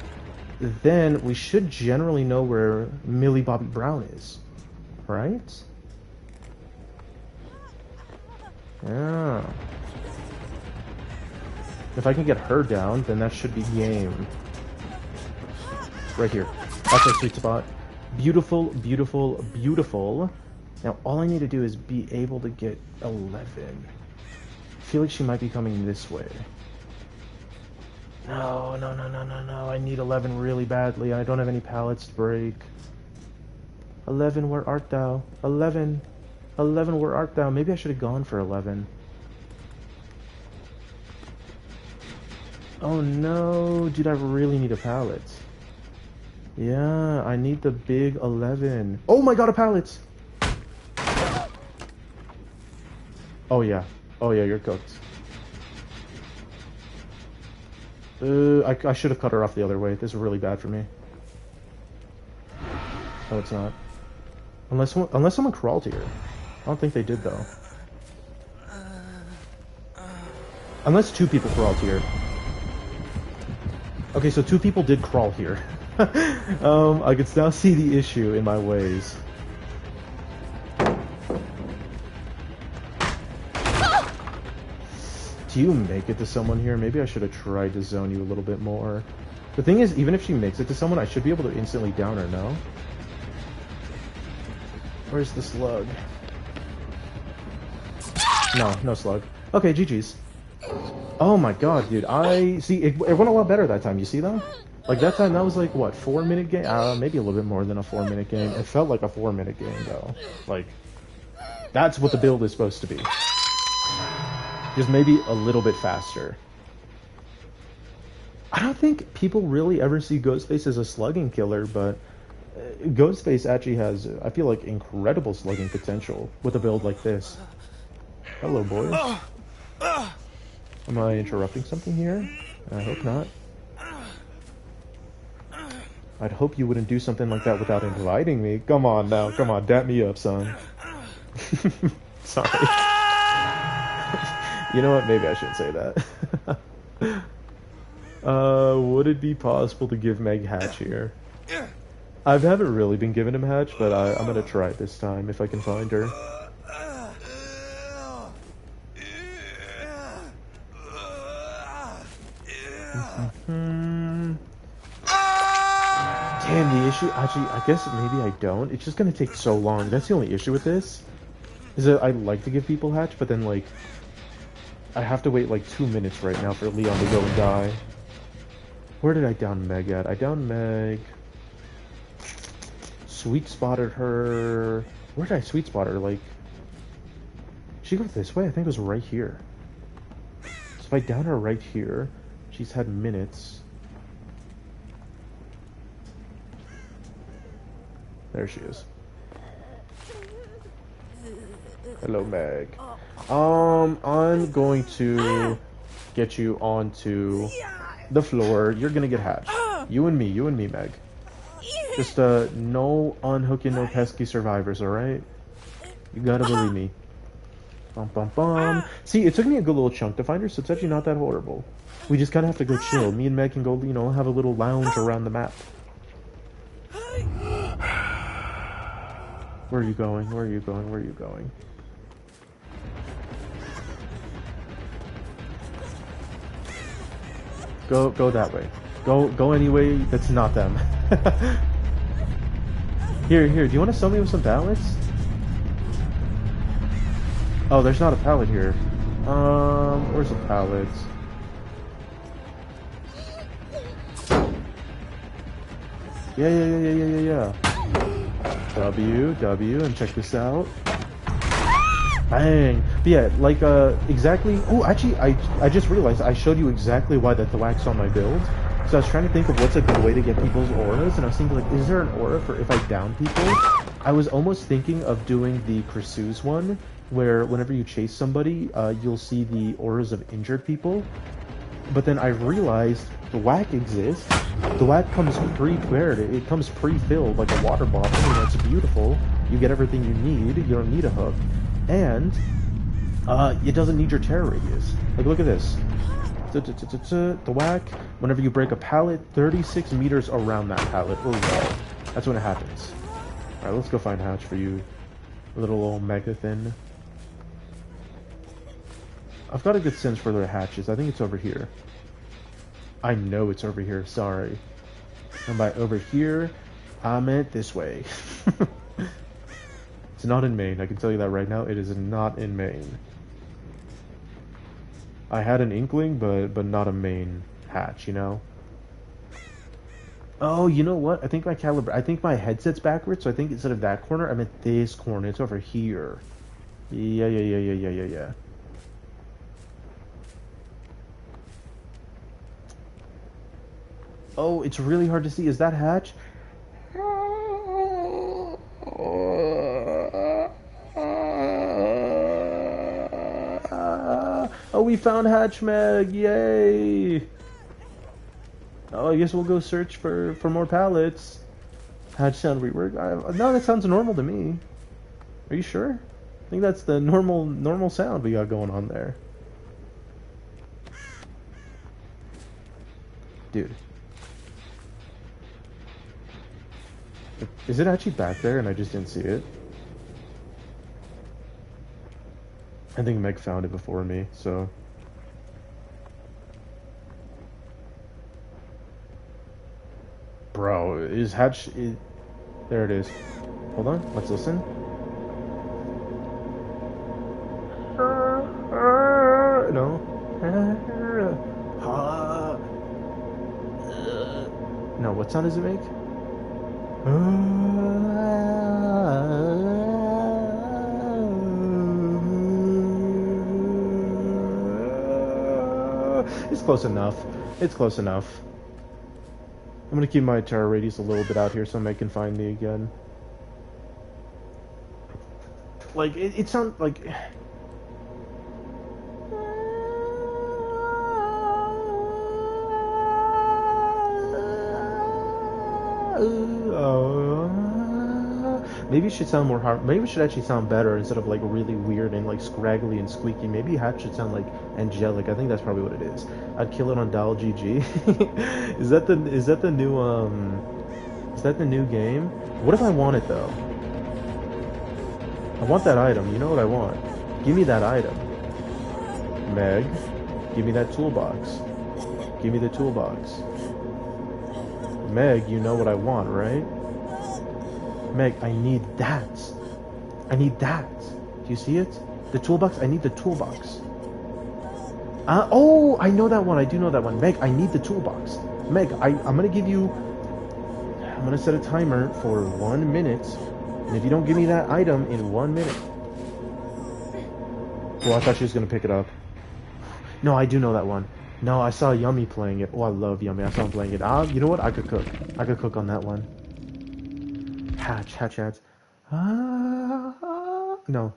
then we should generally know where Millie Bobby Brown is, right? Yeah. If I can get her down, then that should be game. Right here. That's our sweet spot. Beautiful, beautiful, beautiful. Now, all I need to do is be able to get 11. I feel like she might be coming this way. No. I need 11 really badly. I don't have any pallets to break. 11, where art thou? 11. 11, where art thou? Maybe I should have gone for 11. Oh no, dude, I really need a pallet. Yeah, I need the big 11. Oh my god, a pallet! Oh yeah. Oh yeah, you're cooked. I should have cut her off the other way. This is really bad for me. No, it's not. Unless someone crawled here. I don't think they did though. Unless two people crawled here. Okay, so two people did crawl here. I can now see the issue in my ways. Do you make it to someone here? Maybe I should have tried to zone you a little bit more. The thing is, even if she makes it to someone, I should be able to instantly down her, no? Where's the slug? No, no slug. Okay, GG's. Oh my god, dude. It went a lot better that time, you see that? Like, that time, that was like, what, 4-minute game? Maybe a little bit more than a 4-minute game. It felt like a 4-minute game, though. Like, that's what the build is supposed to be. Just maybe a little bit faster. I don't think people really ever see Ghostface as a slugging killer, but Ghostface actually has, I feel like, incredible slugging potential with a build like this. Hello, boys. Am I interrupting something here? I hope not. I'd hope you wouldn't do something like that without inviting me. Come on now, come on, dap me up, son. Sorry. You know what? Maybe I shouldn't say that. Would it be possible to give Meg Hatch here? I haven't really been giving him Hatch, but I'm gonna try it this time if I can find her. Damn, the issue, actually, I guess maybe I don't. It's just gonna take so long. That's the only issue with this. Is that I like to give people Hatch, but then, like, I have to wait, like, 2 minutes right now for Leon to go and die. Where did I down Meg at? I downed Meg. Sweet spotted her. Where did I sweet spot her? Like, she go this way? I think it was right here. So if I down her right here, she's had minutes. There she is. Hello, Meg. I'm going to get you onto the floor. You're gonna get hatched. You and me, Meg. Just, no unhooking, no pesky survivors, alright? You gotta believe me. Bum, bum, bum. See, it took me a good little chunk to find her, so it's actually not that horrible. We just kinda have to go chill. Me and Meg can go, you know, have a little lounge around the map. Where are you going? Where are you going? Where are you going? Go that way. Go anyway. That's not them. Here. Do you want to sell me with some pallets? Oh, there's not a pallet here. Where's the pallets? Yeah. W, and check this out. Bang! But yeah, like, exactly... Oh, actually, I just realized I showed you exactly why the Thwack's on my build. So I was trying to think of what's a good way to get people's auras, and I was thinking, like, is there an aura for if I down people? I was almost thinking of doing the Chrysus one, where whenever you chase somebody, you'll see the auras of injured people. But then I realized the Thwack exists. The Thwack comes pre-prepared. It comes pre-filled like a water bottle, and it's beautiful. You get everything you need. You don't need a hook. And it doesn't need your terror radius. Like, look at this. The Thwack, whenever you break a pallet, 36 meters around that pallet or wall. That's when it happens. Alright, let's go find Hatch for you, little old Megathin. I've got a good sense for where the Hatch is. I think it's over here. I know it's over here, sorry. And by over here, I meant this way. It's not in Maine, I can tell you that right now. It is not in Maine. I had an inkling, but not a main Hatch, you know? Oh, you know what? I think my headset's backwards, so I think instead of that corner, I meant this corner. It's over here. Yeah. Oh, it's really hard to see. Is that Hatch? Oh, we found Hatch, Meg! Yay! Oh, I guess we'll go search for more pallets. Hatch sound rework? No, that sounds normal to me. Are you sure? I think that's the normal sound we got going on there. Dude. Is it actually back there and I just didn't see it? I think Meg found it before me, so... Bro, is Hatch... There it is. Hold on, let's listen. No. No, what sound does it make? It's close enough. It's close enough. I'm gonna keep my terror radius a little bit out here so Meg can find me again. Like, it sounds like... Maybe it should sound more hard. Maybe it should actually sound better instead of like really weird and like scraggly and squeaky. Maybe Hatch should sound like angelic. I think that's probably what it is. I'd kill it on Dial GG. Is that the new game? What if I want it though? I want that item. You know what I want? Give me that item. Meg, give me that toolbox. Give me the toolbox. Meg, you know what I want, right? Meg, I need that. I need that. Do you see it? The toolbox? I need the toolbox. Oh, I know that one. I do know that one. Meg, I need the toolbox. Meg, I'm going to give you... I'm going to set a timer for 1 minute. And if you don't give me that item in 1 minute... Well, I thought she was going to pick it up. No, I do know that one. No, I saw Yummy playing it. Oh, I love Yummy. I saw him playing it. You know what? I could cook. I could cook on that one. Hatch. No.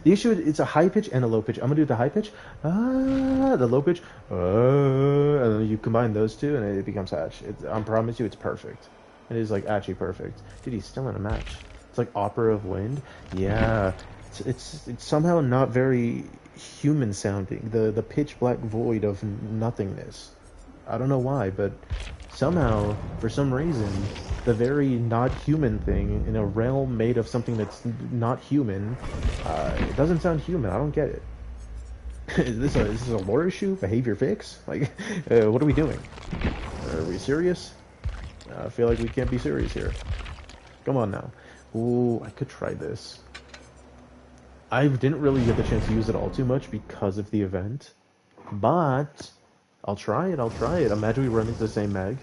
The issue is it's a high pitch and a low pitch. I'm gonna do the high pitch. The low pitch. And then you combine those two, and it becomes Hatch. I promise you, it's perfect. It is like actually perfect. Dude, he's still in a match. It's like Opera of Wind. Yeah. It's somehow not very human sounding. The pitch black void of nothingness. I don't know why, but somehow, for some reason, the very not human thing in a realm made of something that's not human, it doesn't sound human. I don't get it. Is this a lore issue? Behavior fix? Like, what are we doing? Are we serious? I feel like we can't be serious here. Come on now. Ooh, I could try this. I didn't really get the chance to use it all too much because of the event, but I'll try it. Imagine we run into the same Meg.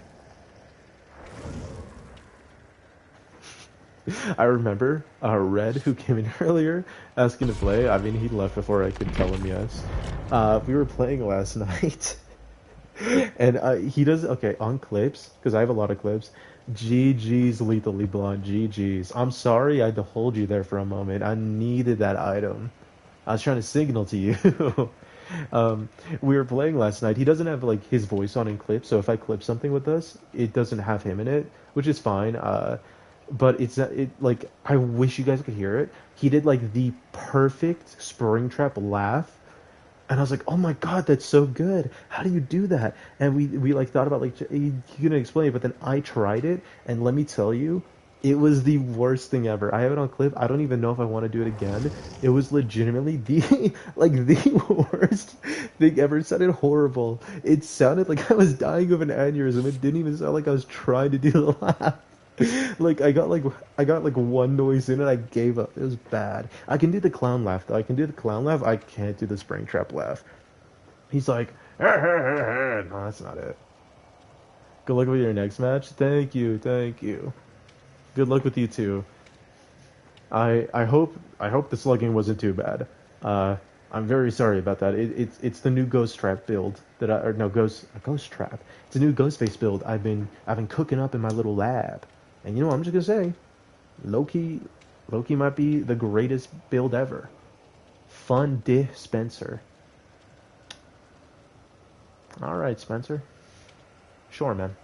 I remember Red, who came in earlier, asking to play. I mean, he left before I could tell him yes. We were playing last night, and he does, okay, on clips, because I have a lot of clips, GG's Lethally Blonde, GG's. I'm sorry I had to hold you there for a moment. I needed that item. I was trying to signal to you. We were playing last night. He doesn't have like his voice on in clips, so if I clip something with us, it doesn't have him in it, which is fine. But it like I wish you guys could hear it. He did like the perfect Springtrap laugh, and I was like, oh my god, that's so good. How do you do that? And we like thought about like you couldn't explain it, but then I tried it, and let me tell you, it was the worst thing ever. I have it on clip. I don't even know if I want to do it again. It was legitimately the worst thing ever. It sounded horrible. It sounded like I was dying of an aneurysm. It didn't even sound like I was trying to do the laugh. Like I got like one noise in and I gave up. It was bad. I can do the clown laugh though. I can do the clown laugh. I can't do the Springtrap laugh. He's like, no, that's not it. Good luck with your next match. Thank you. Good luck with you too. I hope the slugging wasn't too bad. I'm very sorry about that. It's the new Ghost Trap build that I or no Ghost Trap. It's a new Ghostface build I've been cooking up in my little lab. And you know what I'm just gonna say, Loki Loki might be the greatest build ever. Fun Spencer. All right, Spencer. Sure, man.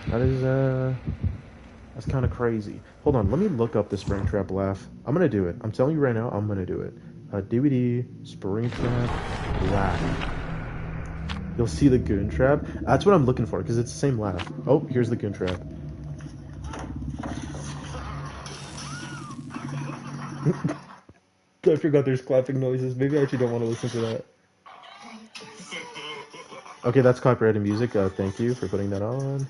That is that's kind of crazy. Hold on, let me look up the Springtrap laugh. I'm gonna do it. I'm telling you right now, I'm gonna do it. DVD Springtrap laugh. You'll see the Goon Trap. That's what I'm looking for because it's the same laugh. Oh, here's the Goon Trap. I forgot there's clapping noises. Maybe I actually don't want to listen to that. Okay, that's copyrighted music. Thank you for putting that on.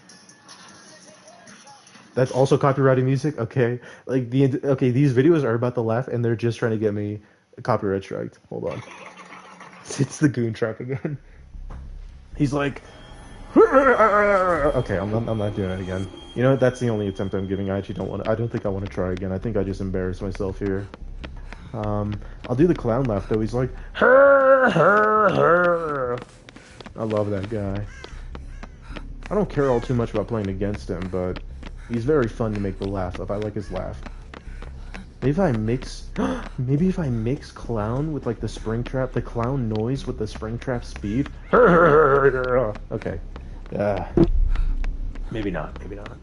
That's also copyrighted music. Okay, like okay, these videos are about the laugh, and they're just trying to get me copyright striked. Hold on, it's the Goon Trap again. He's like, okay, I'm not doing it again. You know, that's the only attempt I'm giving. I actually don't want. I don't think I want to try again. I think I just embarrassed myself here. I'll do the clown laugh though. He's like, I love that guy. I don't care all too much about playing against him, but he's very fun to make the laugh of. I like his laugh. Maybe if I mix, maybe if I mix clown with like the Springtrap, the clown noise with the Springtrap speed. Okay. Maybe not. Maybe not.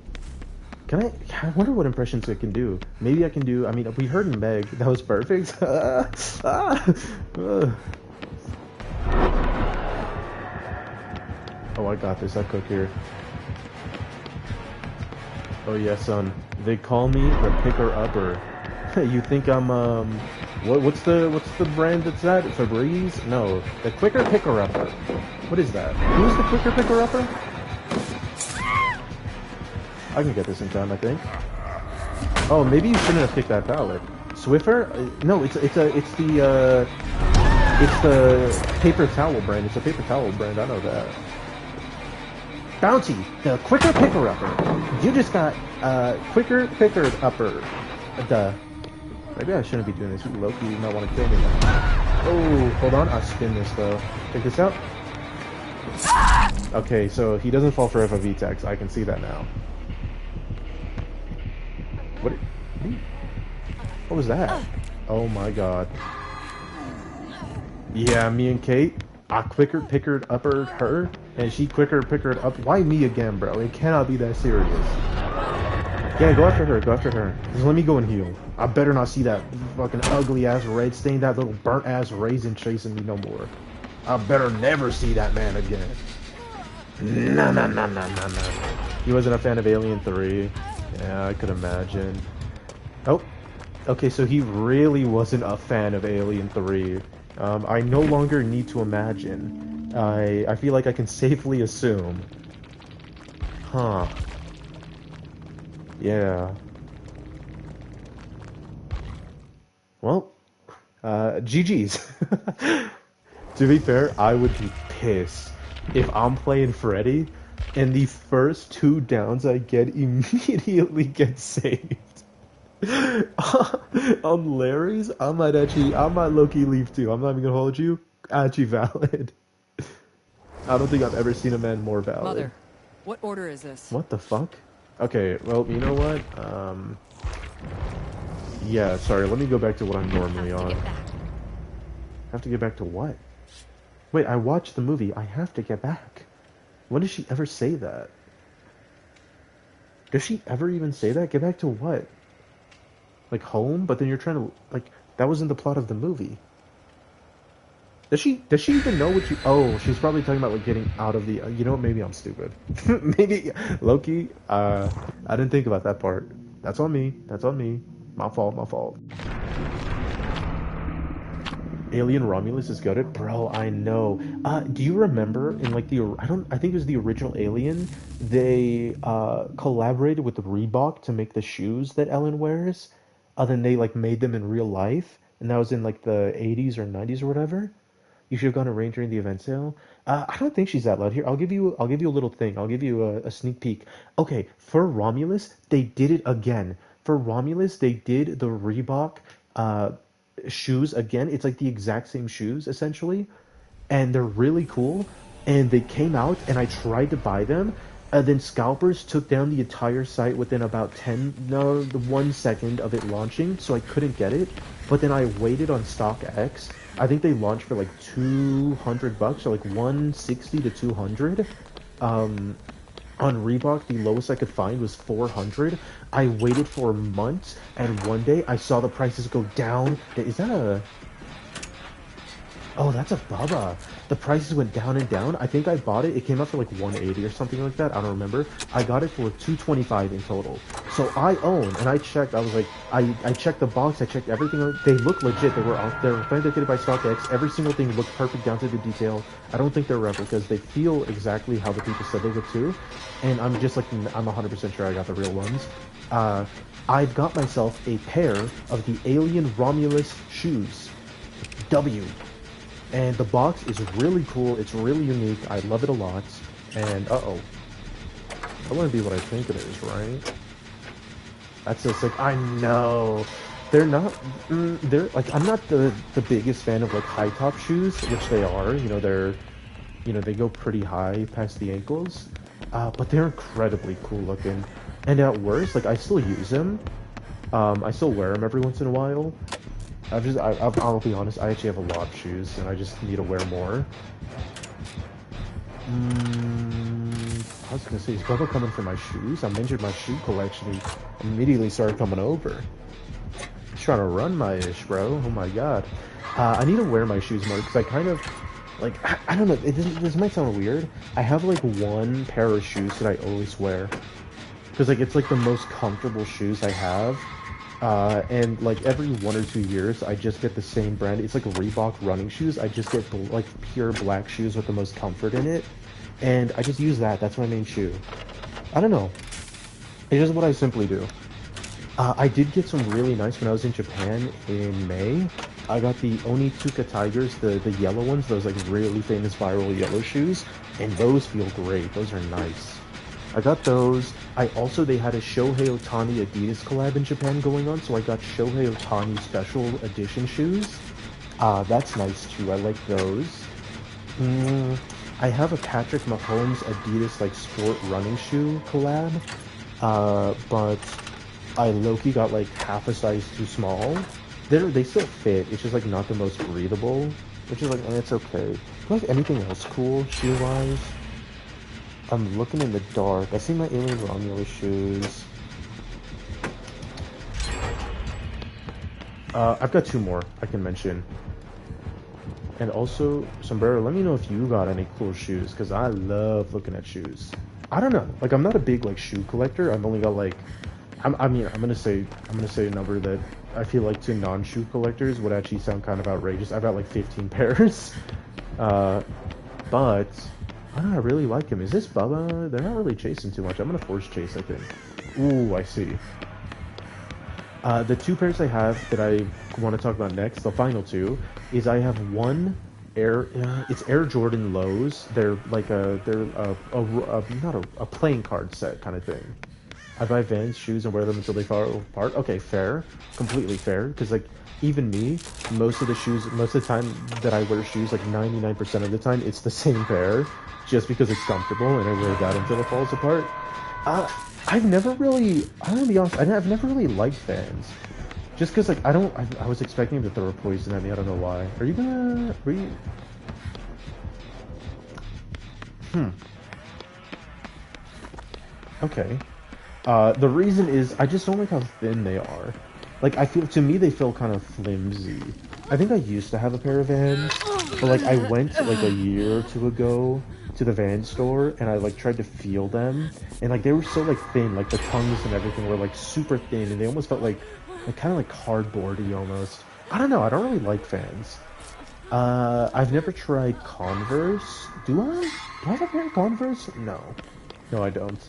Can I? I wonder what impressions I can do. Maybe I can do. I mean, we heard in Meg. That was perfect. Oh, I got this. I cook here. Oh yeah, son. They call me the picker upper. You think I'm what's the brand that's that? Febreze? No, the quicker picker upper. What is that? Who's the quicker picker upper? I can get this in time, I think. Oh, maybe you shouldn't have picked that palette. Swiffer? No, it's the paper towel brand. It's a paper towel brand. I know that. Bounty, the quicker picker upper. You just got quicker picker upper. Duh. Maybe I shouldn't be doing this. Loki might want to kill me now. Oh, hold on. I'll spin this though. Check this out. Okay, so he doesn't fall for FOV tags. I can see that now. What was that? Oh my god. Yeah, me and Kate, I quicker pickered upper her, and she quicker pickered up. Why me again, bro? It cannot be that serious. Yeah, go after her, go after her. Just let me go and heal. I better not see that fucking ugly ass red stain, that little burnt ass raisin chasing me no more. I better never see that man again. No, no, no, no, no, no. He wasn't a fan of Alien 3. Yeah, I could imagine. Oh, okay, so he really wasn't a fan of Alien 3. I no longer need to imagine. I feel like I can safely assume. Huh. Yeah. Well, GG's. To be fair, I would be pissed if I'm playing Freddy and the first 2 downs I get immediately get saved. On Larry's, I might low-key leave too. I'm not even gonna hold you. Actually valid. I don't think I've ever seen a man more valid. Mother, what order is this? What the fuck? Okay, well, you know what? Yeah, sorry, let me go back to what I'm normally on. Have to get back to what? Wait, I watched the movie. I have to get back. When does she ever say that? Does she ever even say that? Get back to what? Like home? But then you're trying to, like, that wasn't the plot of the movie. Does she even know what you... Oh, she's probably talking about, like, getting out of the... you know what? Maybe I'm stupid. Maybe... Loki, I didn't think about that part. That's on me. That's on me. My fault, my fault. Alien Romulus is gutted? Bro, I know. Do you remember in, like, I think it was the original Alien, they, collaborated with Reebok to make the shoes that Ellen wears? Then they, like, made them in real life? And that was in, like, the 80s or 90s or whatever? You should have gone to Ranger during the event sale. I don't think she's that loud. Here, I'll give you a little thing. I'll give you a sneak peek. Okay, for Romulus, they did it again. for Romulus, they did the Reebok uh, shoes again. It's like the exact same shoes essentially, and they're really cool. And they came out, and I tried to buy them, and then scalpers took down the entire site within about 10, no, the 1 second of it launching, so I couldn't get it. But then I waited on StockX. I think they launched for like $200, or like 160 to 200. Um, on Reebok, the lowest I could find was 400. I waited for months, and one day I saw the prices go down. Is that a... Oh, that's a Bubba. The prices went down and down. I think I bought it. It came out for like 180 or something like that. I don't remember. I got it for 225 in total. So I own, and I checked. I was like, I checked the box. I checked everything. They look legit. They were authenticated by StockX. Every single thing looked perfect down to the detail. I don't think they're replicas. They feel exactly how the people said they would too. And I'm just like, I'm 100% sure I got the real ones. I've got myself a pair of the Alien Romulus shoes. W. And the box is really cool. It's really unique. I love it a lot. And uh-oh, I want to be what I think it is, right? That's so sick. I know. They're not. They're like, I'm not the biggest fan of like high top shoes, which they are. You know, they're, you know, they go pretty high past the ankles. But they're incredibly cool looking. And at worst, like I still use them. I still wear them every once in a while. I'll be honest, I actually have a lot of shoes, and I just need to wear more. I was gonna say, is Bubba coming for my shoes? I mentioned my shoe collection. He immediately started coming over. He's trying to run my ish, bro. Oh my god. I need to wear my shoes more, because I kind of, like, I don't know, this might sound weird. I have, like, one pair of shoes that I always wear. Because, like, it's, like, the most comfortable shoes I have. And like every 1 or 2 years, I just get the same brand. It's like Reebok running shoes. I just get like pure black shoes with the most comfort in it, and I just use that. That's my main shoe. I don't know. It's just what I simply do. I did get some really nice when I was in Japan in May. I got the Onitsuka Tigers, the yellow ones, those like really famous viral yellow shoes, and those feel great. Those are nice. I got those. They had a Shohei Ohtani Adidas collab in Japan going on, so I got Shohei Ohtani special edition shoes. That's nice too. I like those. I have a Patrick Mahomes Adidas like sport running shoe collab, but I low-key got like half a size too small. They still fit. It's just like not the most breathable, which is like, it's okay. Do I have anything else cool shoe-wise? I'm looking in the dark. I see my Alien Romulus shoes. I've got 2 more I can mention. And also, Sombrero, let me know if you got any cool shoes, because I love looking at shoes. I don't know. Like, I'm not a big, like, shoe collector. I've only got, like... I'm gonna say a number that I feel like to non-shoe collectors would actually sound kind of outrageous. I've got, like, 15 pairs. But... I don't know, I really like him. Is this Bubba? They're not really chasing too much. I'm gonna force chase, I think. Ooh, I see. The 2 pairs I have that I want to talk about next, the final 2, is I have one it's Air Jordan lows. They're like not a playing card set kind of thing. I buy Vans shoes and wear them until they fall apart. Okay, fair, completely fair. Because like even me, most of the time that I wear shoes, like 99% of the time, it's the same pair, just because it's comfortable and I wear that until it falls apart. I've never really, I'm gonna be honest, I've never really liked Vans. Just because, like, I was expecting them to throw a poison at me, I don't know why. Are you... Okay. The reason is, I just don't like how thin they are. Like, to me, they feel kind of flimsy. I think I used to have a pair of Vans, but, like, I went, like, a year or 2 ago to the Vans store, and I, like, tried to feel them, and, like, they were so, like, thin, like, the tongues and everything were, like, super thin, and they almost felt like kind of like cardboardy almost. I don't know, I don't really like Vans. I've never tried Converse. Do I have a pair of Converse? No. No, I don't.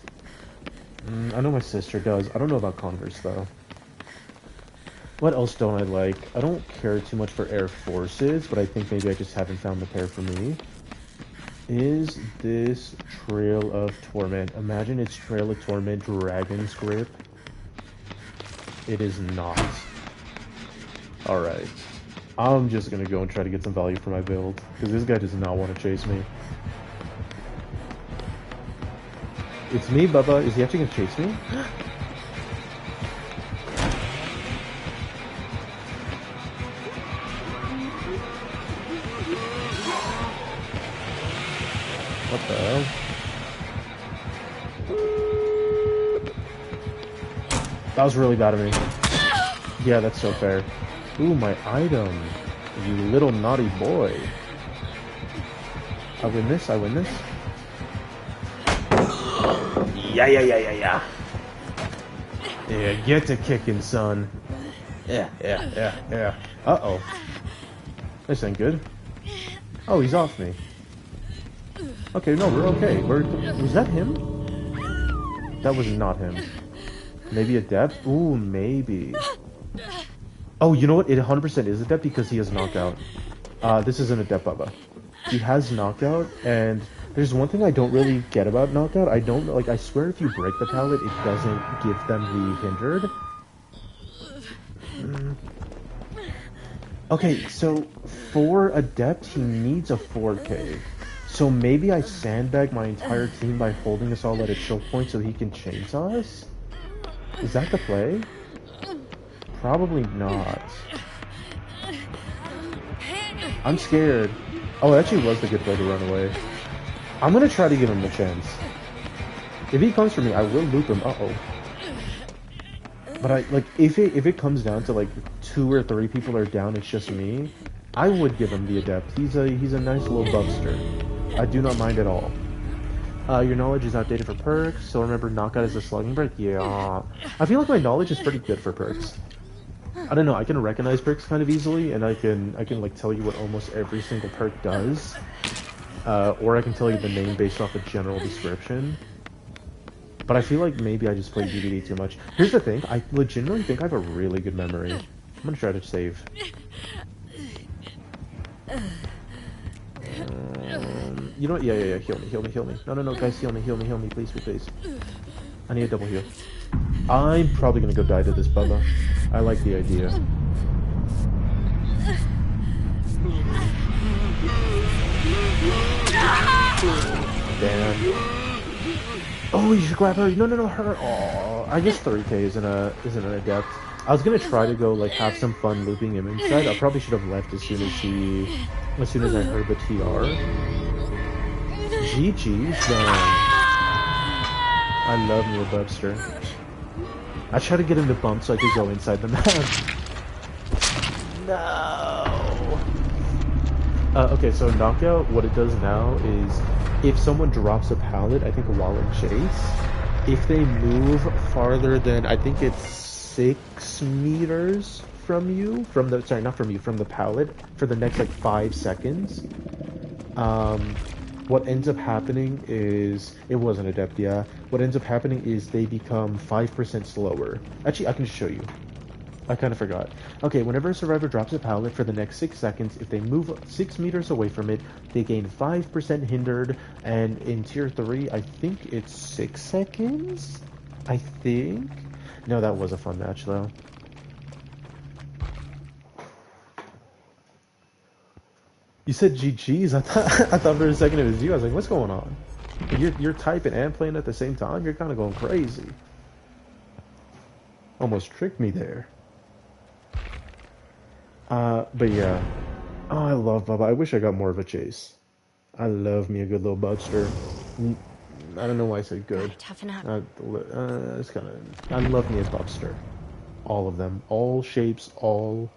I know my sister does. I don't know about Converse, though. What else don't I like? I don't care too much for Air Forces, but I think maybe I just haven't found the pair for me. Is this Trail of Torment? Imagine it's Trail of Torment Dragon's Grip. It is not. Alright. I'm just gonna go and try to get some value for my build, because this guy does not want to chase me. It's me, Bubba. Is he actually gonna chase me? What the hell? That was really bad of me. Yeah, that's so fair. Ooh, my item. You little naughty boy. I win this, I win this. Yeah. Yeah, get to kicking, son. Yeah. Uh-oh. This ain't good. Oh, he's off me. Okay, no, we're okay. Was that him? That was not him. Maybe a depth? Ooh, maybe. Oh, you know what? It 100% is a depth because he has knockout. This isn't a depth, Bubba. He has knockout, and there's one thing I don't really get about knockout. I don't, like, I swear if you break the pallet, it doesn't give them the hindered. Okay, so for a depth, he needs a 4K. So maybe I sandbag my entire team by holding us all at a choke point so he can chainsaw us? Is that the play? Probably not. I'm scared. Oh, it actually was the good play to run away. I'm gonna try to give him a chance. If he comes for me, I will loop him. Uh-oh. But if it comes down to like 2 or 3 people are down, it's just me, I would give him the adept. He's a nice little bubster. I do not mind at all. Your knowledge is outdated for perks, so remember knockout is a slugging break? Yeah. I feel like my knowledge is pretty good for perks. I don't know, I can recognize perks kind of easily, and I can like tell you what almost every single perk does. Or I can tell you the name based off a general description. But I feel like maybe I just played DBD too much. Here's the thing, I legitimately think I have a really good memory. I'm gonna try to save. You know what? Yeah. Heal me. No, guys, heal me, please. I need a double heal. I'm probably gonna go die to this Bubba. I like the idea. Damn. Oh, you should grab her. No, her. Oh, I guess 3K isn't an adept. I was gonna try to go like have some fun looping him inside. I probably should have left as soon as I heard the TR. GG's then. I love me a Bubster. I tried to get him to bump so I could go inside the map. No. Okay, so knockout, what it does now is if someone drops a pallet, I think while in chase, if they move farther than, I think it's 6 meters from you, from the pallet, for the next like 5 seconds, what ends up happening is, it wasn't adept, yeah. What ends up happening is they become 5% slower. Actually, I can show you. I kind of forgot. Okay, whenever a survivor drops a pallet for the next 6 seconds, if they move 6 meters away from it, they gain 5% hindered, and in tier 3, I think it's 6 seconds? I think? No, that was a fun match, though. You said GG's? I thought for a second it was you. I was like, what's going on? You're typing and playing at the same time? You're kind of going crazy. Almost tricked me there. But yeah. Oh, I love Bubba. I wish I got more of a chase. I love me a good little Bubster. I don't know why I said good. Right, toughen up. It's kind of... I love me a Bubster. All of them. All shapes, all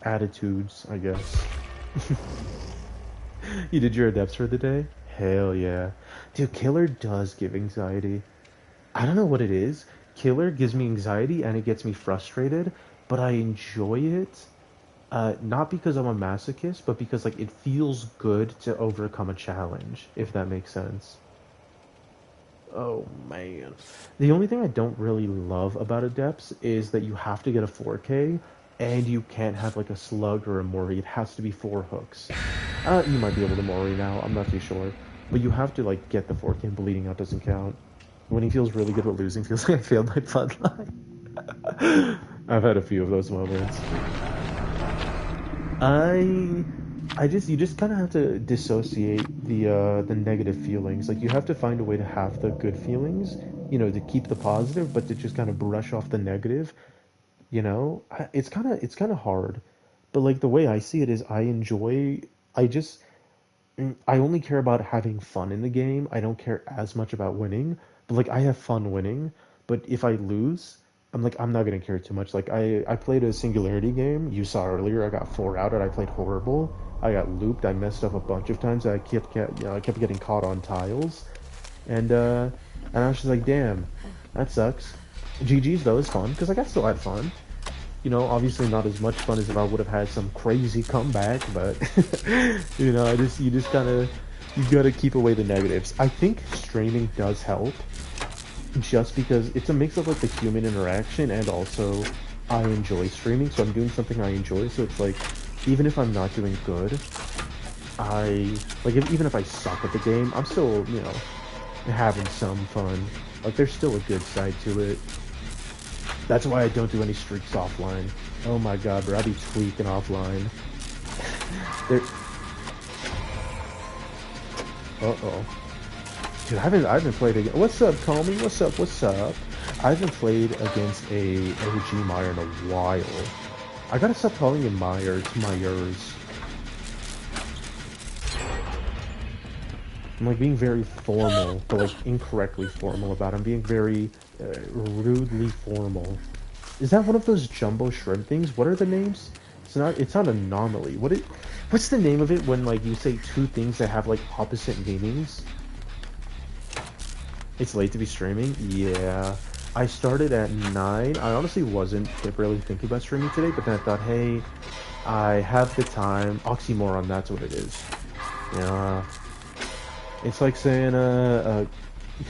attitudes, I guess. You did your adepts for the day? Hell yeah. Dude, Killer does give anxiety. I don't know what it is. Killer gives me anxiety and it gets me frustrated, but I enjoy it. Not because I'm a masochist, but because like it feels good to overcome a challenge, if that makes sense. Oh man. The only thing I don't really love about adepts is that you have to get a 4K and you can't have like a slug or a mori. It has to be 4 hooks. You might be able to mori now, I'm not too sure. But you have to like get the 4K and bleeding out doesn't count. When he feels really good but losing feels like I failed my bloodline. I've had a few of those moments. I you just kind of have to dissociate the negative feelings. Like you have to find a way to have the good feelings, to keep the positive, but to just kind of brush off the negative. It's kind of hard. But like the way I see it is I just I only care about having fun in the game. I don't care as much about winning. But like I have fun winning, but if I lose, I'm not gonna care too much. Like I played a Singularity game. You saw earlier. I got four out and I played horrible. I got looped. I messed up a bunch of times. I kept getting caught on tiles, and I was just like, damn, that sucks. GG's though is fun because like I still had fun. Obviously not as much fun as if I would have had some crazy comeback, but you just you gotta keep away the negatives. I think streaming does help, just because it's a mix of like the human interaction and also I enjoy streaming, so I'm doing something I enjoy. So it's like, even if I'm not doing good, even if I suck at the game, I'm still having some fun. Like there's still a good side to it. That's why I don't do any streaks offline. Oh my god, bro, I'll be tweaking offline. There. Uh-oh. Dude, I haven't played again. What's up, Comey? What's up? What's up? I haven't played against a OG Meyer in a while. I gotta stop calling him Meyer. It's Myers. I'm like being very formal, but like incorrectly formal about it. I'm being very rudely formal. Is that one of those jumbo shrimp things? What are the names? It's not anomaly. What's the name of it when like you say two things that have like opposite meanings? It's late to be streaming? Yeah. I started at 9. I honestly wasn't really thinking about streaming today, but then I thought, hey, I have the time. Oxymoron, that's what it is. Yeah. It's like saying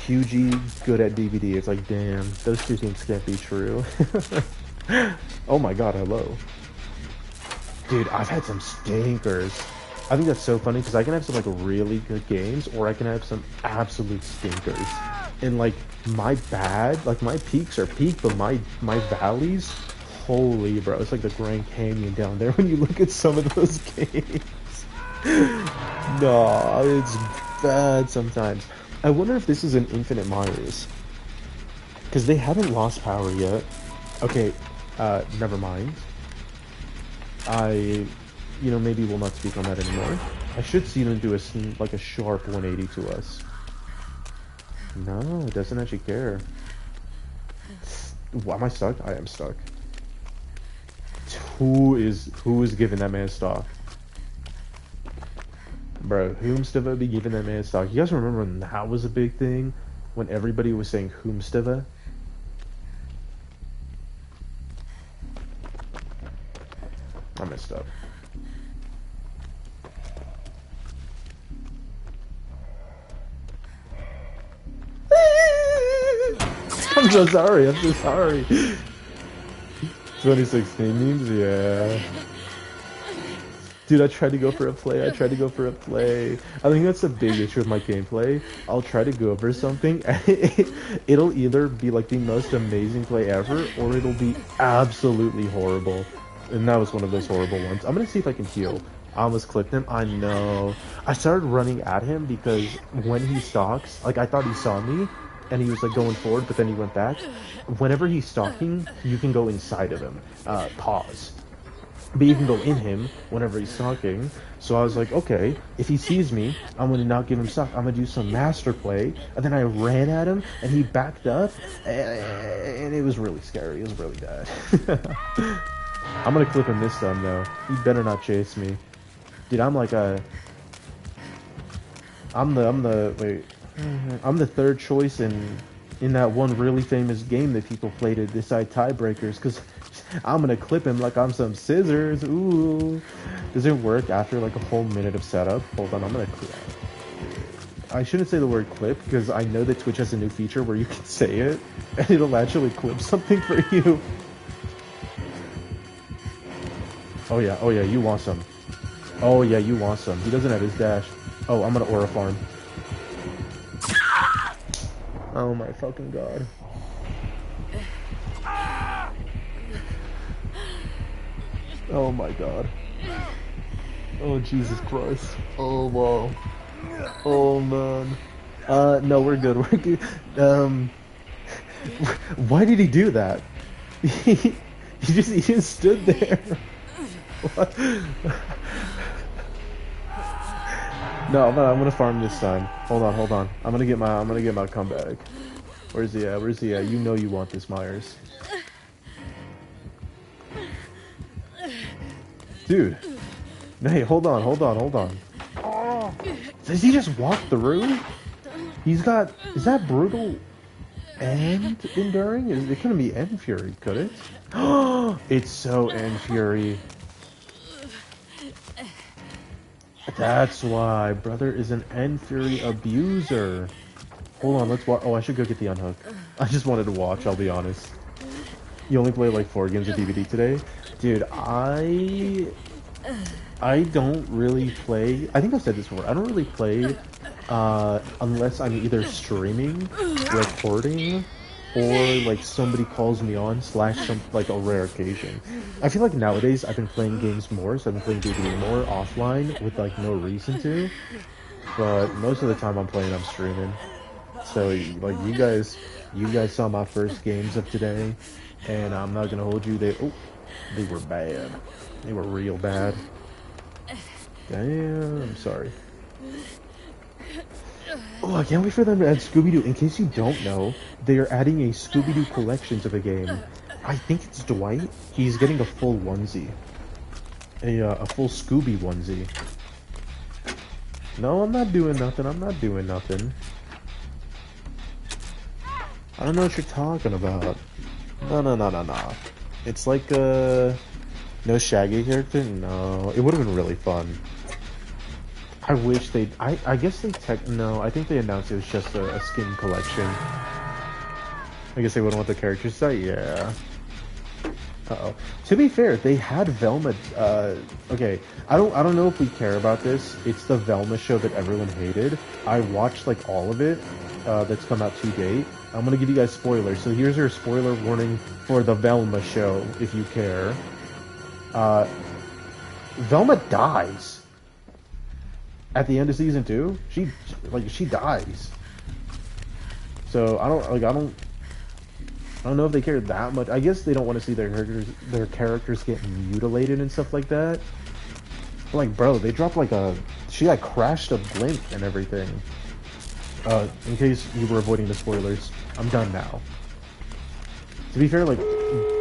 QG good at DVD. It's like, damn, those two things can't be true. Oh my god, hello. Dude, I've had some stinkers. I think that's so funny because I can have some like really good games, or I can have some absolute stinkers. And like my peaks are peak, but my valleys, holy bro, it's like the Grand Canyon down there when you look at some of those games. No, it's bad sometimes. I wonder if this is an Infinite Myers, because they haven't lost power yet. Okay, never mind. Maybe we'll not speak on that anymore. I should see them do a sharp 180 to us. No, it doesn't actually care. Why am I stuck? I am stuck. Who is giving that man stock? Bro, Whomsteva be giving that man stock. You guys remember when that was a big thing? When everybody was saying Whomsteva? I messed up. I'm so sorry, 2016 memes, yeah. Dude, I tried to go for a play. I think that's the big issue with my gameplay. I'll try to go for something, and it'll either be like the most amazing play ever, or it'll be absolutely horrible. And that was one of those horrible ones. I'm gonna see if I can heal. I almost clipped him. I know. I started running at him because when he stalks, like I thought he saw me, and he was like going forward, but then he went back. Whenever he's stalking, you can go inside of him. Pause. But you can go in him whenever he's stalking. So I was like, okay, if he sees me, I'm going to not give him stuff. I'm going to do some master play. And then I ran at him, and he backed up, and it was really scary. It was really bad. I'm going to clip him this time, though. He better not chase me. Dude, I'm the third choice in that one really famous game that people played to decide tiebreakers, because I'm gonna clip him like I'm some scissors. Ooh. Does it work after like a whole minute of setup? Hold on, I'm gonna clip. I shouldn't say the word clip, because I know that Twitch has a new feature where you can say it, and it'll actually clip something for you. Oh yeah, you want some. Oh yeah, you want some. He doesn't have his dash. Oh, I'm gonna aura farm. Oh my fucking god. Oh my god. Oh Jesus Christ. Oh wow. Oh man. No, we're good. We're good. Why did he do that? He just stood there. What? No, I'm gonna farm this time. Hold on. I'm gonna get my comeback. Where's he at? Where's he at? You know you want this, Myers. Dude. Hey, hold on. Oh. Does he just walk through? He's got... Is that brutal and enduring? It couldn't be End Fury, could it? Oh, it's so End Fury. That's why. Brother is an End Fury abuser. Hold on, let's watch. Oh, I should go get the unhook. I just wanted to watch, I'll be honest. You only played like 4 games of DVD today? Dude, I don't really play... I think I've said this before. I don't really play unless I'm either streaming, recording, or like somebody calls me on / some like a rare occasion. I feel like nowadays I've been playing games more, so I've been playing DVD more offline with like no reason to. But most of the time I'm streaming. So like you guys saw my first games of today, and I'm not gonna hold you. They were bad. They were real bad. Damn, I'm sorry. Oh, I can't wait for them to add Scooby-Doo. In case you don't know, they are adding a Scooby-Doo collection to the game. I think it's Dwight. He's getting a full onesie. A full Scooby onesie. No, I'm not doing nothing. I don't know what you're talking about. No. It's like no Shaggy character? No. It would have been really fun. I wish they... I guess they no, I think they announced it was just a skin collection. I guess they wouldn't want the characters to say, yeah. Uh-oh. To be fair, they had Velma, okay, I don't know if we care about this. It's the Velma show that everyone hated. I watched, like, all of it, that's come out to date. I'm gonna give you guys spoilers. So here's your spoiler warning for the Velma show, if you care. Velma dies. At the end of season 2, she dies. So I don't know if they care that much. I guess they don't want to see their characters get mutilated and stuff like that. But like, bro, they dropped she like crashed a blimp and everything. In case you were avoiding the spoilers, I'm done now. To be fair, like,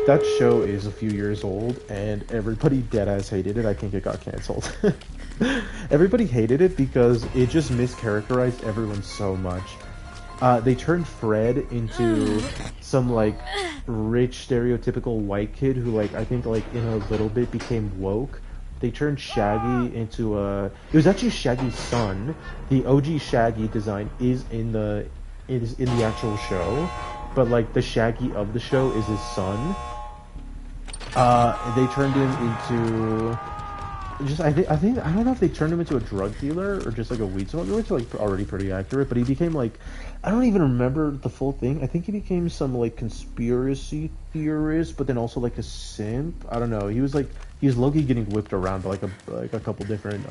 that show is a few years old, and everybody deadass hated it. I think it got canceled. Everybody hated it because it just mischaracterized everyone so much. They turned Fred into some, like, rich, stereotypical white kid who, like, I think, like, in a little bit became woke. They turned Shaggy into it was actually Shaggy's son. The OG Shaggy design is in the actual show. But, like, the Shaggy of the show is his son. They turned him into... I don't know if they turned him into a drug dealer or just, like, a weed smoker, which is, like, already pretty accurate. But he became, like... I don't even remember the full thing. I think he became some, like, conspiracy theorist, but then also, like, a simp. I don't know. He was low-key getting whipped around by, like a couple different,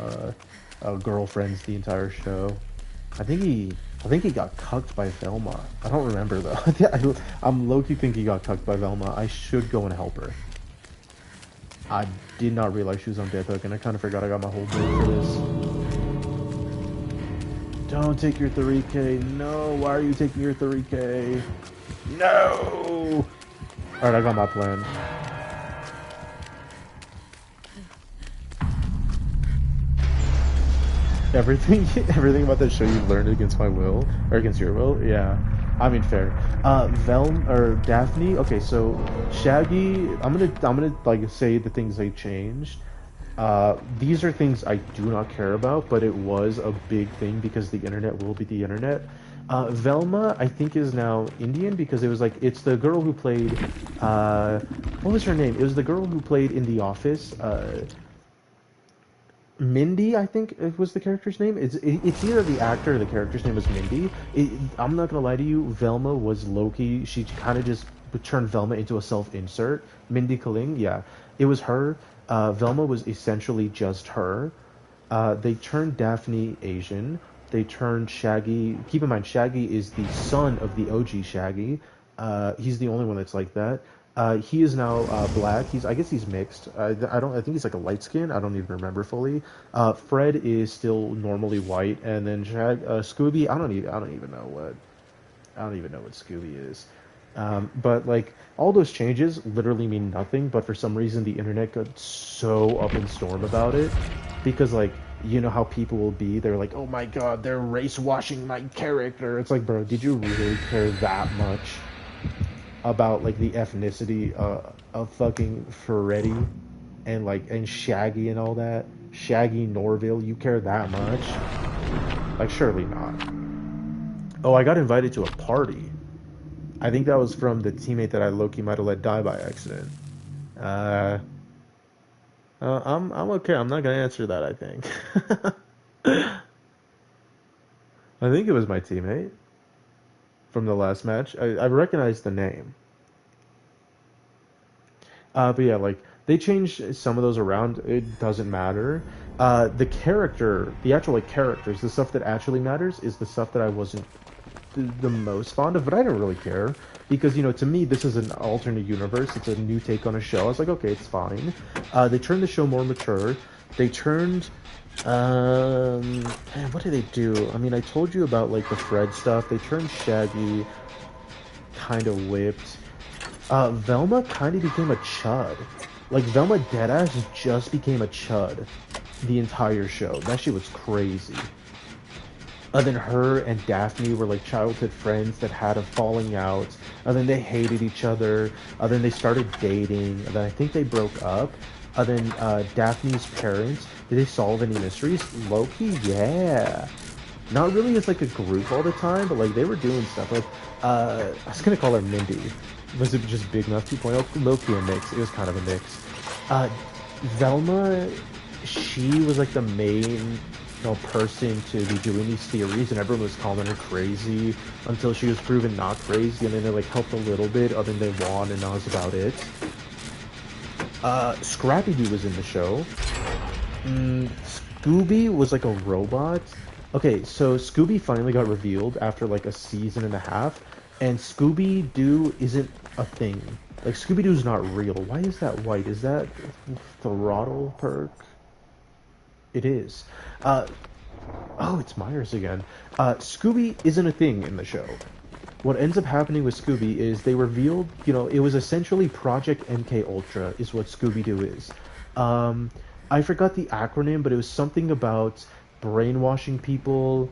girlfriends the entire show. I think he got cucked by Velma. I don't remember though. I'm low-key think he got cucked by Velma. I should go and help her. I did not realize she was on Death Hook, and I kind of forgot I got my whole build for this. Don't take your 3K. No, why are you taking your 3K? No! Alright, I got my plan. Everything about that show you've learned against my will, or against your will, yeah. I mean, fair. Daphne. Okay, so Shaggy. I'm gonna like say the things they changed. These are things I do not care about, but it was a big thing because the internet will be the internet. Velma, I think, is now Indian because it's the girl who played. What was her name? It was the girl who played in The Office. Mindy, I think it was the character's name. It's either the actor or the character's name was Mindy. I'm not gonna lie to you, Velma was low-key. She kind of just turned Velma into a self-insert. Mindy Kaling, yeah, it was her. Velma was essentially just her. They turned Daphne Asian. They turned Shaggy. Keep in mind, Shaggy is the son of the OG Shaggy. He's the only one that's like that. He is now black. I guess he's mixed. I don't. I think he's like a light skin. I don't even remember fully. Fred is still normally white, and then Scooby. I don't even know what. I don't even know what Scooby is. But like all those changes literally mean nothing. But for some reason, the internet got so up in storm about it, because like you know how people will be. They're like, oh my god, they're race washing my character. It's like, bro, did you really care that much about like the ethnicity of fucking Freddy and Shaggy and all that? Shaggy Norville, you care that much? Like, surely not. Oh, I got invited to a party. I think that was from the teammate that I low-key might have let die by accident. I'm okay. I'm not gonna answer that, I think. I think it was my teammate from the last match. I recognize the name. But yeah, like they changed some of those around. It doesn't matter. The actual like characters, the stuff that actually matters is the stuff that I wasn't the most fond of, but I don't really care because to me this is an alternate universe. It's a new take on a show. I was like, okay, it's fine. They turned the show more mature. They turned man, what did they do? I mean, I told you about like the Fred stuff. They turned Shaggy kind of whipped. Velma kind of became a chud. Like Velma deadass just became a chud the entire show. That shit was crazy. Then her and Daphne were like childhood friends that had a falling out. And then they hated each other. Then they started dating. And then I think they broke up. Then Daphne's parents, did they solve any mysteries? Loki, yeah. Not really as like a group all the time, but like they were doing stuff. Like I was gonna call her Mindy. Was it just Big Mouth 2.0? Loki a mix. It was kind of a mix. Velma, she was like the main person to be doing these theories, and everyone was calling her crazy until she was proven not crazy, and then they like helped a little bit, other than they won, and that was about it. Scrappy-Doo was in the show. Scooby was like a robot. Okay, so Scooby finally got revealed after like a season and a half, and Scooby-Doo isn't a thing. Like, Scooby-Doo's not real. Why is that white? Is that throttle perk? It is. Oh, it's Myers again. Scooby isn't a thing in the show. What ends up happening with Scooby is they revealed, it was essentially Project MK Ultra is what Scooby-Doo is. I forgot the acronym, but it was something about brainwashing people,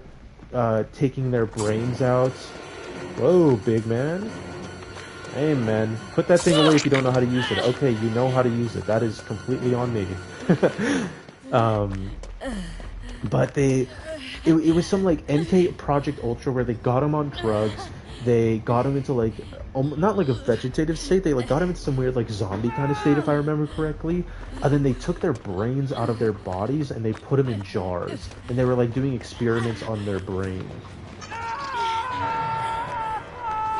taking their brains out. Whoa, big man. Hey, man. Put that thing away if you don't know how to use it. Okay, you know how to use it. That is completely on me. But it was some like MK Project Ultra where they got him on drugs. They got him into like not like a vegetative state. They like got him into some weird like zombie kind of state, if I remember correctly. And then they took their brains out of their bodies and they put them in jars. And they were like doing experiments on their brain.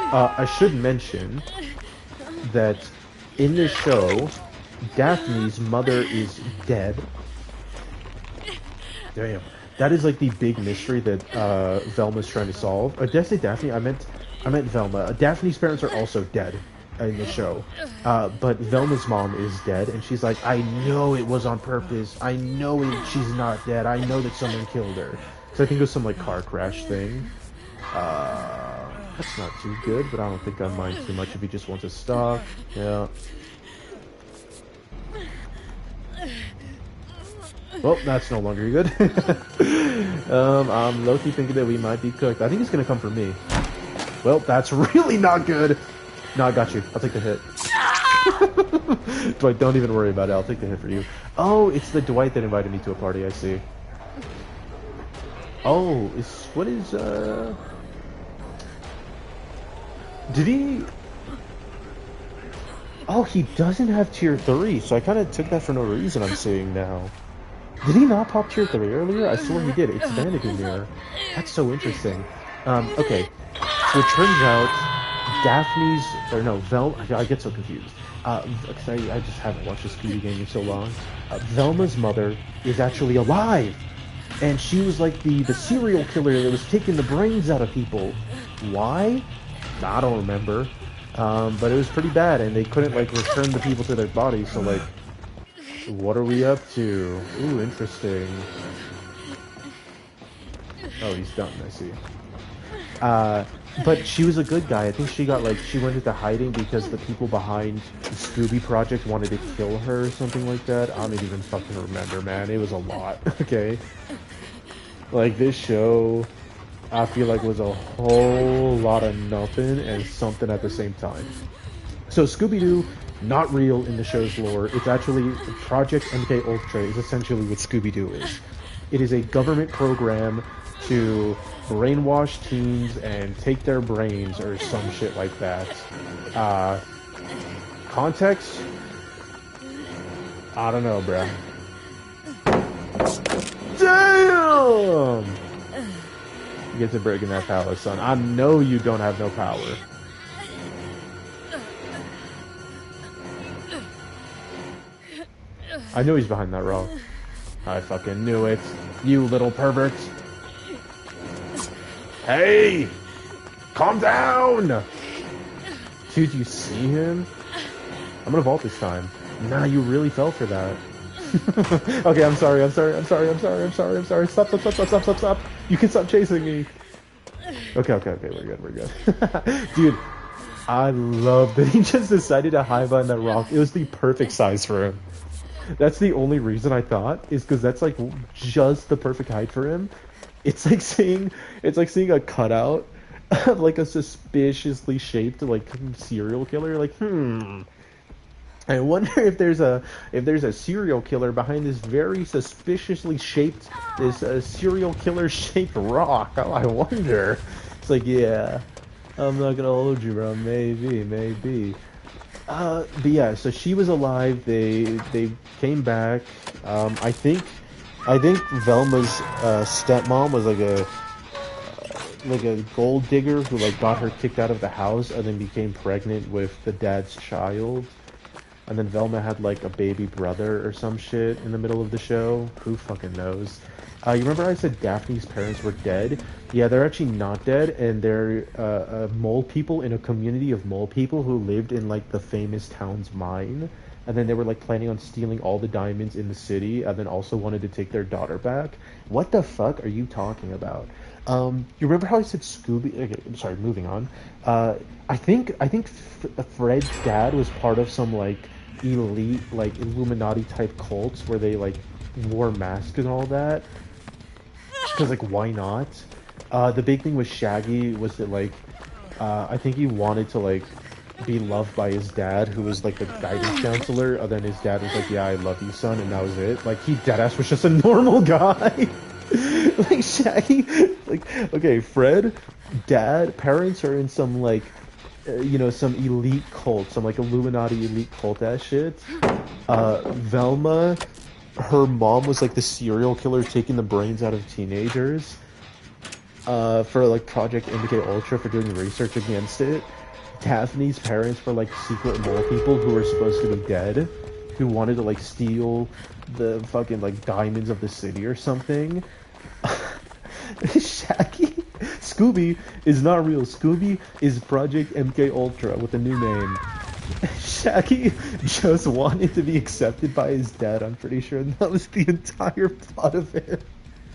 I should mention that in this show, Daphne's mother is dead. Damn. That is like the big mystery that Velma's trying to solve. Did I say Daphne? I meant Velma. Daphne's parents are also dead in the show. But Velma's mom is dead, and she's like, I know it was on purpose. I know she's not dead. I know that someone killed her. So I think it was some like car crash thing. That's not too good, but I don't think I mind too much if he just wants to stalk. Yeah. Well, that's no longer good. I'm low-key thinking that we might be cooked. I think it's gonna come from me. Well, that's really not good. No, I got you. I'll take the hit. Dwight, don't even worry about it. I'll take the hit for you. Oh, it's the Dwight that invited me to a party, I see. Oh, did he... Oh, he doesn't have tier 3, so I kind of took that for no reason, I'm seeing now. Did he not pop tier 3 earlier? I swear he did. It's Vanity Mirror. That's so interesting. Okay. So it turns out Daphne's, or no, I get so confused. 'Cause I just haven't watched the Scooby game in so long. Velma's mother is actually alive, and she was like the serial killer that was taking the brains out of people. Why? I don't remember. But it was pretty bad, and they couldn't like return the people to their bodies. So like, what are we up to? Ooh, interesting. Oh, he's done. I see. But she was a good guy. I think she went into hiding because the people behind the Scooby Project wanted to kill her or something like that. I don't even fucking remember, man. It was a lot. Okay. Like, this show, I feel like was a whole lot of nothing and something at the same time. So Scooby-Doo, not real in the show's lore. It's actually Project MK Ultra is essentially what Scooby-Doo is. It is a government program to brainwash teens and take their brains or some shit like that. Context? I don't know, bruh. Damn! You get to break in that power, son. I know you don't have no power. I knew he's behind that rock. I fucking knew it. You little pervert. Hey! Calm down! Dude, you see him? I'm gonna vault this time. Nah, you really fell for that. Okay, I'm sorry. Stop. You can stop chasing me. Okay, we're good. Dude, I love that he just decided to hide behind that rock. It was the perfect size for him. That's the only reason I thought, is because that's like just the perfect height for him. It's like seeing a cutout of like a suspiciously shaped like serial killer. Like, I wonder if there's a serial killer behind this very suspiciously shaped serial killer shaped rock. Oh, I wonder. It's like, yeah, I'm not gonna hold you, bro. Maybe. But yeah, so she was alive. They came back. I think Velma's stepmom was like a gold digger who like got her kicked out of the house and then became pregnant with the dad's child. And then Velma had like a baby brother or some shit in the middle of the show. Who fucking knows? You remember I said Daphne's parents were dead? Yeah, they're actually not dead, and they're mole people in a community of mole people who lived in like the famous town's mine. And then they were like planning on stealing all the diamonds in the city, and then also wanted to take their daughter back. What the fuck are you talking about? You remember how I said Scooby? Okay, I'm sorry. Moving on. I think Fred's dad was part of some like elite like Illuminati type cults where they like wore masks and all that. Because like, why not? The big thing with Shaggy was that like, I think he wanted to like be loved by his dad, who was like the guidance counselor, and then his dad was like, yeah, I love you, son, and that was it. Like, he deadass was just a normal guy. Like, Shaggy, like, okay, Fred, dad, parents are in some like, some elite cult, some like Illuminati elite cult ass shit. Velma, her mom was like the serial killer taking the brains out of teenagers for like Project MK Ultra, for doing research against it. Daphne's parents were like secret mole people who were supposed to be dead, who wanted to like steal the fucking like diamonds of the city or something. Scooby is not real. Scooby is Project MK Ultra with a new name. Shaggy just wanted to be accepted by his dad, I'm pretty sure, and that was the entire plot of it.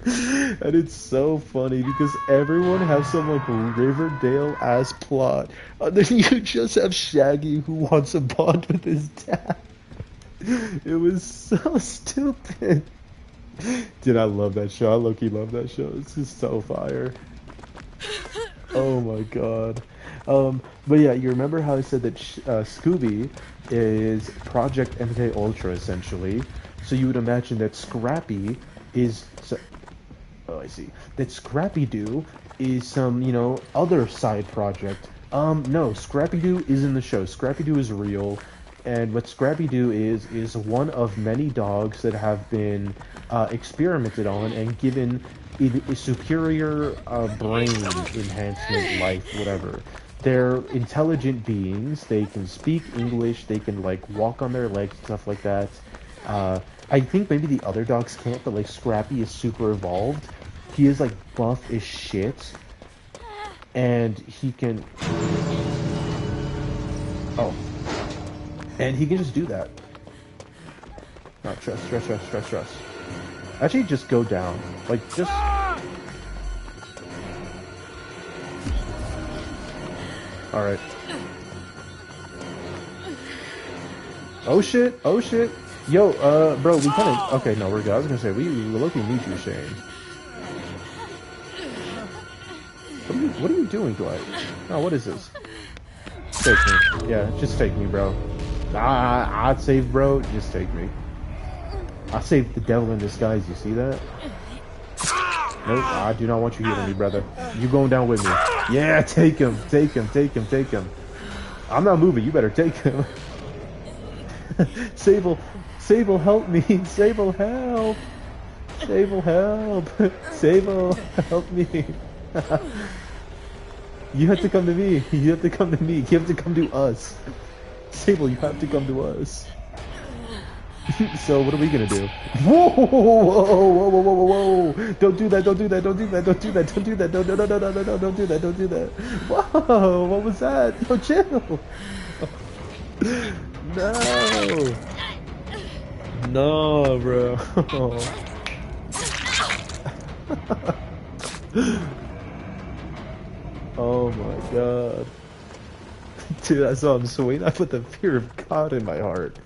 And it's so funny because everyone has some like Riverdale ass plot, and then you just have Shaggy who wants a bond with his dad. It was so stupid. Dude, I love that show. I low-key love that show. It's just so fire. Oh my god. But yeah, you remember how I said that Scooby is Project MK Ultra essentially? So you would imagine that Scrappy is. Oh, I see. That Scrappy-Doo is some, other side project. No, Scrappy-Doo is in the show. Scrappy-Doo is real. And what Scrappy-Doo is one of many dogs that have been experimented on and given a superior brain enhancement, life, whatever. they're intelligent beings. They can speak English. They can like walk on their legs, stuff like that. I think maybe the other dogs can't, but like Scrappy is super evolved. He is like buff as shit, and he can. Oh, and he can just do that. Not trust. Actually, just go down. Like just. All right. Oh shit! Oh shit! Yo, bro, we kind of okay. No, we're good. I was gonna say we low-key need you, Shane. What are you doing, Dwight? Oh, what is this? Take me. Yeah, just take me, bro. I'd save, bro. Just take me. I saved the devil in disguise. You see that? Nope. I do not want you healing me, brother. You going down with me? Yeah, take him. Take him. Take him. Take him. I'm not moving. You better take him. Sable, help me! Sable, help! Sable, help! Sable, help me! You have to come to me. You have to come to me. You have to come to us. Sable, you have to come to us. So what are we gonna do? Whoa! Whoa! Don't do that! Don't do that! Don't do that! Don't do that! Don't do that! No! Don't do that! Don't do that! Whoa! What was that? No, chill! No! No, bro. Oh my god. Dude, I saw him swing. I put the fear of God in my heart.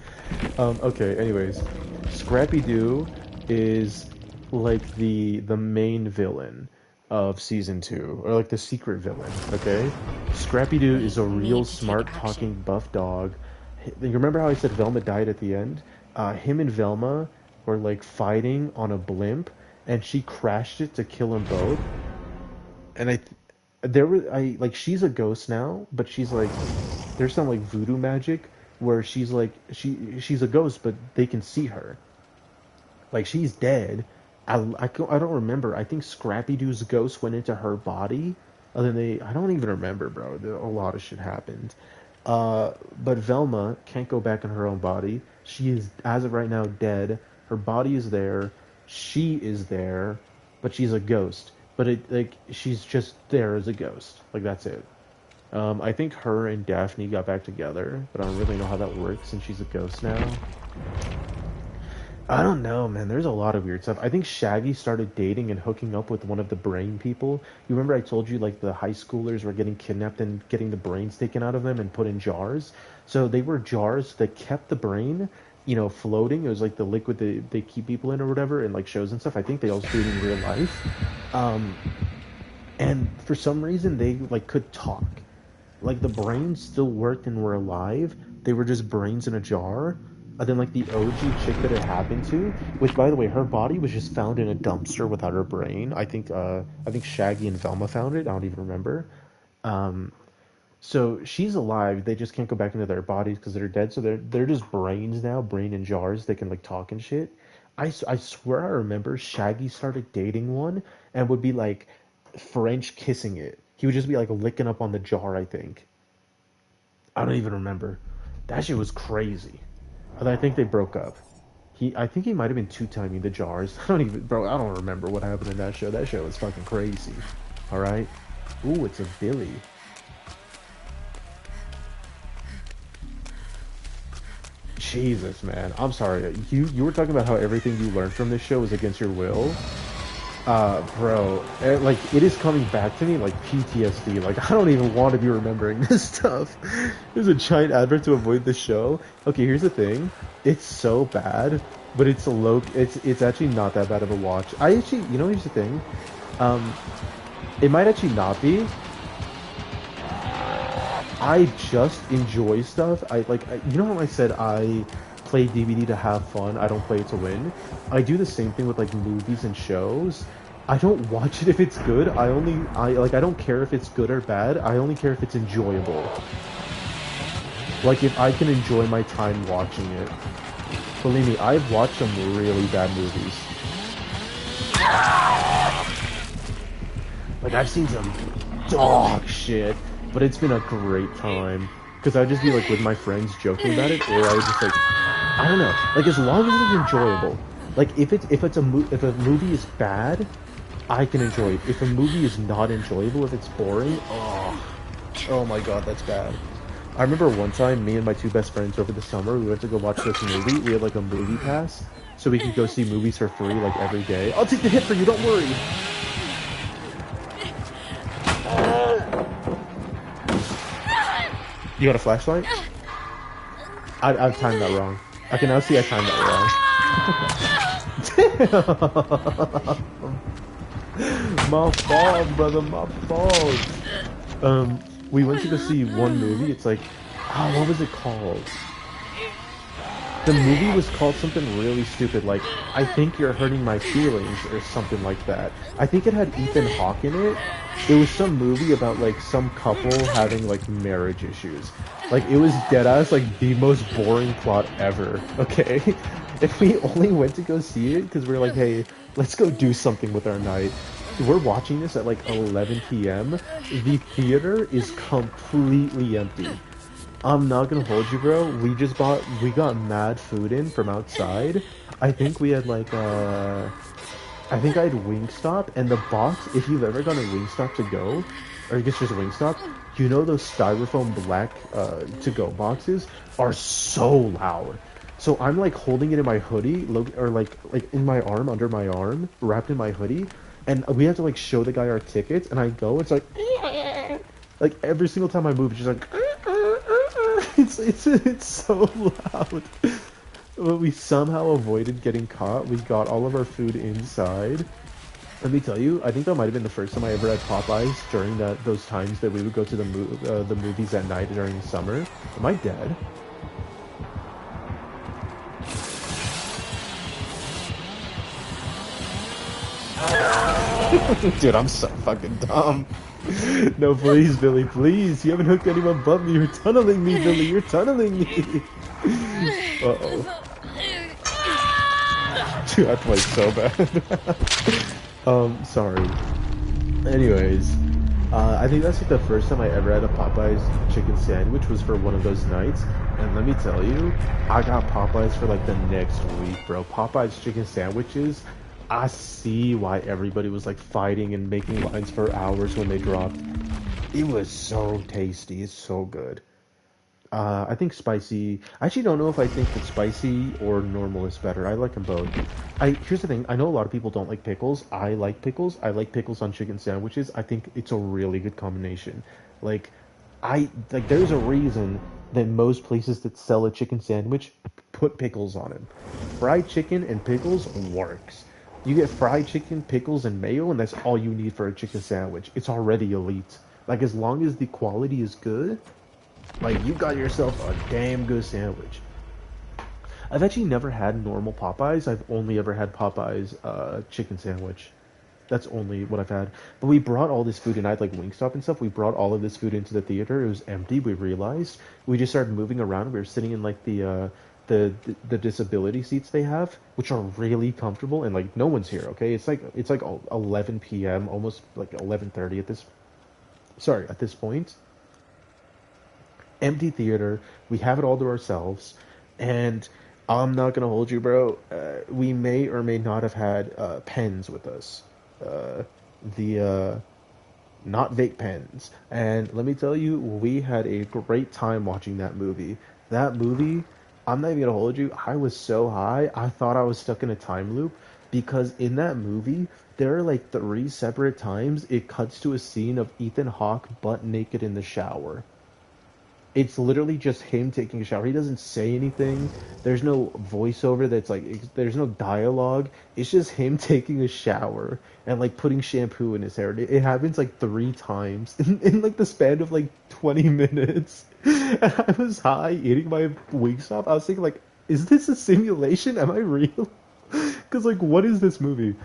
Okay, anyways. Scrappy-Doo is like the main villain of season 2, or like the secret villain, okay? Scrappy-Doo is a real smart talking buff dog. You remember how I said Velma died at the end? Him and Velma were like fighting on a blimp, and she crashed it to kill them both. And she's a ghost now, but she's like, there's some like voodoo magic where she's like, she's a ghost, but they can see her. Like she's dead. I don't remember. I think Scrappy-Doo's ghost went into her body. And then I don't even remember, bro. A lot of shit happened. But Velma can't go back in her own body. She is, as of right now, dead. Her body is there. She is there, but she's a ghost. But she's just there as a ghost. Like, that's it. I think her and Daphne got back together, but I don't really know how that works since she's a ghost now. I don't know, man. There's a lot of weird stuff. I think Shaggy started dating and hooking up with one of the brain people. You remember I told you, like, the high schoolers were getting kidnapped and getting the brains taken out of them and put in jars? So they were jars that kept the brain, floating. It was like the liquid that they keep people in or whatever in, like, shows and stuff. I think they also do it in real life. And for some reason, they, like, could talk. Like, the brains still worked and were alive. They were just brains in a jar. And then, like, the OG chick that it happened to, which, by the way, her body was just found in a dumpster without her brain. I think Shaggy and Velma found it. I don't even remember. So she's alive. They just can't go back into their bodies because they're dead. So they're just brains now, brain in jars. They can, like, talk and shit. I swear I remember Shaggy started dating one and would be, like, French kissing it. He would just be, like, licking up on the jar, I think. I don't even remember. That shit was crazy. And I think they broke up. I think he might have been two-timing the jars. I don't remember what happened in that show. That show was fucking crazy. Alright? Ooh, it's a Billy. Jesus, man. I'm sorry. You were talking about how everything you learned from this show was against your will. Bro, it is coming back to me like PTSD. Like, I don't even want to be remembering this stuff. There's a giant advert to avoid the show. Okay, here's the thing. It's so bad, but it's actually not that bad of a watch. Here's the thing. It might actually not be. I just enjoy stuff. You know how I said I play DVD to have fun, I don't play it to win? I do the same thing with, like, movies and shows. I don't watch it if it's good. I don't care if it's good or bad. I only care if it's enjoyable. Like, if I can enjoy my time watching it. Believe me, I've watched some really bad movies. Like, I've seen some dog shit. but it's been a great time. Because I'd just be like with my friends joking about it, or I would just like, I don't know, like as long as it's enjoyable. Like if a movie is bad, I can enjoy it. If a movie is not enjoyable, if it's boring, oh my god, that's bad. I remember one time, me and my two best friends over the summer, we went to go watch this movie. We had like a movie pass, so we could go see movies for free like every day. I'll take the hit for you, don't worry. You got a flashlight? I've timed that wrong. I can now see I timed that wrong. Damn! My fault, brother, my fault. We went to go see one movie. It's like, what was it called? The movie was called something really stupid, like, I Think You're Hurting My Feelings, or something like that. I think it had Ethan Hawke in it. It was some movie about, like, some couple having, like, marriage issues. Like, it was deadass, like, the most boring plot ever, okay? If we only went to go see it, because we were like, hey, let's go do something with our night. We're watching this at, like, 11 p.m. The theater is completely empty. I'm not gonna hold you, bro. We got mad food in from outside. I think we had like, I think I had Wingstop, and the box, if you've ever gone to Wingstop to go, or I guess just Wingstop, you know those styrofoam black, to-go boxes are so loud. So I'm like holding it in my hoodie, or like in my arm, under my arm, wrapped in my hoodie, and we have to like show the guy our tickets, and I go, it's like every single time I move, it's just like, it's so loud. But we somehow avoided getting caught. We got all of our food inside. Let me tell you, I think that might have been the first time I ever had Popeyes during those times that we would go to the movies at night during the summer. Am I dead? Dude, I'm so fucking dumb. No, please, Billy, please. You haven't hooked anyone but me. You're tunneling me, Billy. You're tunneling me. Uh-oh. Dude, I played so bad. Sorry. Anyways, I think that's like the first time I ever had a Popeyes chicken sandwich was for one of those nights. And let me tell you, I got Popeyes for like the next week, bro. Popeyes chicken sandwiches, I see why everybody was like fighting and making lines for hours when they dropped. It was so tasty. It's so good. I think spicy. I actually don't know if I think that spicy or normal is better. I like them both. Here's the thing. I know a lot of people don't like pickles. I like pickles. I like pickles on chicken sandwiches. I think it's a really good combination. Like, there's a reason that most places that sell a chicken sandwich put pickles on it. Fried chicken and pickles works. You get fried chicken, pickles, and mayo, and that's all you need for a chicken sandwich. It's already elite. Like, as long as the quality is good, like, you got yourself a damn good sandwich. I've actually never had normal Popeyes. I've only ever had Popeyes chicken sandwich. That's only what I've had. But we brought all this food, and I had like Wingstop and stuff. We brought all of this food into the theater. It was empty. We realized we just started moving around. We were sitting in like the disability seats they have, which are really comfortable, and like no one's here. Okay, it's like 11 p.m., almost like 11:30 at this point. Empty theater. We have it all to ourselves, and I'm not gonna hold you, bro. We may or may not have had pens with us. The not vape pens. And let me tell you, we had a great time watching that movie. That movie, I'm not even gonna hold you. I was so high, I thought I was stuck in a time loop because in that movie, there are like 3 separate times it cuts to a scene of Ethan Hawke butt naked in the shower. It's literally just him taking a shower. He doesn't say anything. There's no voiceover that's like, there's no dialogue. It's just him taking a shower and like putting shampoo in his hair. It happens like 3 times in like the span of like 20 minutes. And I was high eating my Wingstop. I was thinking like, is this a simulation? Am I real? Because like, what is this movie?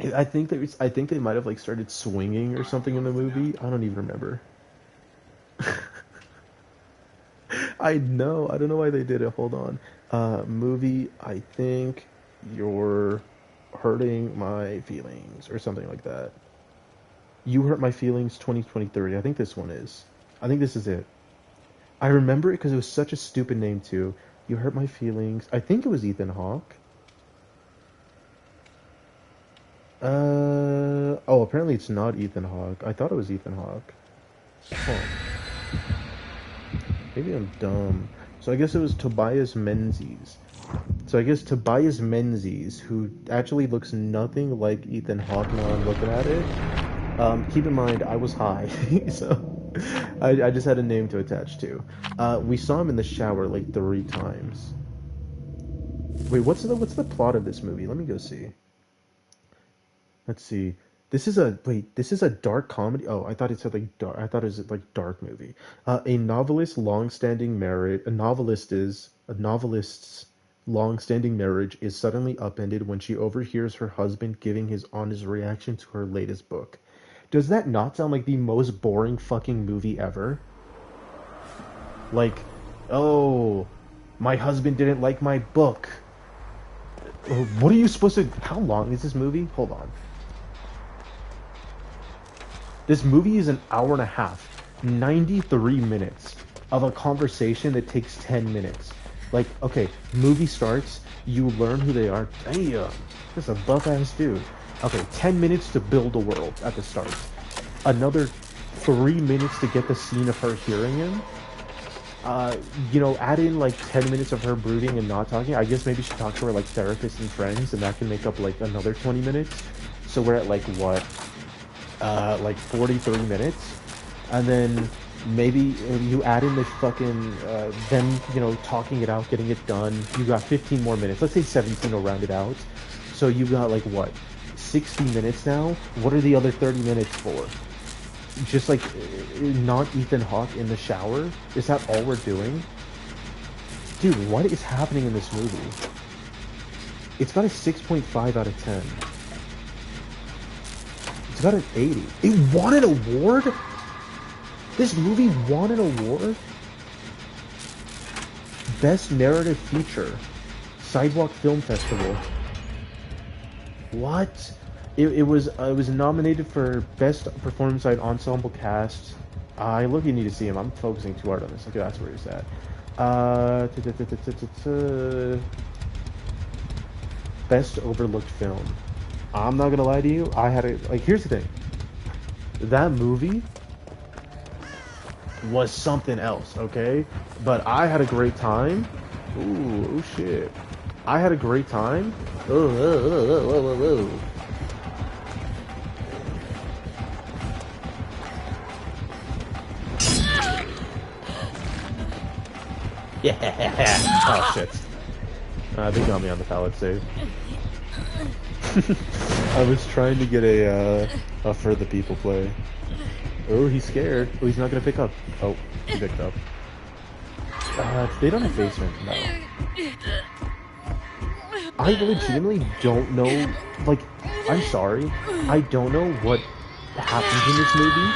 I think they might have like started swinging or something in the movie. I don't even remember. I know. I don't know why they did it. Hold on. Movie, I think you're hurting my feelings or something like that. You Hurt My Feelings 2023. I think this one is. I think this is it. I remember it because it was such a stupid name too. You Hurt My Feelings. I think it was Ethan Hawke. Oh, apparently it's not Ethan Hawke. I thought it was Ethan Hawke. Huh. Maybe I'm dumb. So I guess it was Tobias Menzies. So I guess Tobias Menzies, who actually looks nothing like Ethan Hawke now I'm looking at it. Keep in mind, I was high, so I just had a name to attach to. We saw him in the shower like 3 times. Wait, what's the plot of this movie? Let me go see. Let's see. This is a dark comedy. Oh, I thought it said like dark. I thought it was like dark movie. A novelist's long-standing marriage. A novelist's long-standing marriage is suddenly upended when she overhears her husband giving his honest reaction to her latest book. Does that not sound like the most boring fucking movie ever? Like, oh, my husband didn't like my book. What are you supposed to? How long is this movie? Hold on. This movie is an hour and a half, 93 minutes of a conversation that takes 10 minutes. Like, okay, movie starts, you learn who they are. Damn, this is a buff-ass dude. Okay, 10 minutes to build a world at the start. Another 3 minutes to get the scene of her hearing him. Add in like 10 minutes of her brooding and not talking. I guess maybe she talked to her like therapists and friends, and that can make up like another 20 minutes. So we're at like what? Like 43 minutes, and then maybe you add in the fucking them, talking it out, getting it done. You got 15 more minutes. Let's say 17 will round it out. So you got like what, 60 minutes now? What are the other 30 minutes for? Just like not Ethan Hawke in the shower? Is that all we're doing? Dude, what is happening in this movie? It's got a 6.5 out of 10. It's got an 80. It won an award? This movie won an award? Best Narrative Feature. Sidewalk Film Festival. What? It was nominated for Best Performance by Ensemble Cast. I look, you need to see him. I'm focusing too hard on this. Okay, that's where he's at. Best Overlooked Film. I'm not gonna lie to you, here's the thing. That movie was something else, okay? But I had a great time. Ooh, oh shit. I had a great time. Oh. Yeah. Oh shit. They got me on the pallet save. I was trying to get a For the People play. Oh, he's scared. Oh, he's not gonna pick up. Oh, he picked up. They don't have basement. No. I legitimately don't know. Like, I'm sorry. I don't know what happens in this movie.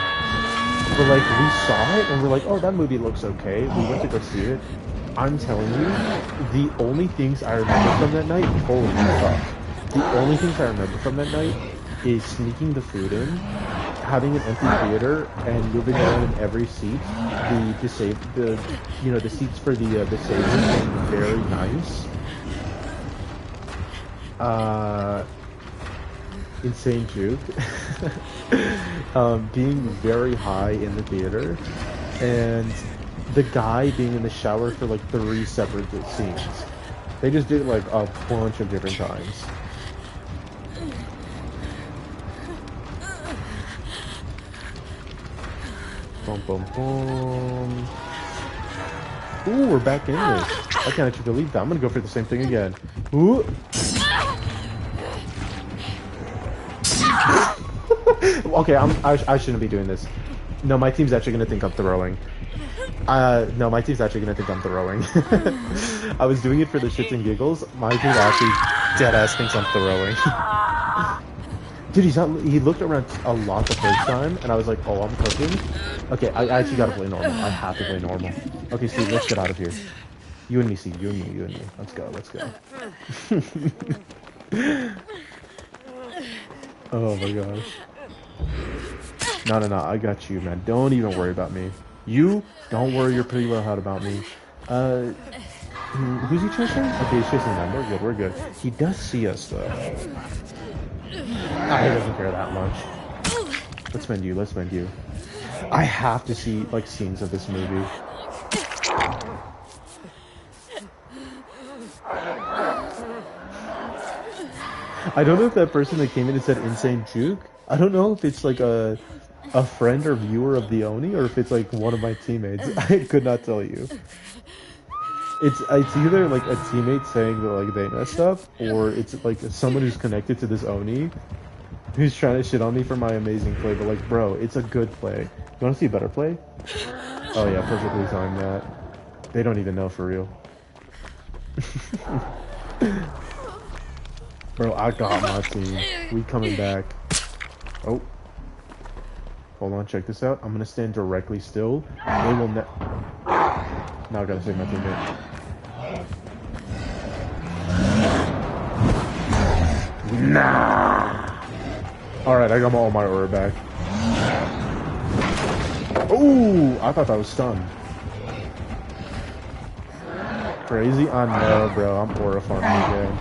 But like, we saw it and we're like, oh, that movie looks okay. We went to go see it. I'm telling you, the only things I remember from that night, holy fuck. The only things I remember from that night is sneaking the food in, having an empty theater, and moving around in every seat. The seats for the disabled being very nice. Insane juke. Being very high in the theater, and the guy being in the shower for like 3 separate scenes. They just did it like a bunch of different times. Boom, boom, boom. Ooh, we're back in this. I can't actually believe that. I'm gonna go for the same thing again. Ooh. Okay, I shouldn't be doing this. No, my team's actually gonna think I'm throwing. No, my team's actually gonna think I'm throwing. I was doing it for the shits and giggles. My team actually deadass thinks I'm throwing. Dude, he looked around a lot the first time, and I was like, oh, I'm cooking? Okay, I actually gotta play normal. I have to play normal. Okay, Steve, let's get out of here. You and me, Steve. You and me, you and me. Let's go, let's go. Oh my gosh. No, I got you, man. Don't even worry about me. You don't worry your pretty little head about me. Uh, who's he chasing? Okay, he's chasing them. We're good. We're good. He does see us though. Ah, he doesn't care that much. Let's mend you. Let's mend you. I have to see like scenes of this movie. I don't know if that person that came in and said insane juke. I don't know if it's like a friend or viewer of the Oni or if it's like one of my teammates. I could not tell you. It's either like a teammate saying that like they messed up or it's like someone who's connected to this Oni who's trying to shit on me for my amazing play. But like, bro, it's a good play. You want to see a better play? Oh yeah, perfectly timed that. They don't even know for real. Bro, I got my team. We coming back. Oh. Hold on, check this out. I'm gonna stand directly still. They will Now I gotta save my teammate. Nah! Alright, I got all my aura back. Ooh! I thought that was stunned. Crazy? I know, bro. I'm aura farming again.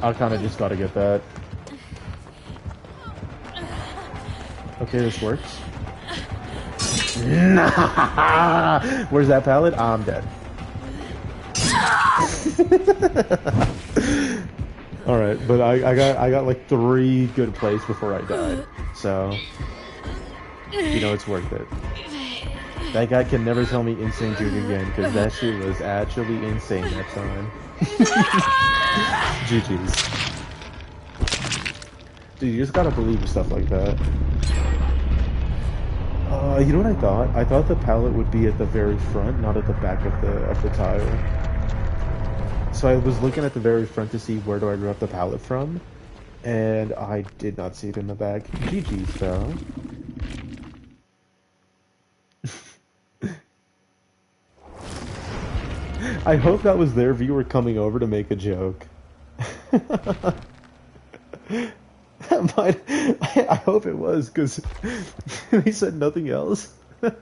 I kind of just gotta get that. Okay, this works. Nah! Where's that pallet? I'm dead. Alright, but I got like 3 good plays before I died. So, you know, it's worth it. That guy can never tell me insane juke again, because that shit was actually insane that time. GG's. Dude, you just gotta believe in stuff like that. You know what I thought? I thought the pallet would be at the very front, not at the back of the tile. So I was looking at the very front to see where do I grab the pallet from, and I did not see it in the back. GG's though. I hope that was their viewer coming over to make a joke. But I hope it was, because he said nothing else. I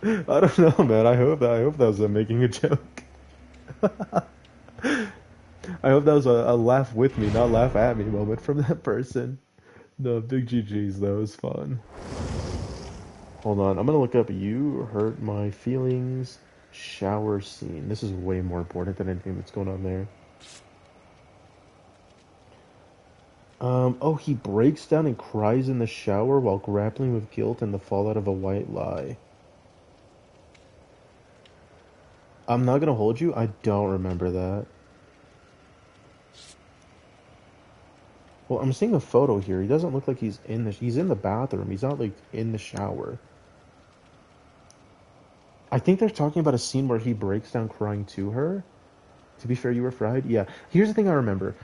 don't know, man. I hope that was them making a joke. I hope that was a laugh with me, not laugh at me moment from that person. No, big GG's though. It was fun. Hold on, I'm gonna look up "You Hurt My Feelings" shower scene. This is way more important than anything that's going on there. Oh, he breaks down and cries in the shower while grappling with guilt and the fallout of a white lie. I'm not gonna hold you, I don't remember that. Well, I'm seeing a photo here. He doesn't look like he's in the bathroom. He's not like in the shower. I think they're talking about a scene where he breaks down crying to her. To be fair, you were fried. Yeah. Here's the thing I remember.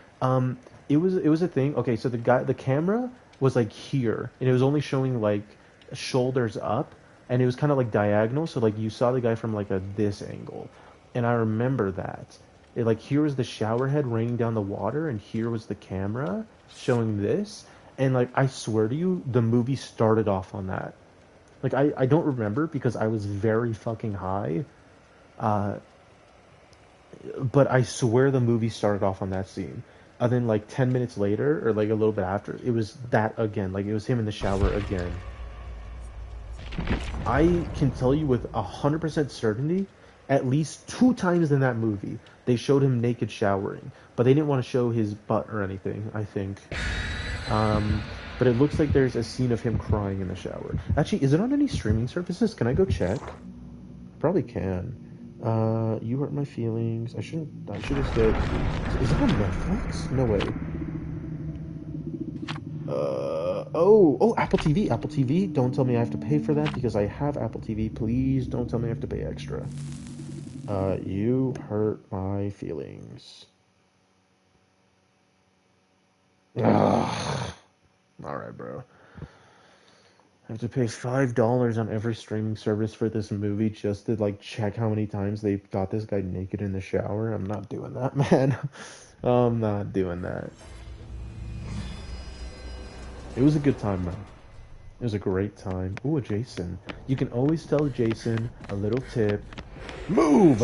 It was a thing. Okay, so the camera was like here, and it was only showing like shoulders up, and it was kind of like diagonal. So like you saw the guy from like this angle, and I remember that. Like here was the shower head raining down the water, and here was the camera showing this, and like I swear to you, the movie started off on that. Like I don't remember because I was very fucking high. Uh, but I swear the movie started off on that scene. And then like 10 minutes later, or like a little bit after, it was that again. Like it was him in the shower again. I can tell you with 100% certainty, at least 2 times in that movie, they showed him naked showering. But they didn't want to show his butt or anything, I think. But it looks like there's a scene of him crying in the shower. Actually, is it on any streaming services? Can I go check? Probably can. You Hurt My Feelings. I should have said. Is it on Netflix? No way. Oh, Apple TV. Apple TV. Don't tell me I have to pay for that because I have Apple TV. Please don't tell me I have to pay extra. You Hurt My Feelings. Ugh. Alright, bro. I have to pay $5 on every streaming service for this movie just to like check how many times they got this guy naked in the shower. I'm not doing that, man. I'm not doing that. It was a good time, man. It was a great time. Ooh, a Jason. You can always tell Jason a little tip. Move!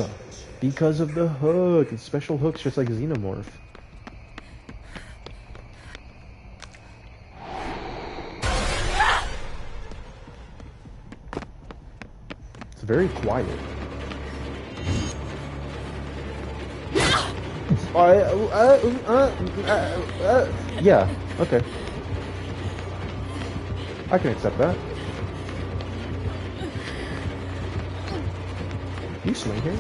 Because of the hook. It's special hooks just like Xenomorph. It's very quiet. Yeah, okay. I can accept that. You swing here?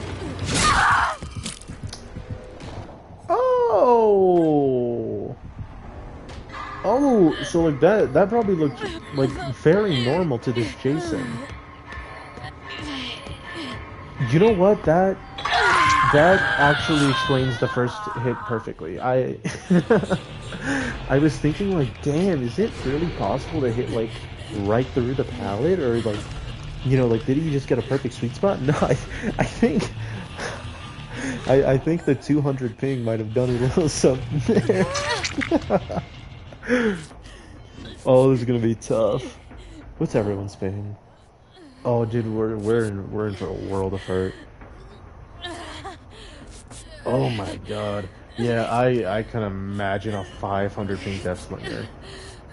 Oh! Oh, so like that probably looked like very normal to this Jason. You know what? That actually explains the first hit perfectly. I was thinking like, damn, is it really possible to hit like right through the pallet, or like, you know, like did he just get a perfect sweet spot? No, I think I think the 200 ping might have done a little something there. Oh, this is gonna be tough. What's everyone's ping? Oh, dude, we're in for a world of hurt. Oh my god. Yeah, I can imagine a 500 ping Deathslinger.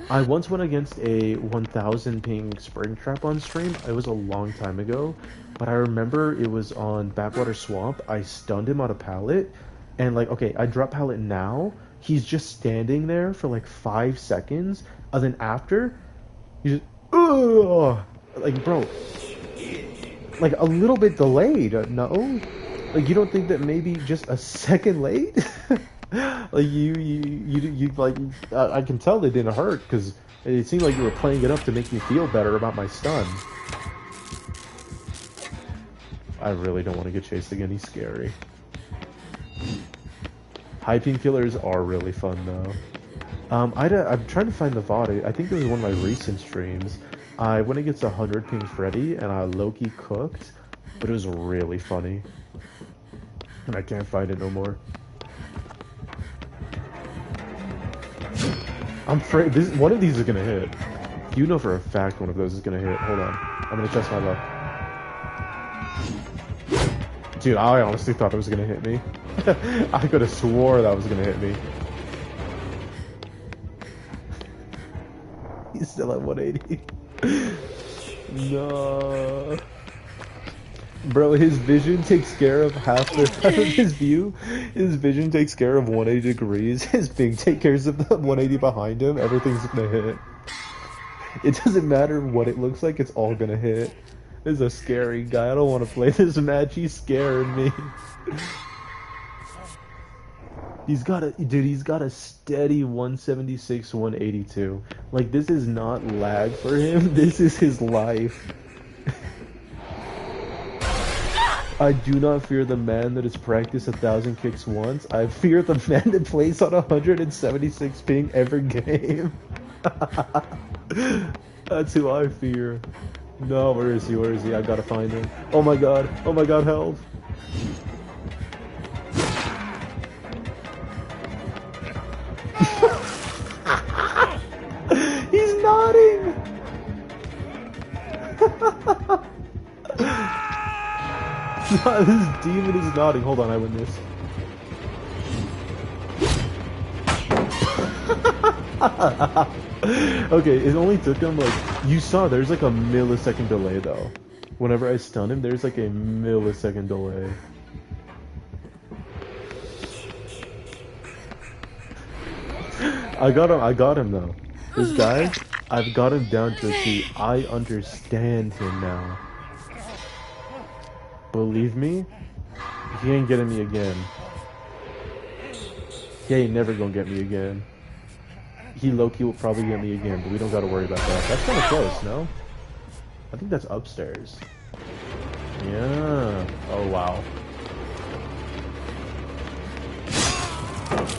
I once went against a 1000 ping Springtrap on stream. It was a long time ago, but I remember it was on Backwater Swamp. I stunned him on a pallet, and like, okay, I drop pallet now. He's just standing there for like 5 seconds, and then after, he's just, ugh! Like, bro, like a little bit delayed. No? Like, you don't think that maybe just a second late? Like you like I can tell it didn't hurt because it seemed like you were playing it up to make me feel better about my stun. I really don't want to get chased again. He's scary. High ping killers are really fun though. I'm trying to find the VOD. I think it was one of my recent streams. I went against 100 ping Freddy and I low-key cooked, but it was really funny. And I can't find it no more. I'm afraid one of these is gonna hit. You know for a fact one of those is gonna hit. Hold on. I'm gonna test my luck. Dude, I honestly thought it was gonna hit me. I could have swore that was gonna hit me. He's still at 180. No. Bro, his vision takes care of half his view. His vision takes care of 180 degrees. His ping takes care of the 180 behind him. Everything's gonna hit. It doesn't matter what it looks like, it's all gonna hit. This is a scary guy. I don't want to play this match. He's scaring me. He's got a steady 176, 182. Like, this is not lag for him. This is his life. I do not fear the man that has practiced 1,000 kicks once. I fear the man that plays on 176 ping every game. That's who I fear. No, where is he? Where is he? I gotta find him. Oh my god, help. He's nodding! This demon is nodding. Hold on, I win this. Okay, it only took him like... You saw, there's like a millisecond delay though. Whenever I stun him, there's like a millisecond delay. I got him though. This guy, I've got him down to a T. I understand him now. Believe me, he ain't getting me again. He ain't never gonna get me again. He low-key will probably get me again, but we don't gotta worry about that. That's kinda close, no? I think that's upstairs. Yeah. Oh, wow.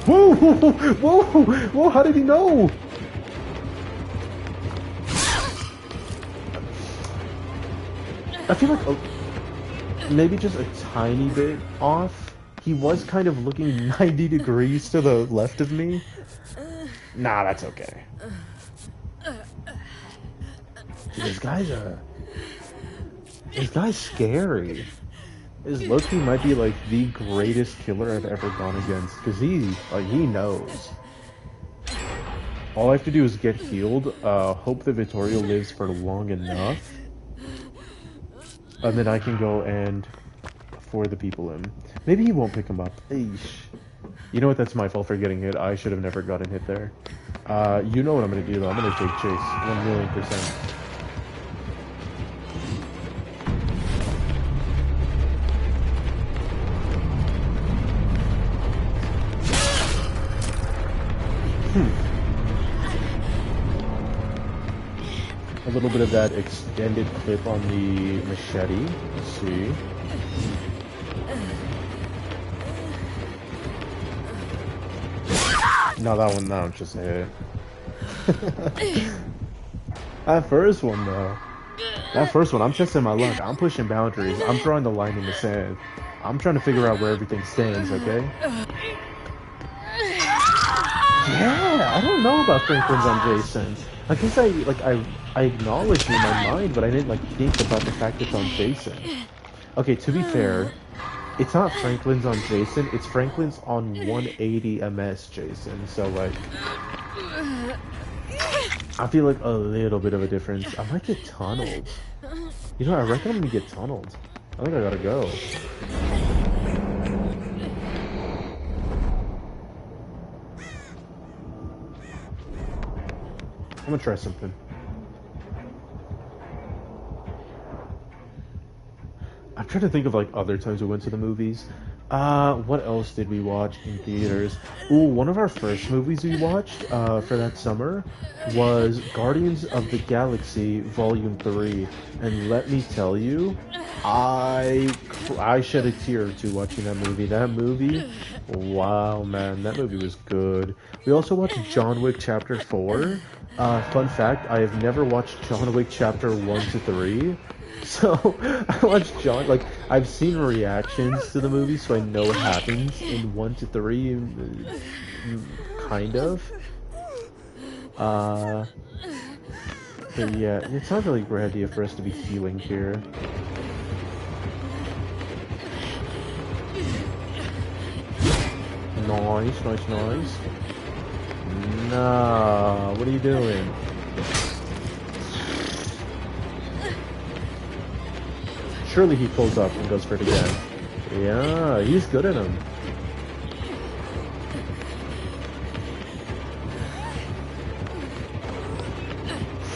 Whoa! Whoa! Whoa! How did he know? I feel like maybe just a tiny bit off. He was kind of looking 90 degrees to the left of me. Nah, that's okay. Dude, this guy's scary. His Loki might be like the greatest killer I've ever gone against, because he knows. All I have to do is get healed, hope that Vittorio lives for long enough, and then I can go and for the people in. Maybe he won't pick him up. Eesh. You know what? That's my fault for getting hit. I should have never gotten hit there. You know what I'm gonna do though. I'm gonna take chase. 1,000,000%. A little bit of that extended clip on the machete. Let's see. No, that one just hit. That first one, though. That first one, I'm testing my luck. I'm pushing boundaries. I'm drawing the line in the sand. I'm trying to figure out where everything stands, okay? Yeah, I don't know about Franklin's on Jason. I guess I acknowledged it in my mind, but I didn't like think about the fact it's on Jason. Okay, to be fair, it's not Franklin's on Jason, it's Franklin's on 180 MS Jason, so like I feel like a little bit of a difference. I might get tunneled. You know, I reckon I'm gonna get tunneled. I think I gotta go. I'm gonna try something. I'm trying to think of like other times we went to the movies. What else did we watch in theaters? Ooh, one of our first movies we watched for that summer was Guardians of the Galaxy Volume 3. And let me tell you, I shed a tear or two watching that movie. That movie, wow, man, that movie was good. We also watched John Wick Chapter 4. Fun fact, I have never watched John Wick Chapter 1 to 3. So, I watched I've seen reactions to the movie, so I know what happens in 1 to 3, kind of. But yeah, it's not really a great idea for us to be healing here. Nice, nice, nice. Nah, what are you doing? Surely he pulls up and goes for it again. Yeah, he's good at him.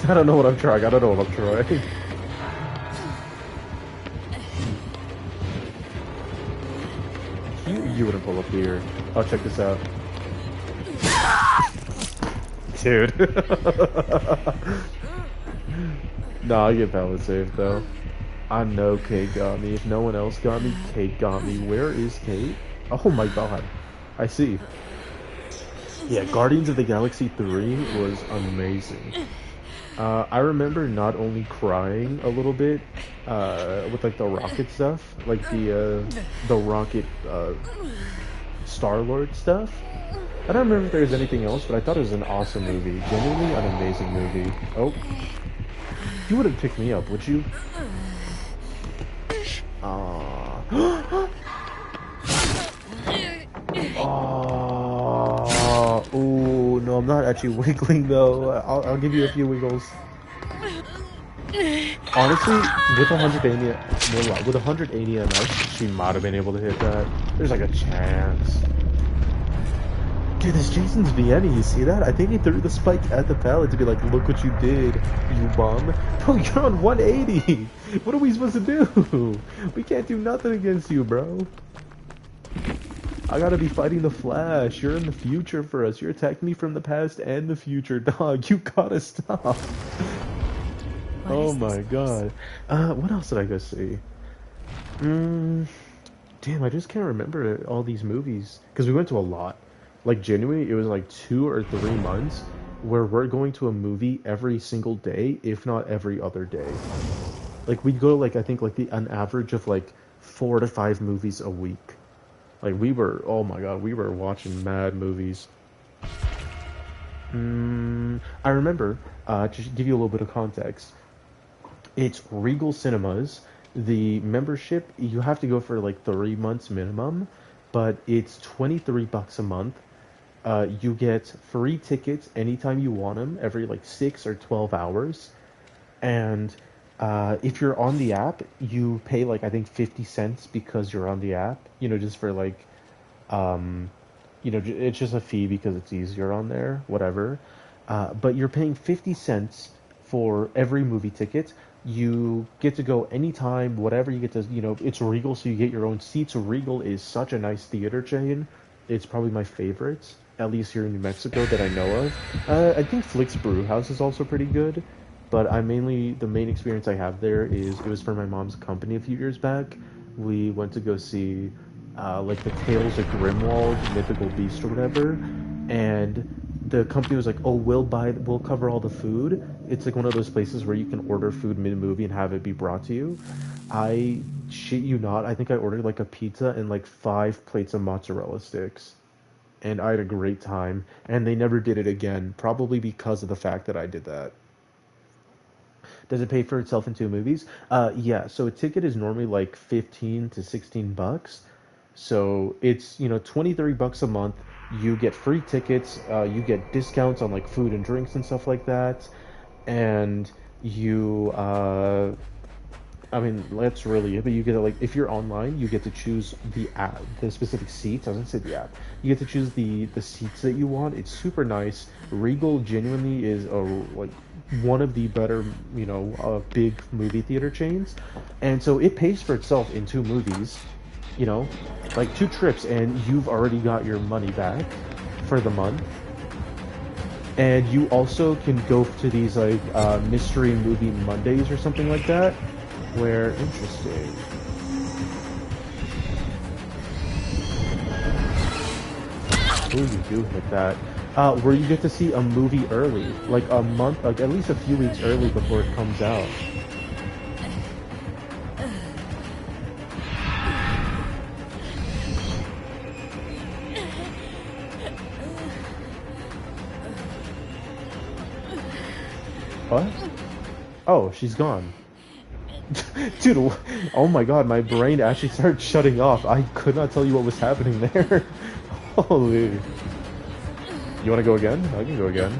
I don't know what I'm trying. I don't know what I'm trying. You wouldn't pull up here. Oh, check this out. Dude. Nah, I get pallet safe though. I know Kate got me. If no one else got me, Kate got me. Where is Kate? Oh my god. I see. Yeah, Guardians of the Galaxy 3 was amazing. I remember not only crying a little bit with like the rocket stuff, like the rocket Star-Lord stuff. I don't remember if there was anything else, but I thought it was an awesome movie. Genuinely an amazing movie. Oh. You wouldn't pick me up, would you? Ooh, no, I'm not actually wiggling though. I'll give you a few wiggles. Honestly, with 180 MS, she might have been able to hit that. There's like a chance. Dude, this Jason's Vienna, you see that? I think he threw the spike at the pallet to be like, look what you did, you bum. Bro, you're on 180! What are we supposed to do? We can't do nothing against you, bro. I gotta be fighting the Flash. You're in the future for us. You're attacking me from the past and the future, dog. You gotta stop. Oh my god. What else did I go see? Damn, I just can't remember all these movies. Because we went to a lot. Like, genuinely, it was like 2 or 3 months where we're going to a movie every single day, if not every other day. Like we'd go to like I think like an average of like 4 to 5 movies a week. Like we were, oh my god, we were watching mad movies. I remember, to give you a little bit of context, it's Regal Cinemas. The membership, you have to go for like 3 months minimum, but it's $23 a month. You get free tickets anytime you want them, every like 6 or 12 hours. And if you're on the app, you pay like I think 50 cents because you're on the app. Just for like, um, it's just a fee because it's easier on there, whatever. But you're paying 50 cents for every movie ticket. You get to go anytime, whatever you get to, it's Regal, so you get your own seats. Regal is such a nice theater chain. It's probably my favorite, at least here in New Mexico that I know of. I think Flicks Brew House is also pretty good, but the main experience I have there is it was for my mom's company a few years back. We went to go see like the Tales of Grimwald, Mythical Beast or whatever, and the company was like, "Oh, we'll cover all the food." It's like one of those places where you can order food mid-movie and have it be brought to you. I shit you not, I think I ordered like a pizza and like 5 plates of mozzarella sticks, and I had a great time. And they never did it again, probably because of the fact that I did that. Does it pay for itself in 2 movies? Yeah. So a ticket is normally like 15 to 16 bucks. So it's 23 bucks a month. You get free tickets. You get discounts on like food and drinks and stuff like that. And you, I mean, that's really it. But you get to, like, if you're online, you get to choose the app, the specific seats. I was gonna say the app. You get to choose the seats that you want. It's super nice. Regal genuinely is like one of the better, big movie theater chains, and so it pays for itself in 2 movies. Like 2 trips, and you've already got your money back for the month. And you also can go to these like mystery movie Mondays or something like that, where interesting. Oh, you do hit that. Where you get to see a movie early, like a month, like at least a few weeks early before it comes out. What? Oh, she's gone. Dude, oh my god, my brain actually started shutting off. I could not tell you what was happening there. Holy. You want to go again? I can go again.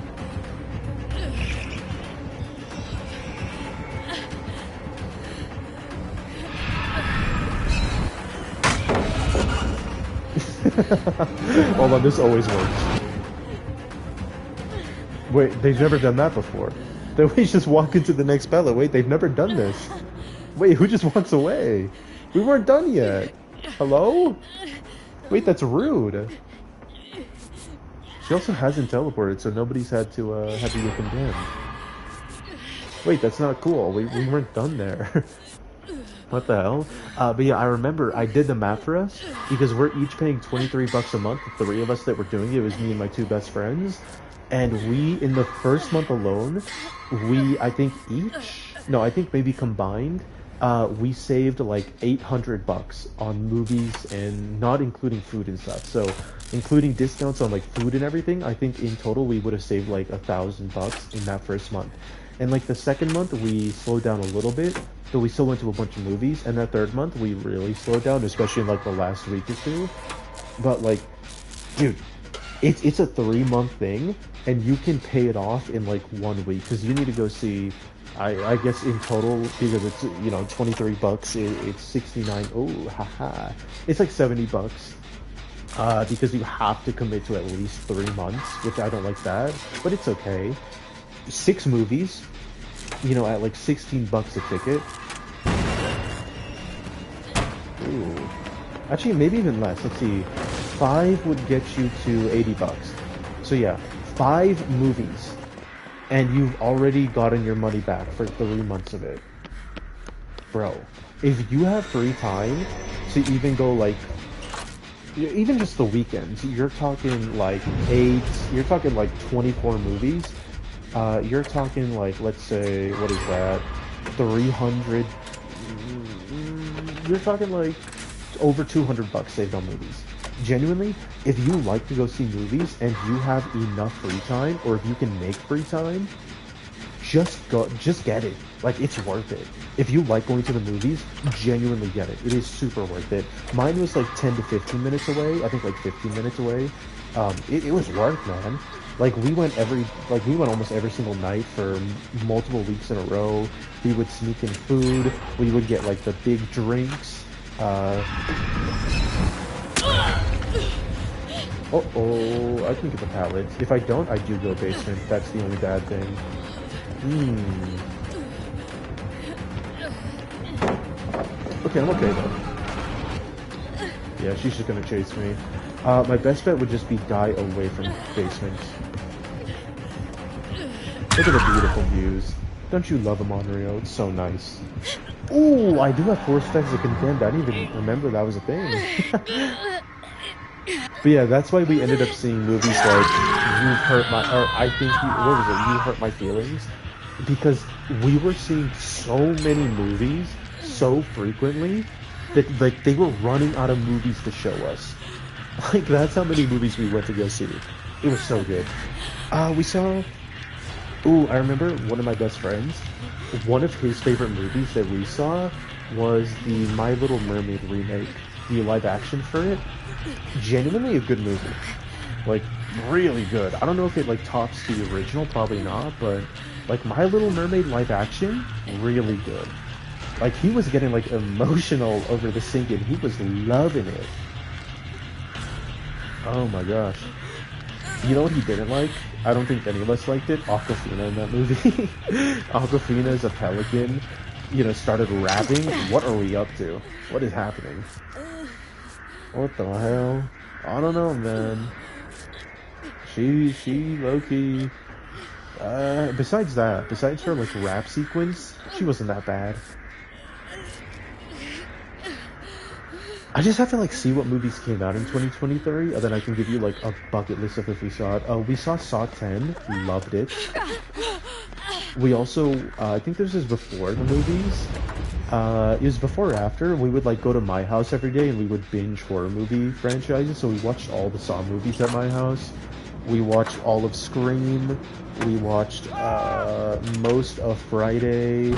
Hold on, this always works. Wait, they've never done that before. They always just walk into the next battle. Wait, they've never done this. Wait, who just walks away? We weren't done yet. Hello? Wait, that's rude. She also hasn't teleported, so nobody's had to get condemned. Wait, that's not cool. We weren't done there. What the hell? But yeah, I remember I did the math for us because we're each paying 23 bucks a month. The 3 of us that were doing it, it was me and my 2 best friends. And we, in the first month alone, I think I think maybe combined, we saved like 800 bucks on movies, and not including food and stuff. So including discounts on like food and everything, I think in total we would have saved like 1,000 bucks in that first month. And like the second month we slowed down a little bit, but we still went to a bunch of movies. And that third month we really slowed down, especially in like the last week or two. But like, dude, it's a 3-month thing, and you can pay it off in like 1 week, because you need to go see, I guess in total, because it's 23 bucks, it's 69. Oh, haha, it's like 70 bucks, because you have to commit to at least 3 months, which I don't like that, but it's okay. 6 movies, at like 16 bucks a ticket. Ooh, actually maybe even less. Let's see, 5 would get you to 80 bucks. So yeah, 5 movies, and you've already gotten your money back for 3 months of it. Bro, if you have free time to even go like, even just the weekends, you're talking like 24 movies. You're talking like, let's say, what is that? 300. You're talking like over $200 saved on movies. Genuinely, if you like to go see movies and you have enough free time, or if you can make free time, just get it. Like, it's worth it. If you like going to the movies, genuinely get it. It is super worth it. Mine was like 10 to 15 minutes away. I think like 15 minutes away. It was worth, man. Like, we went almost every single night for multiple weeks in a row. We would sneak in food. We would get like the big drinks. Uh-oh, I can get the pallet. If I don't, I do go basement. That's the only bad thing. Okay, I'm okay though. Yeah, she's just gonna chase me. My best bet would just be die away from basements. Look at the beautiful views. Don't you love them, Onryo? It's so nice. Ooh, I do have 4 stacks of Condemned. I didn't even remember that was a thing. But yeah, that's why we ended up seeing movies like You Hurt My... Or I think... What was it? You Hurt My Feelings? Because we were seeing so many movies so frequently that, like, they were running out of movies to show us. Like, that's how many movies we went to go see. It was so good. We saw... Ooh, I remember one of my best friends, one of his favorite movies that we saw was the My Little Mermaid remake, the live action for it. Genuinely a good movie. Like, really good. I don't know if it, like, tops the original, probably not, but, like, My Little Mermaid live action, really good. Like, he was getting, like, emotional over the singing. He was loving it. Oh my gosh. You know what he didn't like? I don't think any of us liked it. Awkwafina in that movie. Awkwafina is a pelican, you know, started rapping. What are we up to? What is happening? What the hell? I don't know, man. She low-key... besides her, like, rap sequence, she wasn't that bad. I just have to, like, see what movies came out in 2023, and then I can give you, like, a bucket list of if we saw it. We saw Saw 10, loved it. We also, I think this was before the movies. It was before or after. We would, like, go to my house every day, and we would binge horror movie franchises, so we watched all the Saw movies at my house. We watched all of Scream. We watched, most of Friday.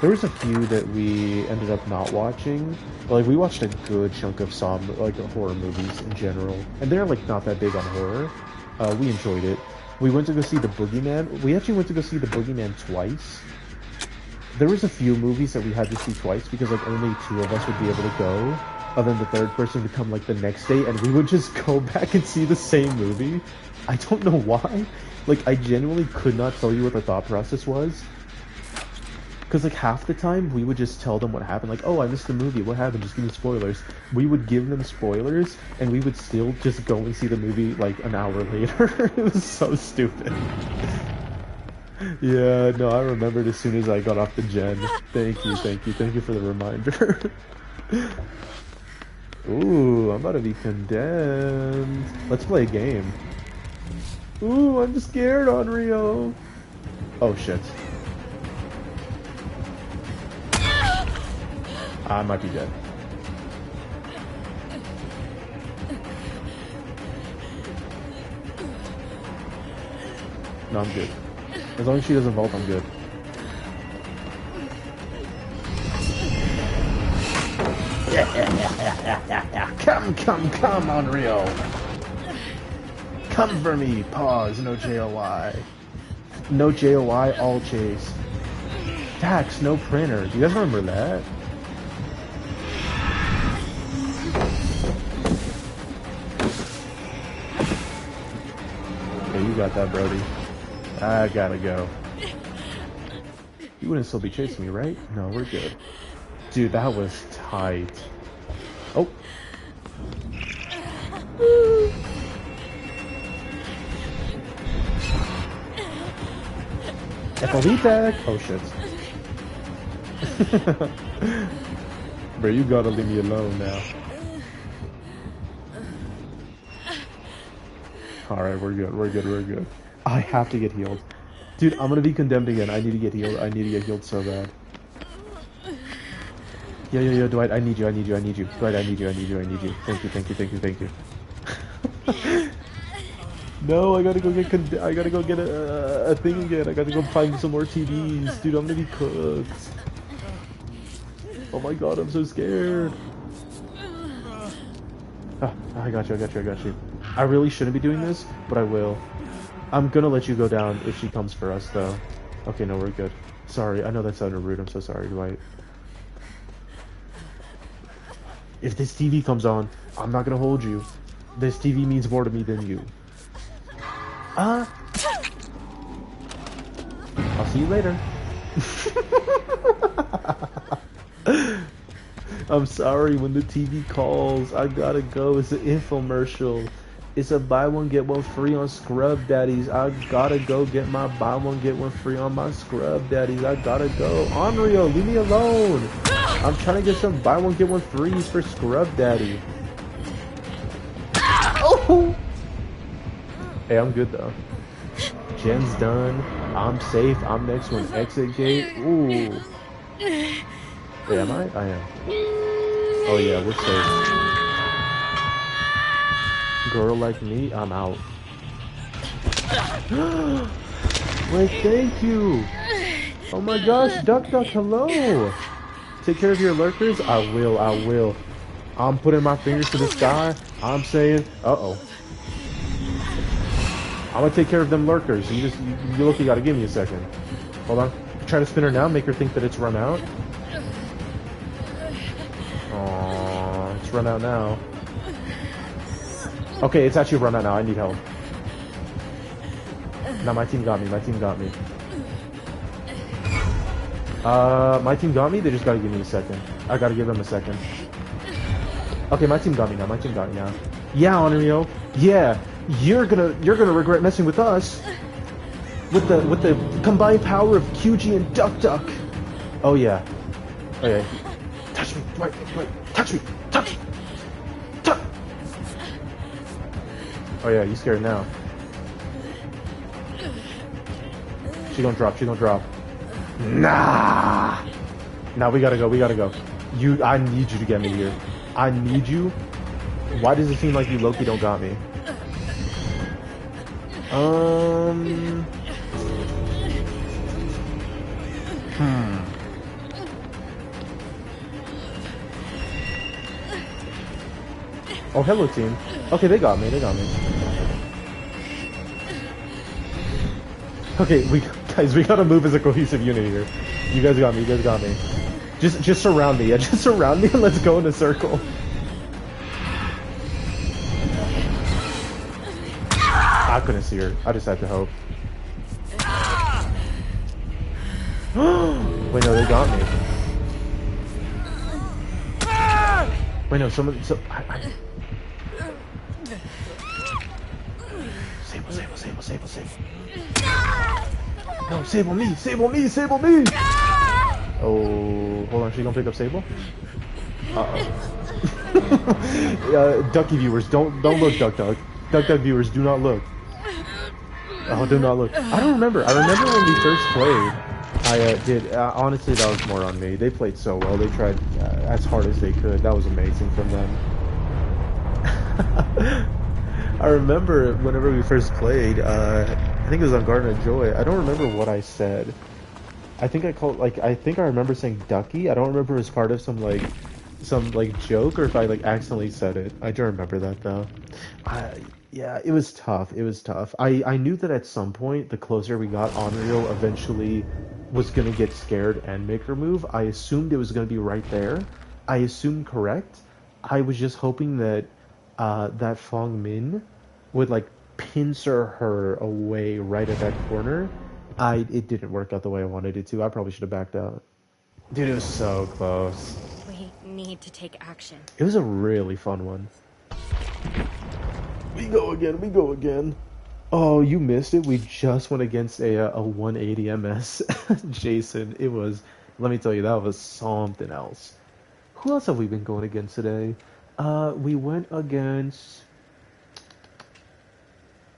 There was a few that we ended up not watching, but, like, we watched a good chunk of Saw, like, horror movies in general, and they're, like, not that big on horror. We enjoyed it. We went to go see The Boogeyman. We actually went to go see The Boogeyman twice. There was a few movies that we had to see twice because, like, only 2 of us would be able to go, and then the third person would come, like, the next day, and we would just go back and see the same movie. I don't know why. Like, I genuinely could not tell you what the thought process was. Because, like, half the time, we would just tell them what happened. Like, oh, I missed the movie. What happened? Just give me spoilers. We would give them spoilers, and we would still just go and see the movie, like, an hour later. It was so stupid. Yeah, no, I remembered as soon as I got off the gen. Thank you for the reminder. Ooh, I'm about to be condemned. Let's play a game. Ooh, I'm scared, Onryo. Oh, shit. I might be dead. No, I'm good. As long as she doesn't vault, I'm good. Come, Onryo. Come for me. Pause. No JOI. No JOI, all chase. Tax, no printer. Do you guys remember that? You got that, Brody. I gotta go. You wouldn't still be chasing me, right? No, we're good. Dude, that was tight. Oh. FLV tag! Oh shit. Bro, you gotta leave me alone now. Alright, we're good. I have to get healed. Dude, I'm gonna be condemned again. I need to get healed. I need to get healed so bad. Yo, Dwight, I need you. Dwight, I need you. Thank you. No, I gotta go get a thing again. I gotta go find some more TVs. Dude, I'm gonna be cooked. Oh my god, I'm so scared. Ah, I got you. I really shouldn't be doing this, but I will. I'm gonna let you go down if she comes for us, though. Okay, no, we're good. Sorry, I know that sounded rude. I'm so sorry, Dwight. If this TV comes on, I'm not gonna hold you. This TV means more to me than you. I'll see you later. I'm sorry, when the TV calls, I gotta go. It's an infomercial. It's a buy one get one free on Scrub Daddies. I gotta go get my buy one get one free on my Scrub Daddies. I gotta go. Onryo, leave me alone. I'm trying to get some buy one get one frees for Scrub Daddy. Oh! Hey, I'm good though. Gen's done. I'm safe. I'm next to an exit gate. Ooh. Wait, am I? I am. Oh yeah, we're safe. Girl like me, I'm out. Wait, thank you. Oh my gosh, Duck, hello. Take care of your lurkers. I will. I'm putting my fingers to the sky. I'm saying, uh-oh. I'm gonna take care of them lurkers. You look, you gotta give me a second. Hold on. Try to spin her now, make her think that it's run out. Aww, it's run out now. Okay, it's actually run out now. I need help. Now my team got me. My team got me. They just gotta give me a second. I gotta give them a second. Okay, my team got me now. Yeah, Onryo. Yeah, you're gonna regret messing with us. With the combined power of QG and Duck. Oh yeah. Okay. Touch me. Wait. Touch me. Touch. Oh yeah, you scared now. She gonna drop. Nah. Now we gotta go. I need you to get me here. I need you. Why does it seem like you Loki don't got me? Oh, hello team. Okay, they got me. Okay, we gotta move as a cohesive unit here. You guys got me. Just surround me. Yeah, just surround me and let's go in a circle. I couldn't see her. I just had to hope. Wait, no, they got me. Wait, no, someone. Sable. No, Sable me! Oh, hold on, she gonna pick up Sable? Uh-oh. Ducky viewers, don't look, Duck. Duck viewers, do not look. Oh, do not look. I don't remember. I remember when we first played. I did. Honestly, that was more on me. They played so well. They tried as hard as they could. That was amazing from them. I remember whenever we first played, I think it was on Garden of Joy. I don't remember what I said. I think I remember saying Ducky. I don't remember it was part of some joke or if I accidentally said it. I do remember that though. Yeah, it was tough. I knew that at some point, the closer we got, Onryo eventually was gonna get scared and make her move. I assumed it was gonna be right there. I assumed correct. I was just hoping that that Fong Min would pincer her away right at that corner. It didn't work out the way I wanted it to. I probably should have backed out. Dude, it was so close. We need to take action. It was a really fun one. We go again. Oh, you missed it. We just went against a 180 MS Jason. It was, let me tell you, that was something else. Who else have we been going against today? We went against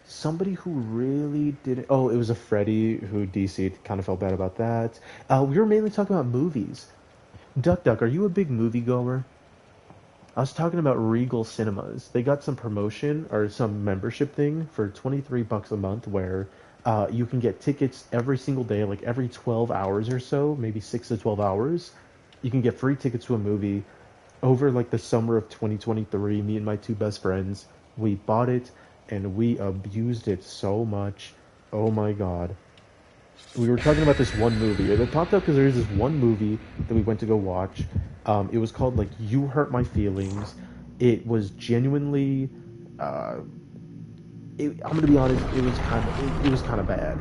Somebody who really didn't. Oh, it was a Freddy who DC kind of felt bad about that. We were mainly talking about movies. Duck Duck, are you a big movie goer? I was talking about Regal Cinemas. They got some promotion or some membership thing for 23 bucks a month where you can get tickets every single day, like every 12 hours or so, maybe 6 to 12 hours. You can get free tickets to a movie over like the summer of 2023. Me and my two best friends, we bought it and we abused it so much. Oh my god. We were talking about this one movie. It popped up because there's this one movie that we went to go watch. It was called like You Hurt My Feelings. It was genuinely. I'm gonna be honest. It was kind of bad.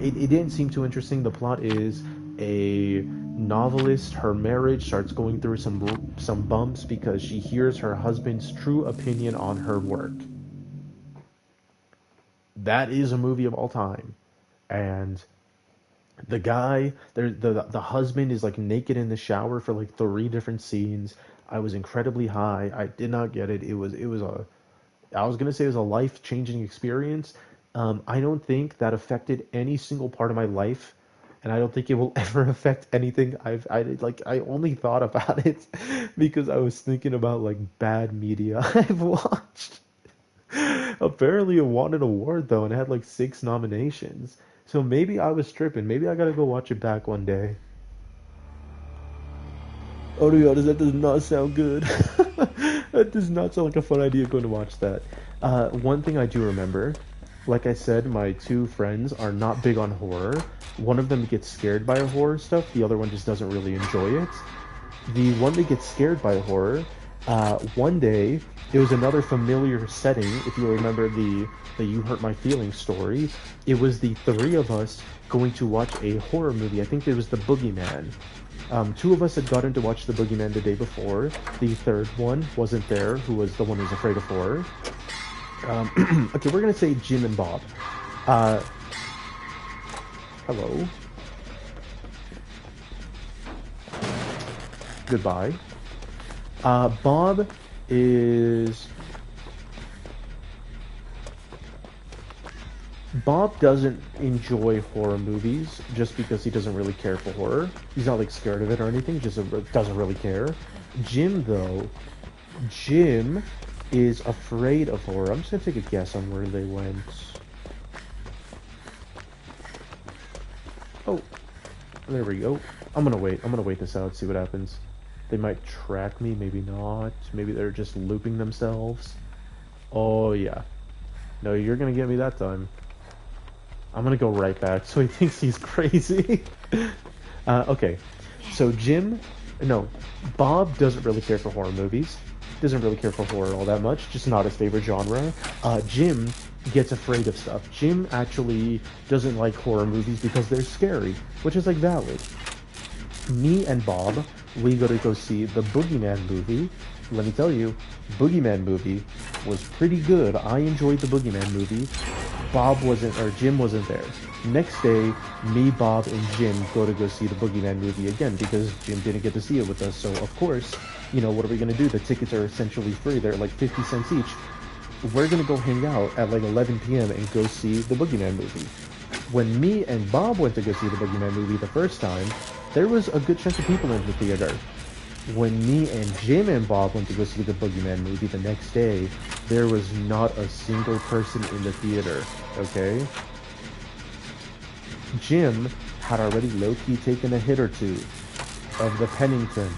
It didn't seem too interesting. The plot is a novelist. Her marriage starts going through some bumps because she hears her husband's true opinion on her work. That is a movie of all time, and the guy the husband is like naked in the shower for like three different scenes. I was incredibly high. I did not get it. It was a I was gonna say it was a life changing experience. I don't think that affected any single part of my life, and I don't think it will ever affect anything. I only thought about it because I was thinking about like bad media I've watched. Apparently, it won an award though, and it had like six nominations. So maybe I was tripping. Maybe I gotta go watch it back one day. Oh, to be honest, that does not sound good. That does not sound like a fun idea going to watch that. One thing I do remember, like I said, my two friends are not big on horror. One of them gets scared by horror stuff, the other one just doesn't really enjoy it. The one that gets scared by horror, one day, it was another familiar setting. If you remember the You Hurt My Feelings story, it was the three of us going to watch a horror movie. I think it was The Boogeyman. Two of us had gotten to watch The Boogeyman the day before. The third one wasn't there, who was the one who's afraid of horror. Okay, we're gonna say Jim and Bob. Hello. Goodbye. Bob is... Bob doesn't enjoy horror movies just because he doesn't really care for horror. He's not like scared of it or anything, just doesn't really care. Jim, though, Jim is afraid of horror. I'm just gonna take a guess on where they went. Oh, there we go. I'm gonna wait this out, see what happens. They might track me, maybe not. Maybe they're just looping themselves. Oh yeah. No, you're gonna get me that time. I'm gonna go right back so he thinks he's crazy. Okay, so Bob doesn't really care for horror movies. Doesn't really care for horror all that much, just not his favorite genre. Jim gets afraid of stuff. Jim actually doesn't like horror movies because they're scary, which is like valid. Me and Bob, we go see the Boogeyman movie. Let me tell you, Boogeyman movie was pretty good. I enjoyed the Boogeyman movie. Jim wasn't there. Next day, me, Bob, and Jim go see the Boogeyman movie again because Jim didn't get to see it with us. So of course, what are we gonna do? The tickets are essentially free. They're like 50 cents each. We're gonna go hang out at like 11 p.m. and go see the Boogeyman movie. When me and Bob went to go see the Boogeyman movie the first time, there was a good chunk of people in the theater. When me and Jim and Bob went to go see the Boogeyman movie the next day, there was not a single person in the theater, okay? Jim had already low-key taken a hit or two of the Pennington.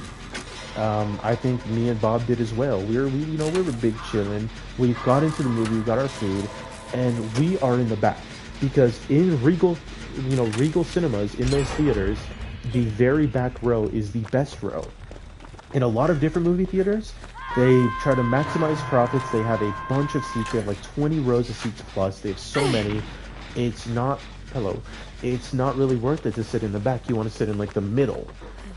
I think me and Bob did as well. We were big chillin'. We got into the movie, we got our food, and we are in the back. Because in Regal Cinemas, in those theaters, the very back row is the best row. In a lot of different movie theaters, they try to maximize profits. They have a bunch of seats. They have like 20 rows of seats plus. They have so many. It's not really worth it to sit in the back. You want to sit in like the middle.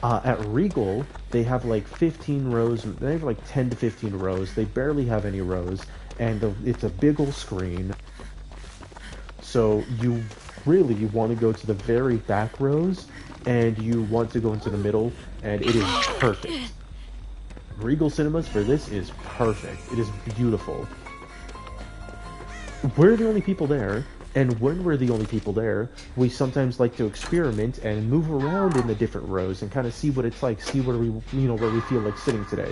At Regal, they have like 15 rows. They have like 10 to 15 rows. They barely have any rows. And it's a big old screen. So you want to go to the very back rows. And you want to go into the middle. And it is perfect. Regal Cinemas for this is perfect. It is beautiful. we're the only people there, and when we're the only people there, we sometimes like to experiment and move around in the different rows and kind of see what it's like, see where we, where we feel like sitting today.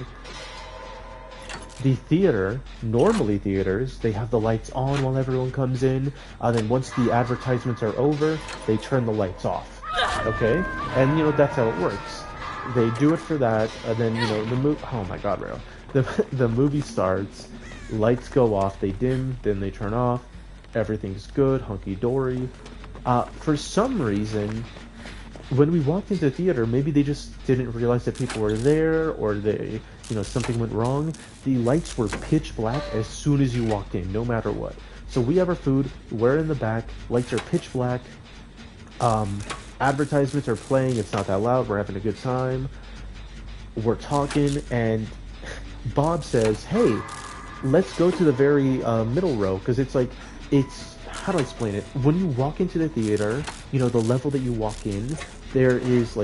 The theater, normally theaters, they have the lights on while everyone comes in, then once the advertisements are over, they turn the lights off, okay? And, that's how it works. They do it for that, and then, the movie, oh my god, bro. The movie starts, lights go off, they dim, then they turn off, everything's good, hunky-dory. For some reason, when we walked into the theater, maybe they just didn't realize that people were there, or they, something went wrong. The lights were pitch black as soon as you walked in, no matter what. So we have our food, we're in the back, lights are pitch black, advertisements are playing, it's not that loud, we're having a good time, we're talking, and Bob says, hey, let's go to the very middle row, because it's, how do I explain it? When you walk into the theater, the level that you walk in, there is,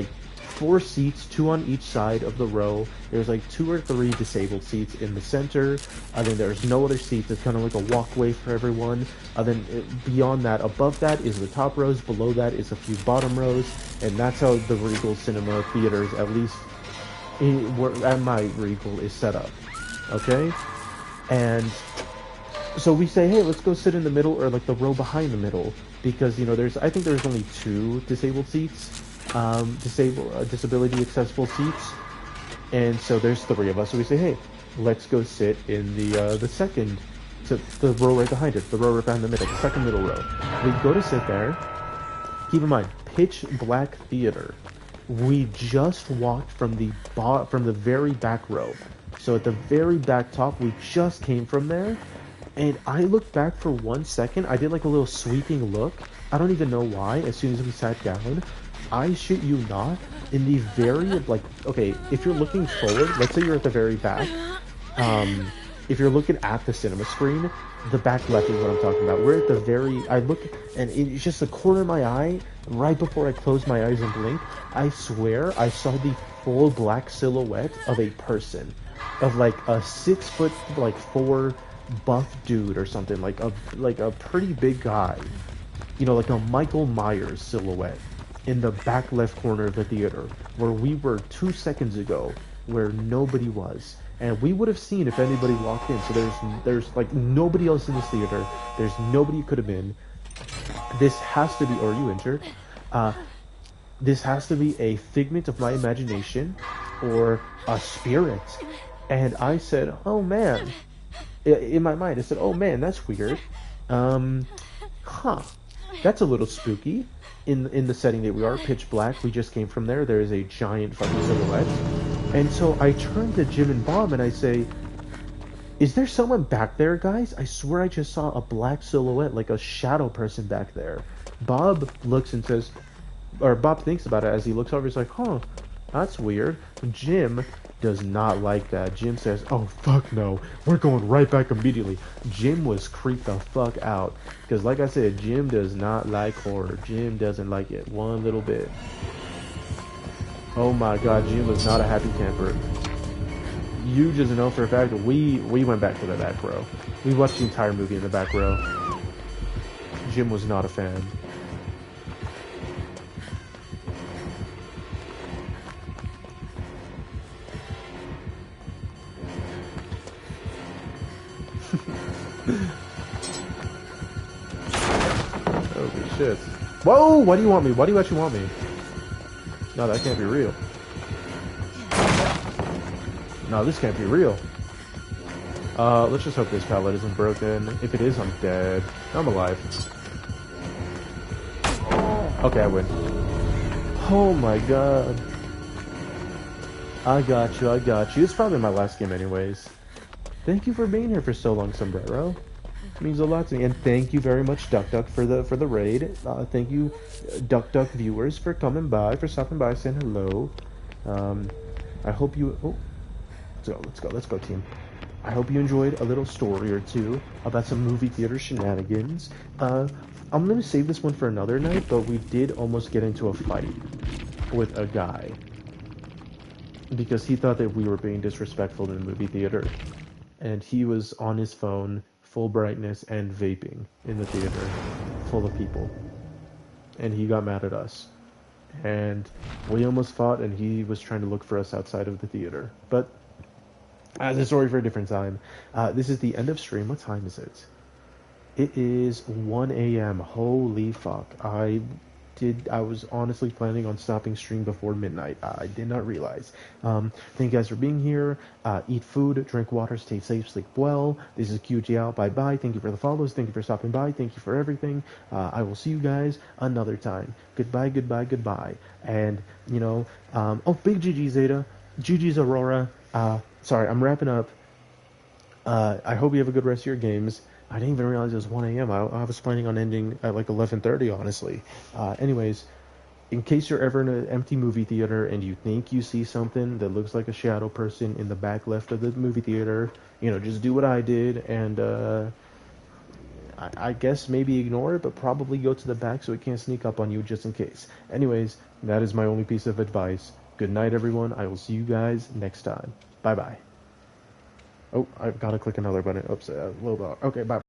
4 seats, 2 on each side of the row. There's 2 or 3 disabled seats in the center. Then there's no other seats. It's kind of like a walkway for everyone. Then beyond that, above that is the top rows. Below that is a few bottom rows. And that's how the Regal Cinema theaters, at least at my Regal, is set up. Okay? And so we say, hey, let's go sit in the middle, or the row behind the middle, because I think there's only 2 disabled seats, disability accessible seats, and so there's 3 of us. So we say, hey, let's go sit in the second, the row right behind it, the row right behind the middle, the second middle row. We go to sit there. Keep in mind, pitch black theater. We just walked from the very back row. So at the very back top, we just came from there. And I looked back for 1 second. I did a little sweeping look. I don't even know why. As soon as we sat down, I shit you not, in the very, okay, if you're looking forward, let's say you're at the very back, if you're looking at the cinema screen, the back left is what I'm talking about. We're at the very, I look, and it's just the corner of my eye, right before I close my eyes and blink, I swear I saw the full black silhouette of a person, of a 6'4" buff dude or something, like a pretty big guy, like a Michael Myers silhouette in the back left corner of the theater, where we were 2 seconds ago, where nobody was. And we would have seen if anybody walked in. So there's nobody else in this theater. There's nobody could have been. This has to be, or are you injured? This has to be a figment of my imagination, or a spirit. And I said, oh man, in my mind, I said, oh man, that's weird. That's a little spooky. In the setting that we are, pitch black, we just came from there. There is a giant fucking silhouette. And so I turn to Jim and Bob and I say, is there someone back there, guys? I swear I just saw a black silhouette, like a shadow person back there. Bob looks and says, or Bob thinks about it as he looks over, he's like, huh, that's weird. Jim does not like that. Jim says, oh fuck no, we're going right back immediately. Jim was creeped the fuck out, because like I said, Jim does not like horror. Jim doesn't like it one little bit. Oh my god, Jim was not a happy camper. You just know for a fact that we went back to the back row. We watched the entire movie in the back row. Jim was not a fan. Holy shit. Whoa! Why do you want me? Why do you actually want me? No, that can't be real. No, this can't be real. Let's just hope this pallet isn't broken. If it is, I'm dead. I'm alive. Okay, I win. Oh my god. I got you, I got you. It's probably my last game anyways. Thank you for being here for so long, Sombrero. It means a lot to me. And thank you very much, Duck Duck, for the raid. Thank you, Duck Duck viewers, for coming by, for stopping by, saying hello. I hope you... Oh, let's go, team. I hope you enjoyed a little story or two about some movie theater shenanigans. I'm going to save this one for another night, but we did almost get into a fight with a guy because he thought that we were being disrespectful in the movie theater. And he was on his phone full brightness and vaping in the theater, full of people. And he got mad at us. And we almost fought, and he was trying to look for us outside of the theater. But that's a story for a different time. This is the end of stream. What time is it? It is 1 a.m. Holy fuck. I was honestly planning on stopping stream before midnight. I did not realize. Thank you guys for being here. Eat food, drink water, stay safe, sleep well. This is QG out. Bye bye. Thank you for the follows. Thank you for stopping by. Thank you for everything. I will see you guys another time. Goodbye, goodbye, goodbye. And, big GG Zeta. GG's Aurora. Sorry, I'm wrapping up. I hope you have a good rest of your games. I didn't even realize it was 1 a.m. I was planning on ending at like 11:30, honestly. Anyways, in case you're ever in an empty movie theater and you think you see something that looks like a shadow person in the back left of the movie theater, just do what I did and I guess maybe ignore it, but probably go to the back so it can't sneak up on you just in case. Anyways, that is my only piece of advice. Good night, everyone. I will see you guys next time. Bye-bye. Oh, I've got to click another button. Oops, a little bit. Okay, bye.